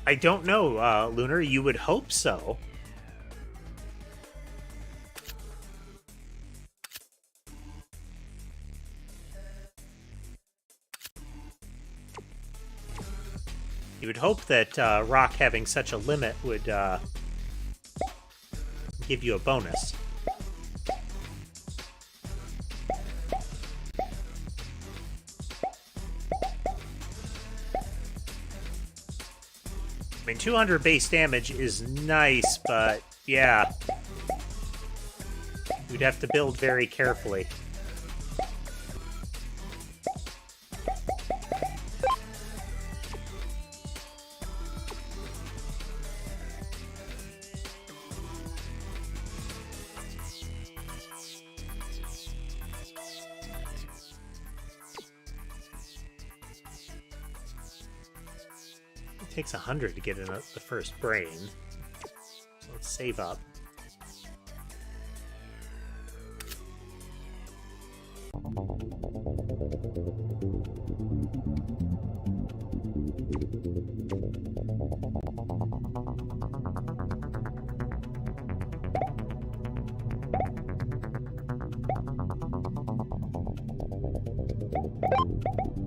Speaker 1: I don't know, Lunar. You would hope so. You would hope that Rock having such a limit would give you a bonus. I mean, 200 base damage is nice, but yeah. You'd have to build very carefully. It takes 100 to get in the first brain. So let's save up.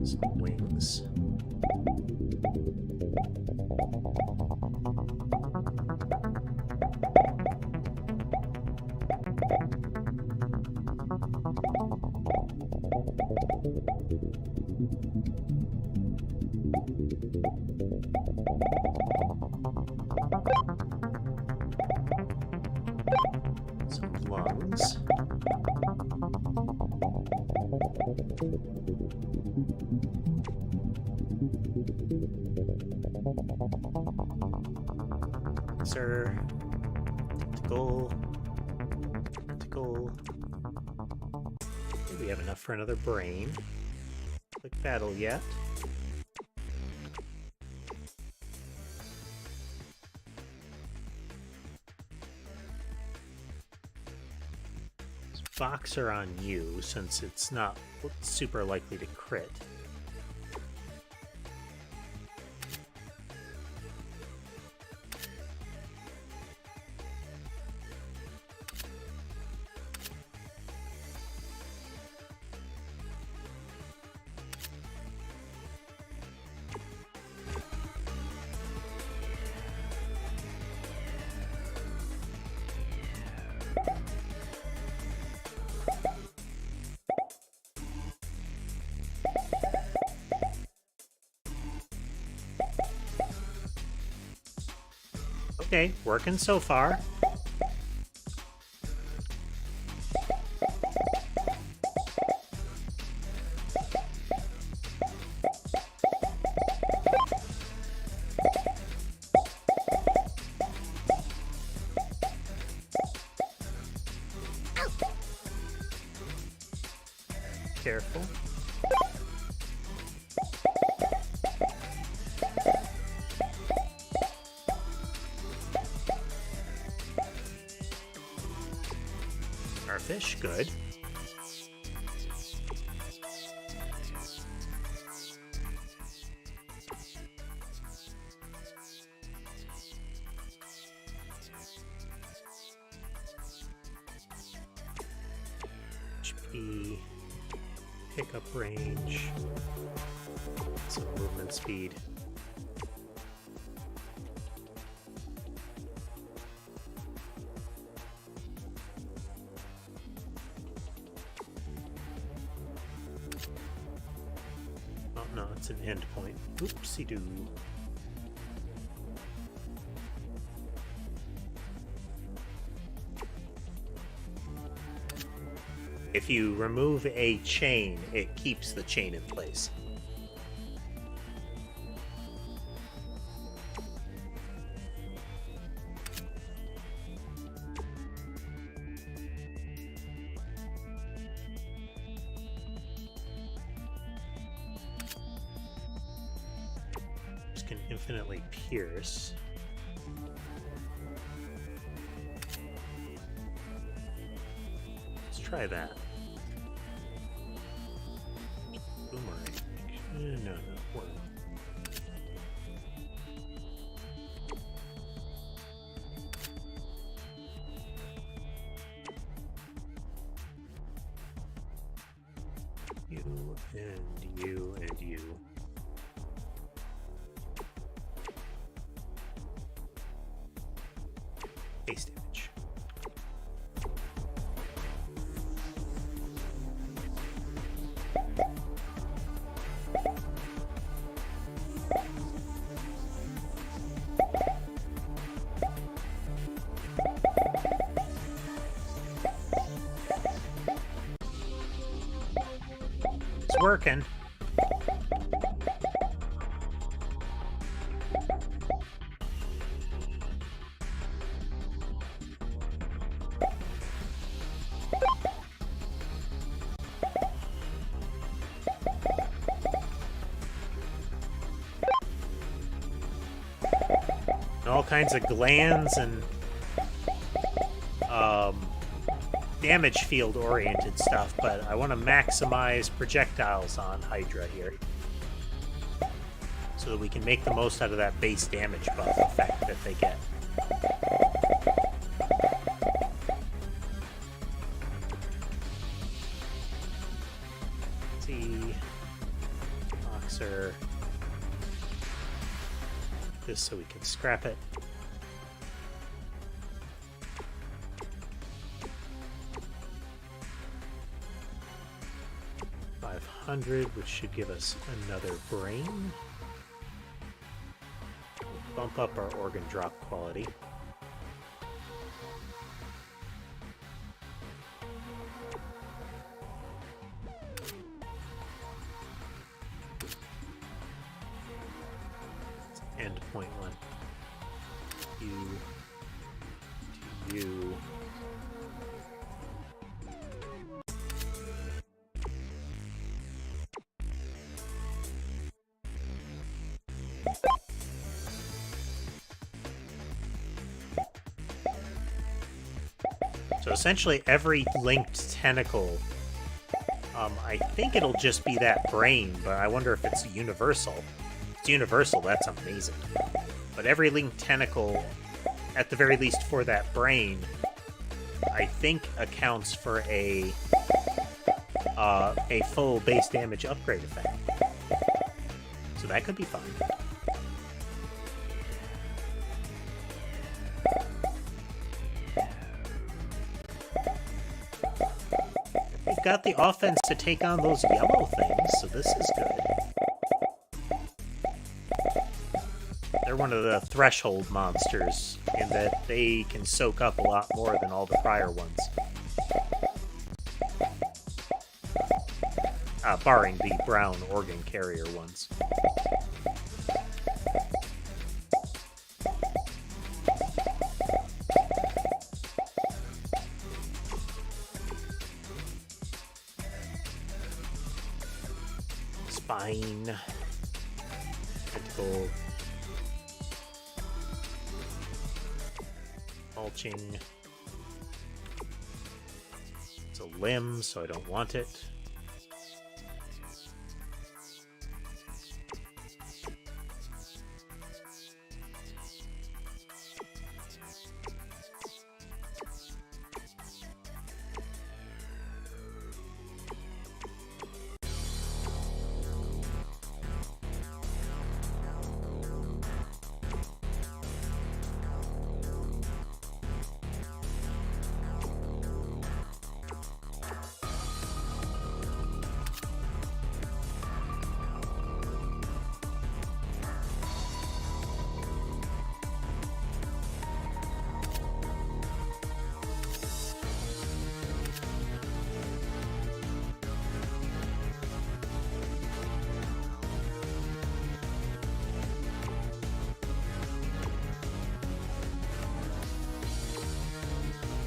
Speaker 1: Some wings. Some lungs. Sir, tentacle. Pickle. Okay, we have enough for another brain. Click battle yet. Boxer on you, since it's not super likely to crit. Okay, working so far. Careful. Our fish, good. HP, pickup range, some movement speed. Oh no, it's an end point. Oopsie-doo. If you remove a chain, it keeps the chain in place. This can infinitely pierce. Let's try that. Boomerang. No, worm. You and you and you. Base damage. It's working. All kinds of glands and damage field oriented stuff, but I want to maximize projectiles on Hydra here so that we can make the most out of that base damage buff effect that they get. Let's see, Boxer. This so we can scrap it. Which should give us another brain. Bump up our organ drop quality. End point one. You. So essentially every linked tentacle, I think it'll just be that brain, but I wonder if it's universal. If it's universal, that's amazing. But every linked tentacle, at the very least for that brain, I think accounts for a full base damage upgrade effect. So that could be fun. We've got the offense to take on those yellow things, so this is good. They're one of the threshold monsters, in that they can soak up a lot more than all the prior ones. Barring the brown organ carrier ones. Spine. Tentacle. Mulching. It's a limb, so I don't want it.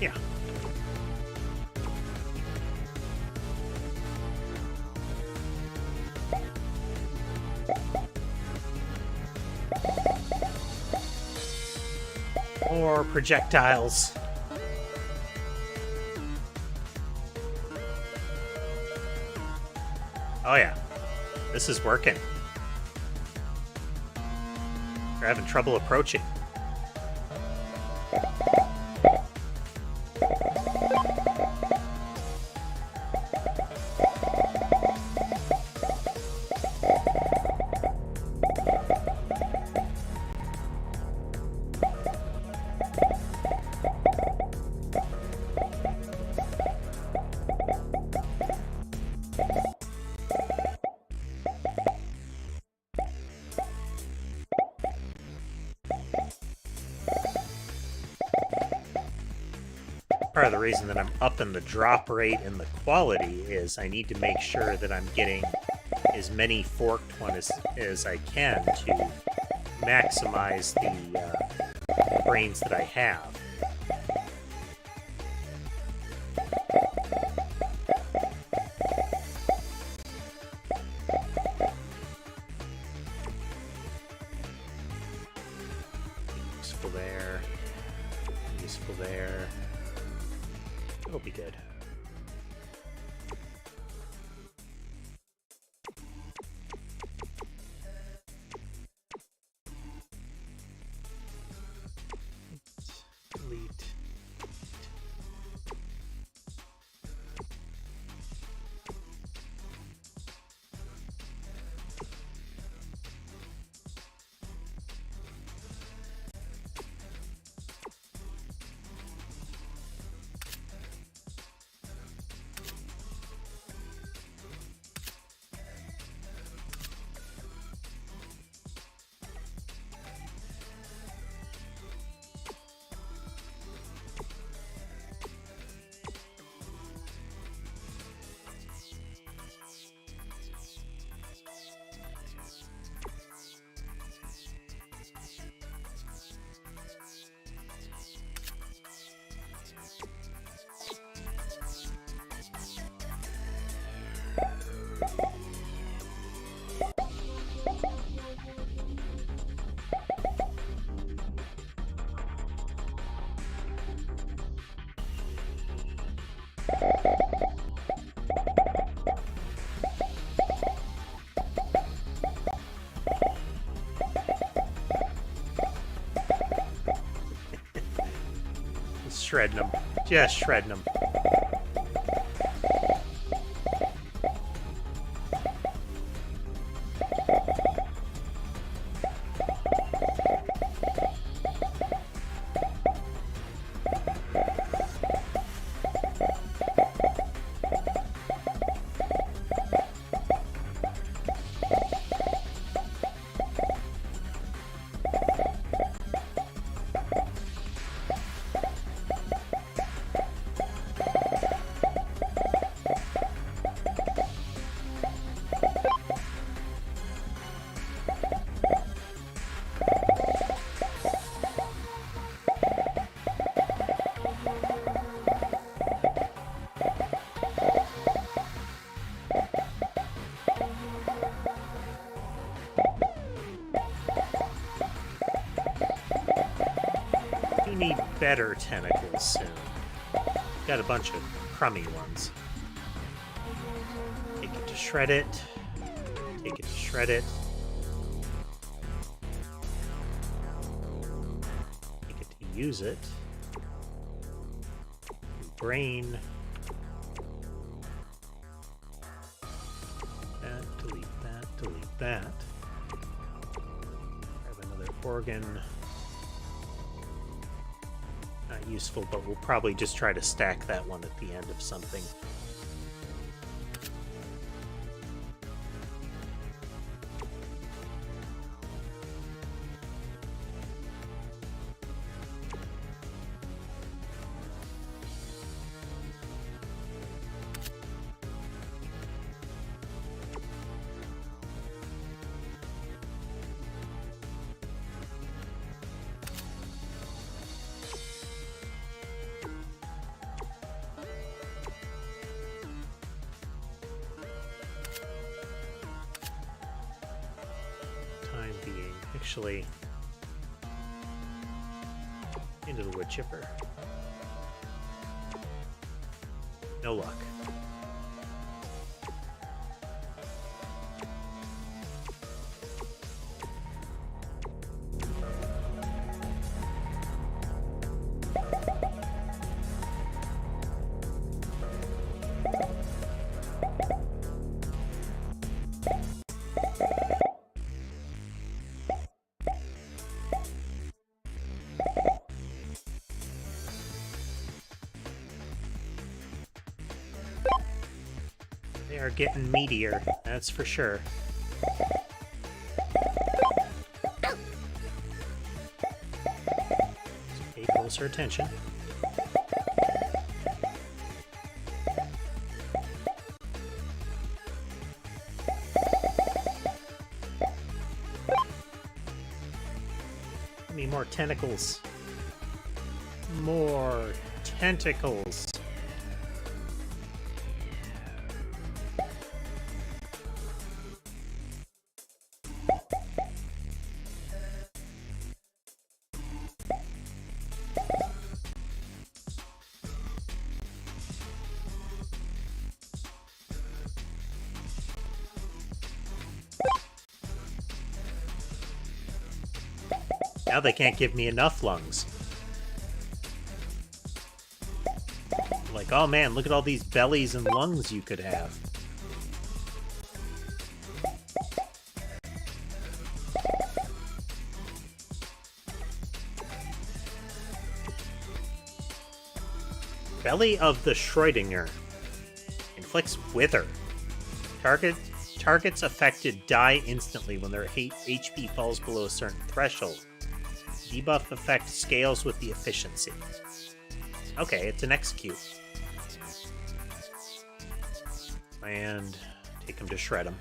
Speaker 1: Yeah. More projectiles. Oh yeah. This is working. We're having trouble approaching. Part of the reason that I'm upping the drop rate and the quality is I need to make sure that I'm getting as many forked ones as I can to maximize the brains that I have. Useful there. Useful there. It'll be good. shredding them. Just shredding them. Need better tentacles soon. Got a bunch of crummy ones. Take it to shred it. Take it to shred it. Take it to use it. Brain. That, delete that, delete that. Grab another organ. Useful, but we'll probably just try to stack that one at the end of something. Actually, into the wood chipper. No luck. They are getting meatier, that's for sure. Pay closer attention. Give me more tentacles. More tentacles. Now they can't give me enough lungs. Like, oh man, look at all these bellies and lungs you could have. Belly of the Schrödinger. Inflicts wither. Targets affected die instantly when their HP falls below a certain threshold. Debuff effect scales with the efficiency. Okay, it's an execute. And take him to shred him.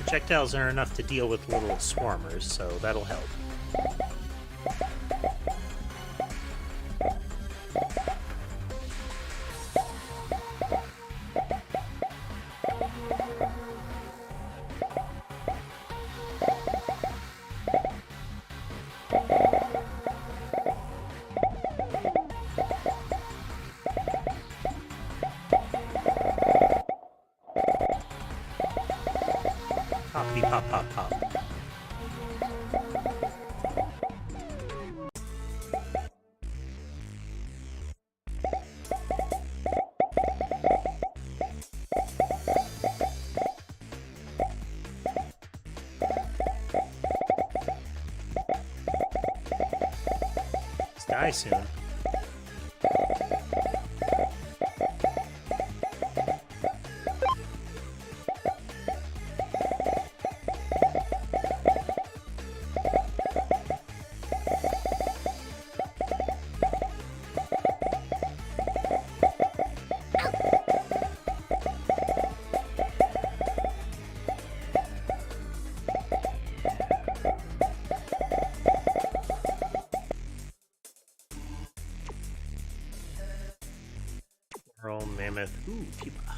Speaker 1: Projectiles are enough to deal with little swarmers, so that'll help. Poppity pop pop pop. Let's die soon. Pearl, mammoth, ooh, pupa.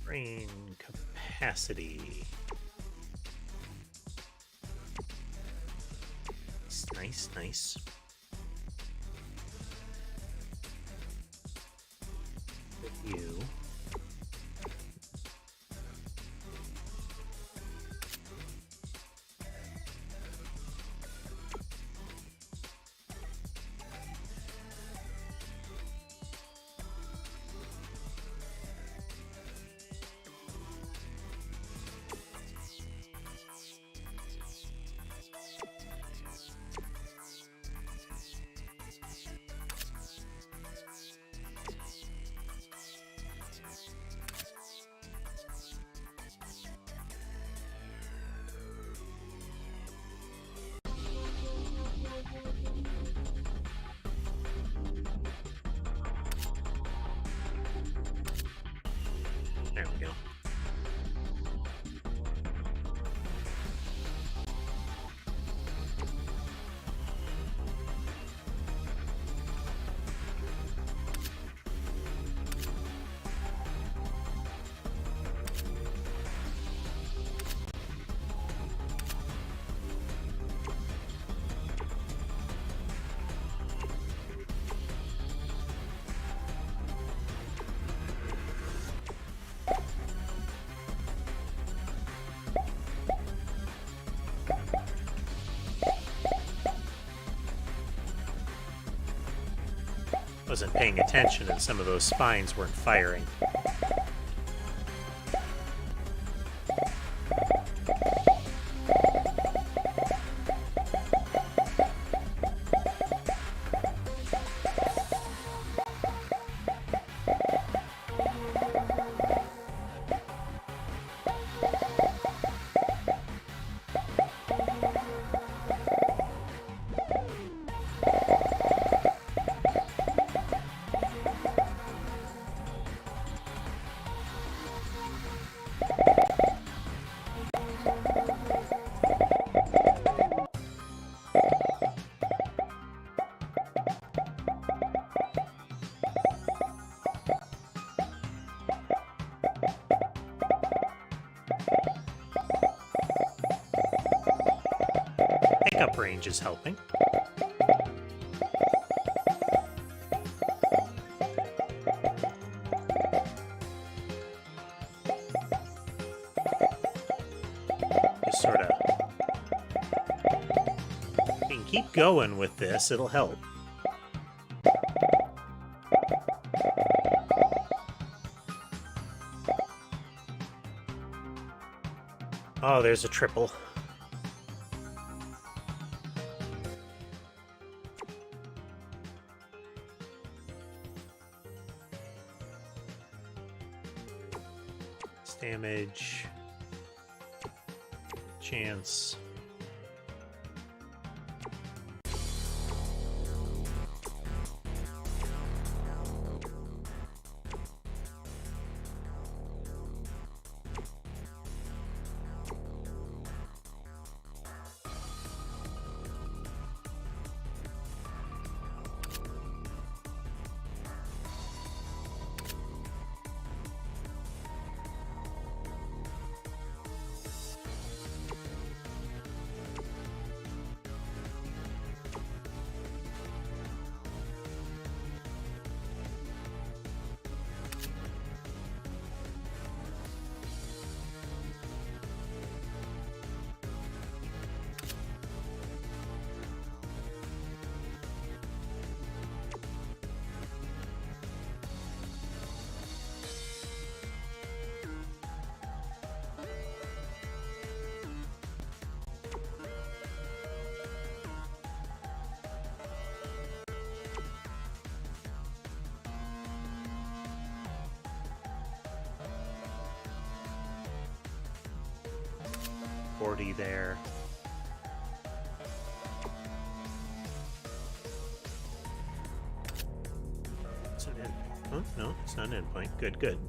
Speaker 1: Brain capacity. Nice, nice. You. There we go. Wasn't paying attention and some of those spines weren't firing. Pickup range is helping. Just sort of... We can keep going with this, it'll help. Oh, there's a triple. Damage, chance. 40 there. It's an endpoint. Oh, no, it's not an endpoint. Good, good.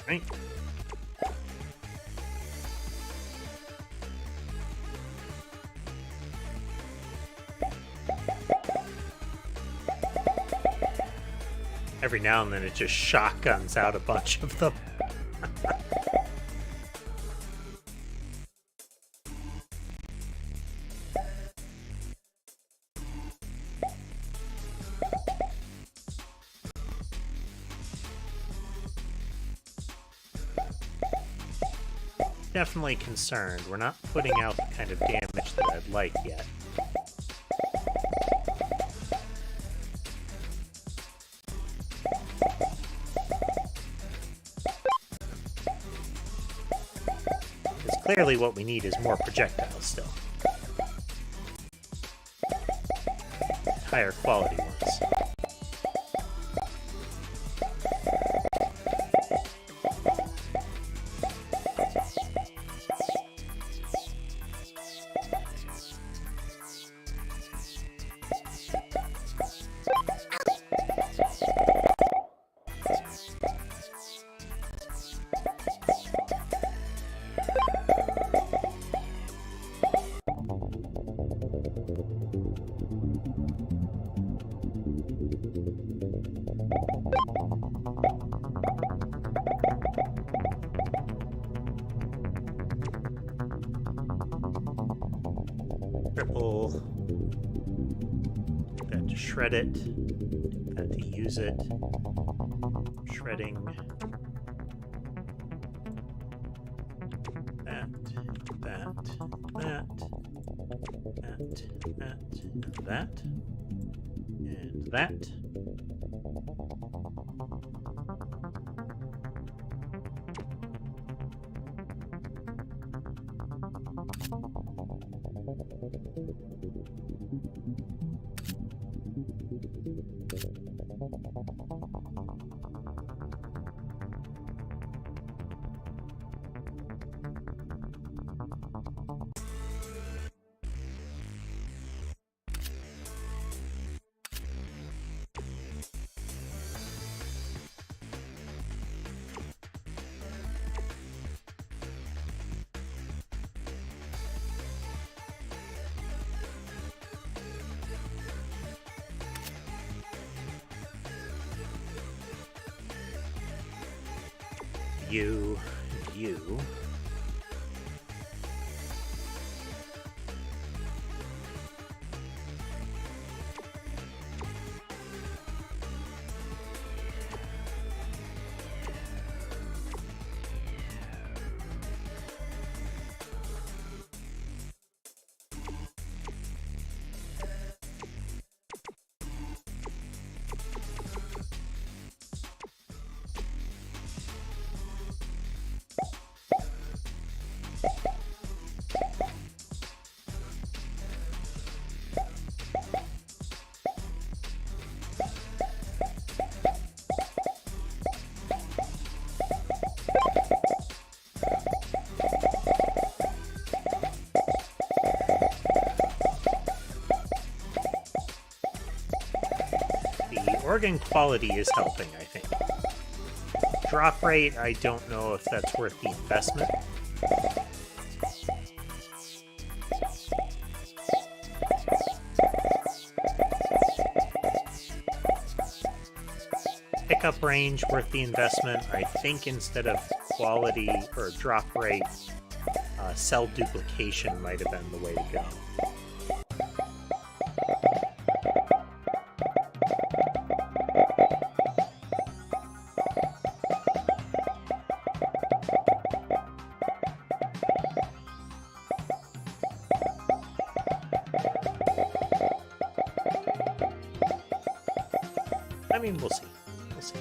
Speaker 1: Right. Every now and then it just shotguns out a bunch of them. Definitely concerned. We're not putting out the kind of damage that I'd like yet. Because clearly what we need is more projectiles still. Higher quality ones. Triple. That to shred it. That to use it. Shredding. That. And that. You. Organ quality is helping, I think. Drop rate, I don't know if that's worth the investment. Pickup range worth the investment. I think instead of quality or drop rate, cell duplication might have been the way to go. I mean, we'll see. We'll see.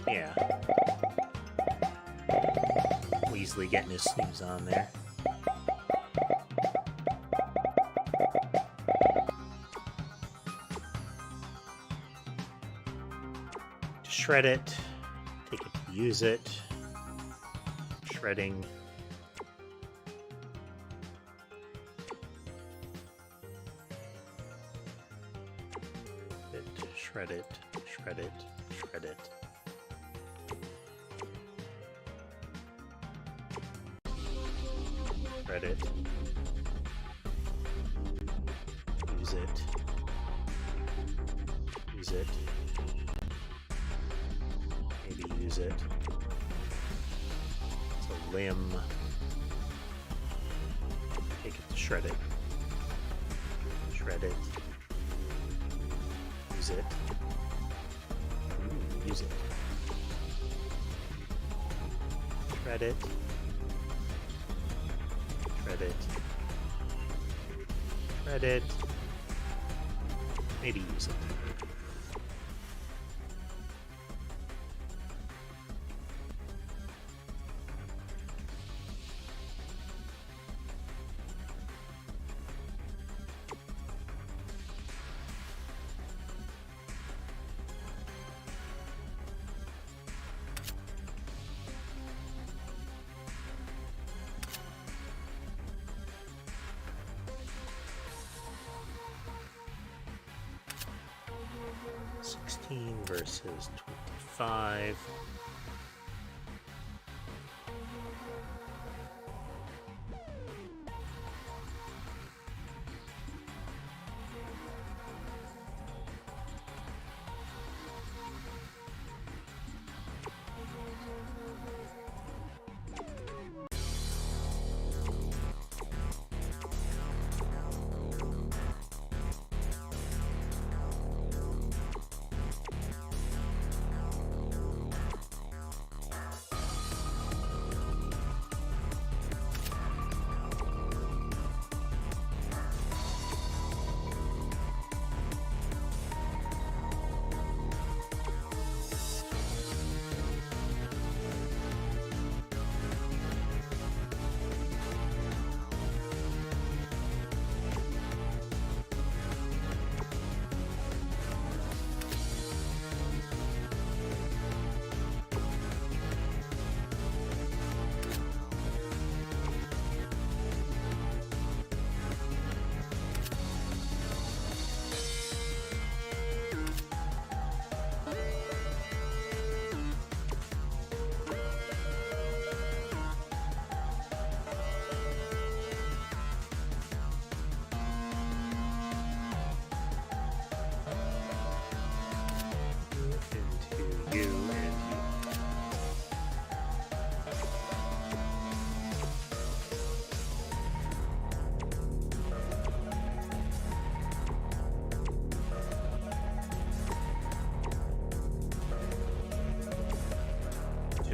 Speaker 1: Yeah. Weasley getting his snooze on there. Shred it. Take it to use it. Shredding. Shred it, shred it, shred it. Shred it. Use it. Use it. Maybe use it. It's a limb. Take it to shred it. Shred it. Use it. Use it. Shred it. Shred it. Shred it. Maybe use it. Versus 25.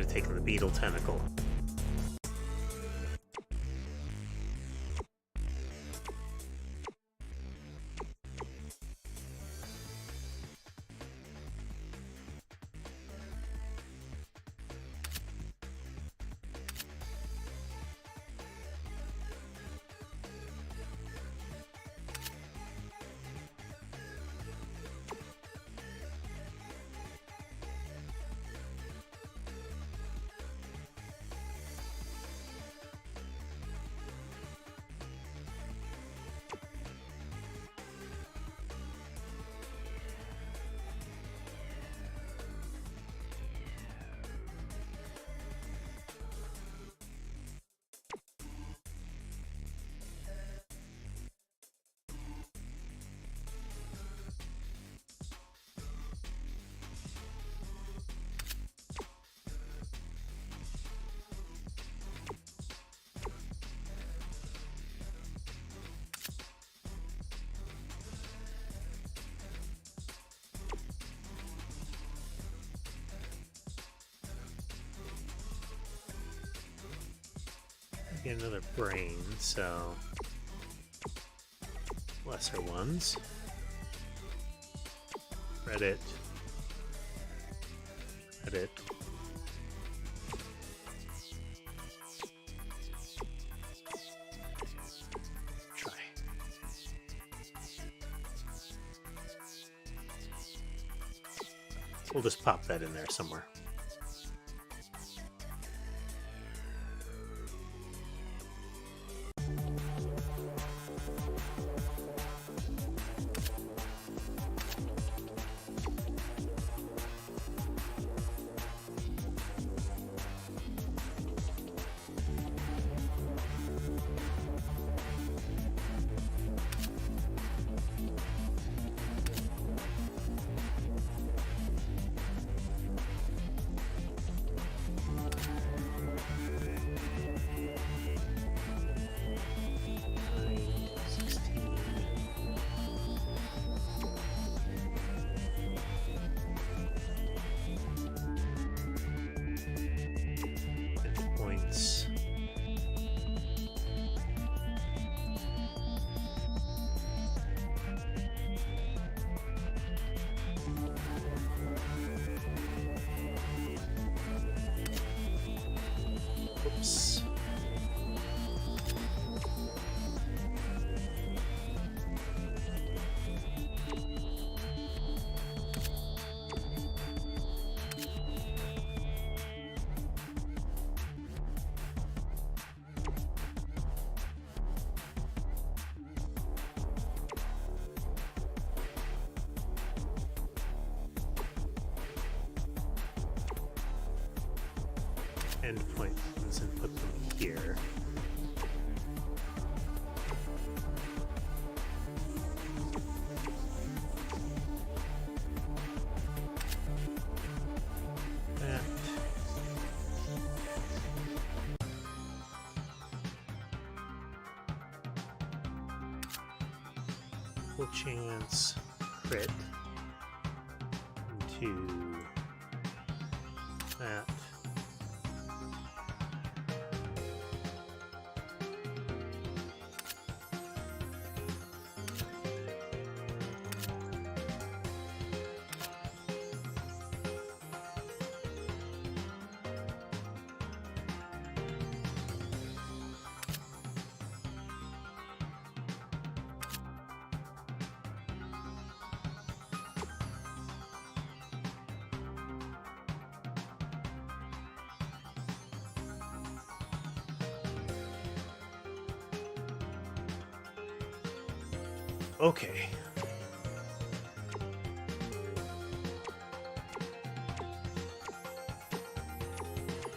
Speaker 1: Taking the beetle tentacle. Get another brain, so lesser ones. Reddit. Reddit. Try. We'll just pop that in there somewhere. Points. Oops. Endpoint ones and put them here. That. Full chance crit into that. Okay.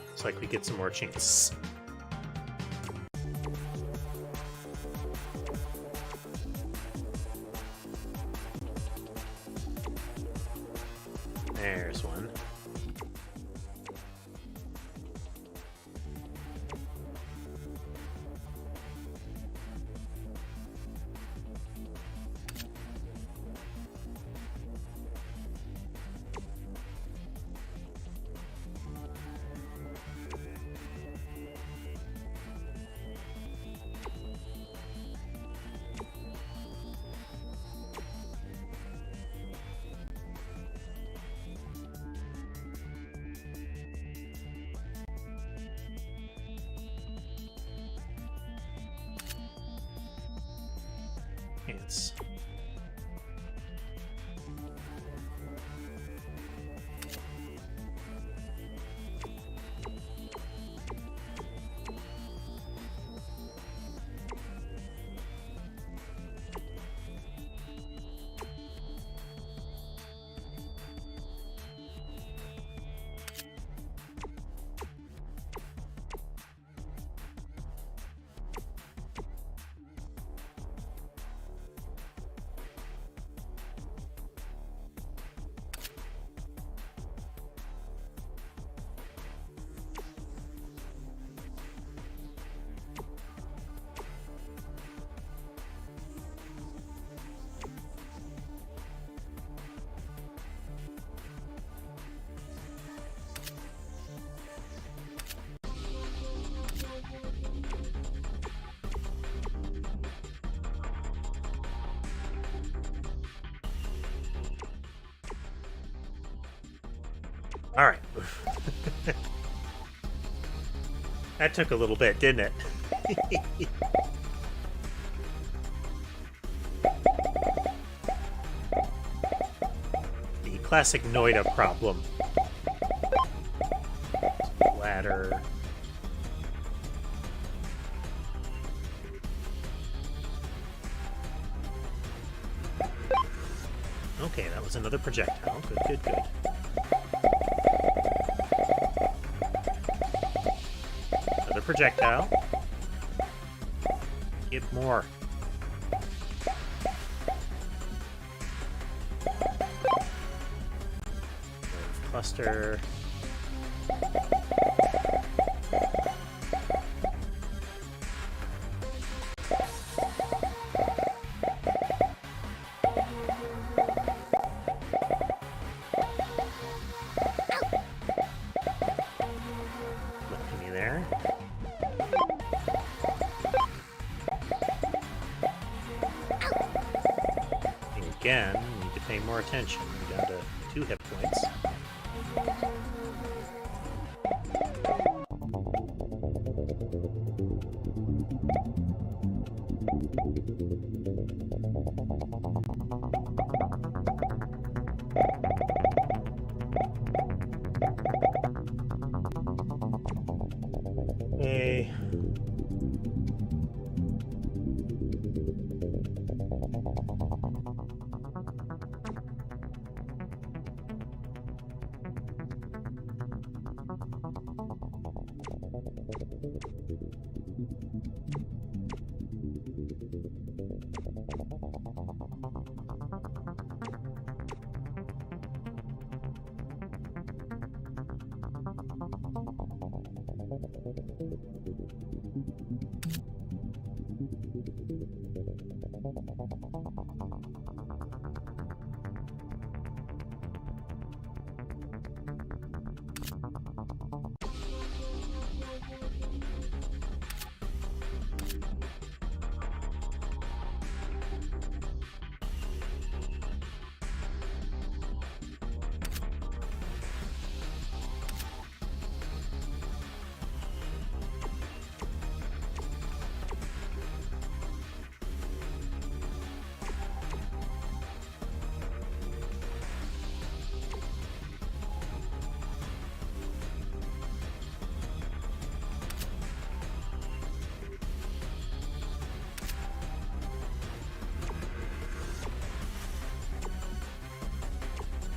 Speaker 1: Looks like we get some more chinks. There's one. Ants. All right. That took a little bit, didn't it? The classic Noida problem. Ladder. Okay, that was another projectile. Good, good, good. Another projectile. Get more. Cluster. Left me there. And again, we need to pay more attention. We're down to 2 hit points. Hey.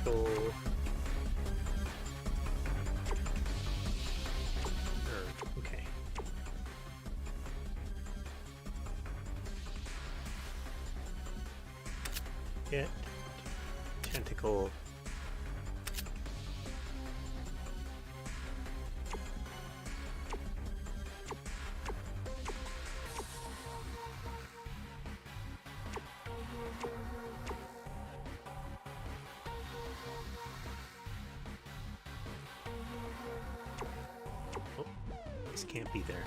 Speaker 1: Go. Okay. Get tentacle. Oh, this can't be there.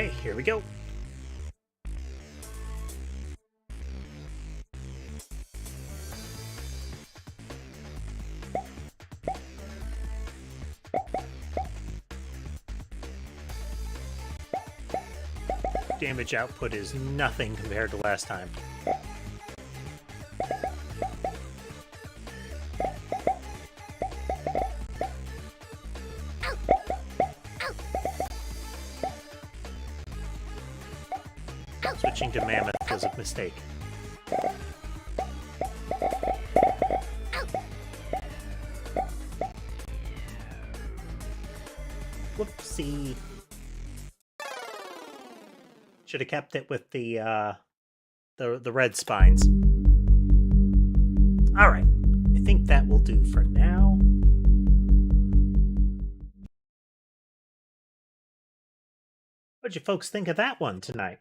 Speaker 1: Okay, here we go. Damage output is nothing compared to last time. Switching to Mammoth was a mistake. Whoopsie. Should have kept it with the red spines. All right, I think that will do for now. What'd you folks think of that one tonight?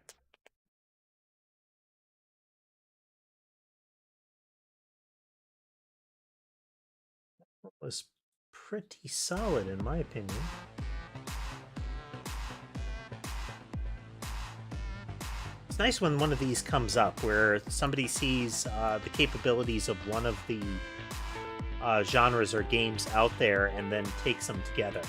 Speaker 1: It was pretty solid in my opinion. It's nice when one of these comes up where somebody sees the capabilities of one of the genres or games out there and then takes them together.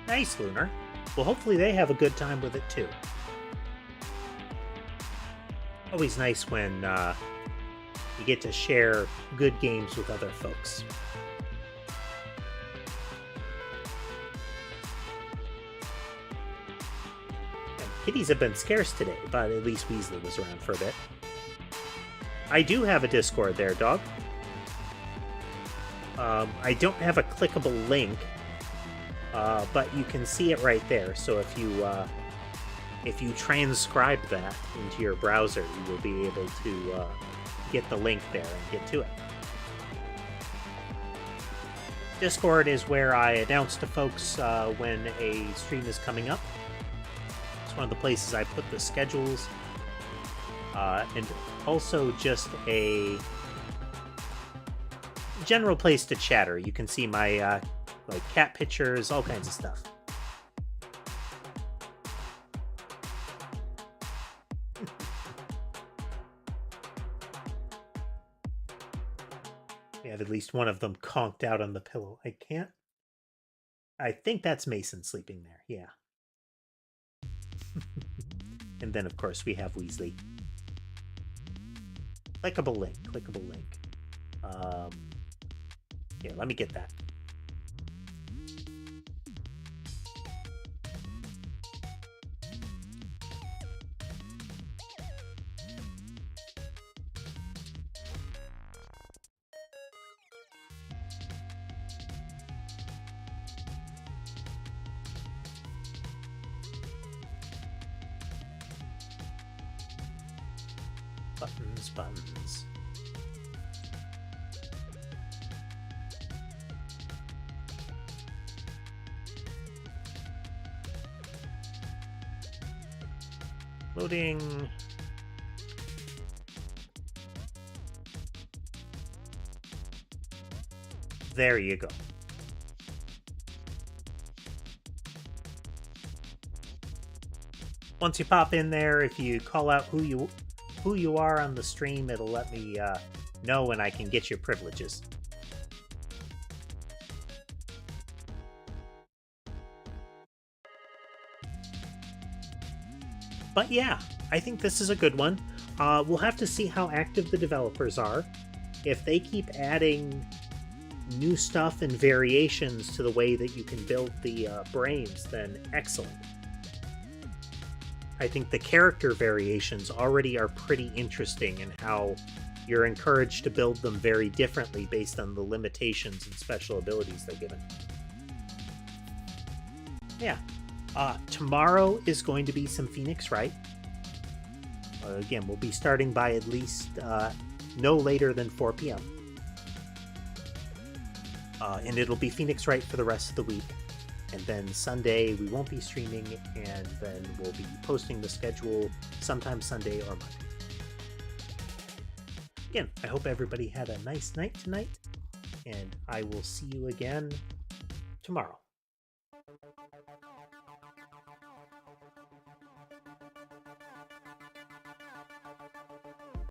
Speaker 1: Nice, Lunar. Well, hopefully they have a good time with it too. Always nice when you get to share good games with other folks. Kitties have been scarce today, but at least Weasley was around for a bit. I do have a Discord there, dog. I don't have a clickable link, but you can see it right there. So if you transcribe that into your browser, you will be able to get the link there and get to it. Discord is where I announce to folks when a stream is coming up. It's one of the places I put the schedules, and also just a general place to chatter. You can see my like cat pictures, all kinds of stuff. We have at least one of them conked out on the pillow. I think that's Mason sleeping there. Yeah. And then, of course, we have Weasley. Clickable link. Clickable link. Yeah, let me get that. Buttons. Loading. There you go. Once you pop in there, if you call out who you are on the stream, it'll let me know when I can get your privileges. But yeah, I think this is a good one. We'll have to see how active the developers are. If they keep adding new stuff and variations to the way that you can build the brains, then excellent. I think the character variations already are pretty interesting in how you're encouraged to build them very differently based on the limitations and special abilities they're given. Yeah. Tomorrow is going to be some Phoenix Wright. Again, we'll be starting by at least no later than 4 p.m. And it'll be Phoenix Wright for the rest of the week. And then Sunday, we won't be streaming, and then we'll be posting the schedule sometime Sunday or Monday. Again, I hope everybody had a nice night tonight, and I will see you again tomorrow.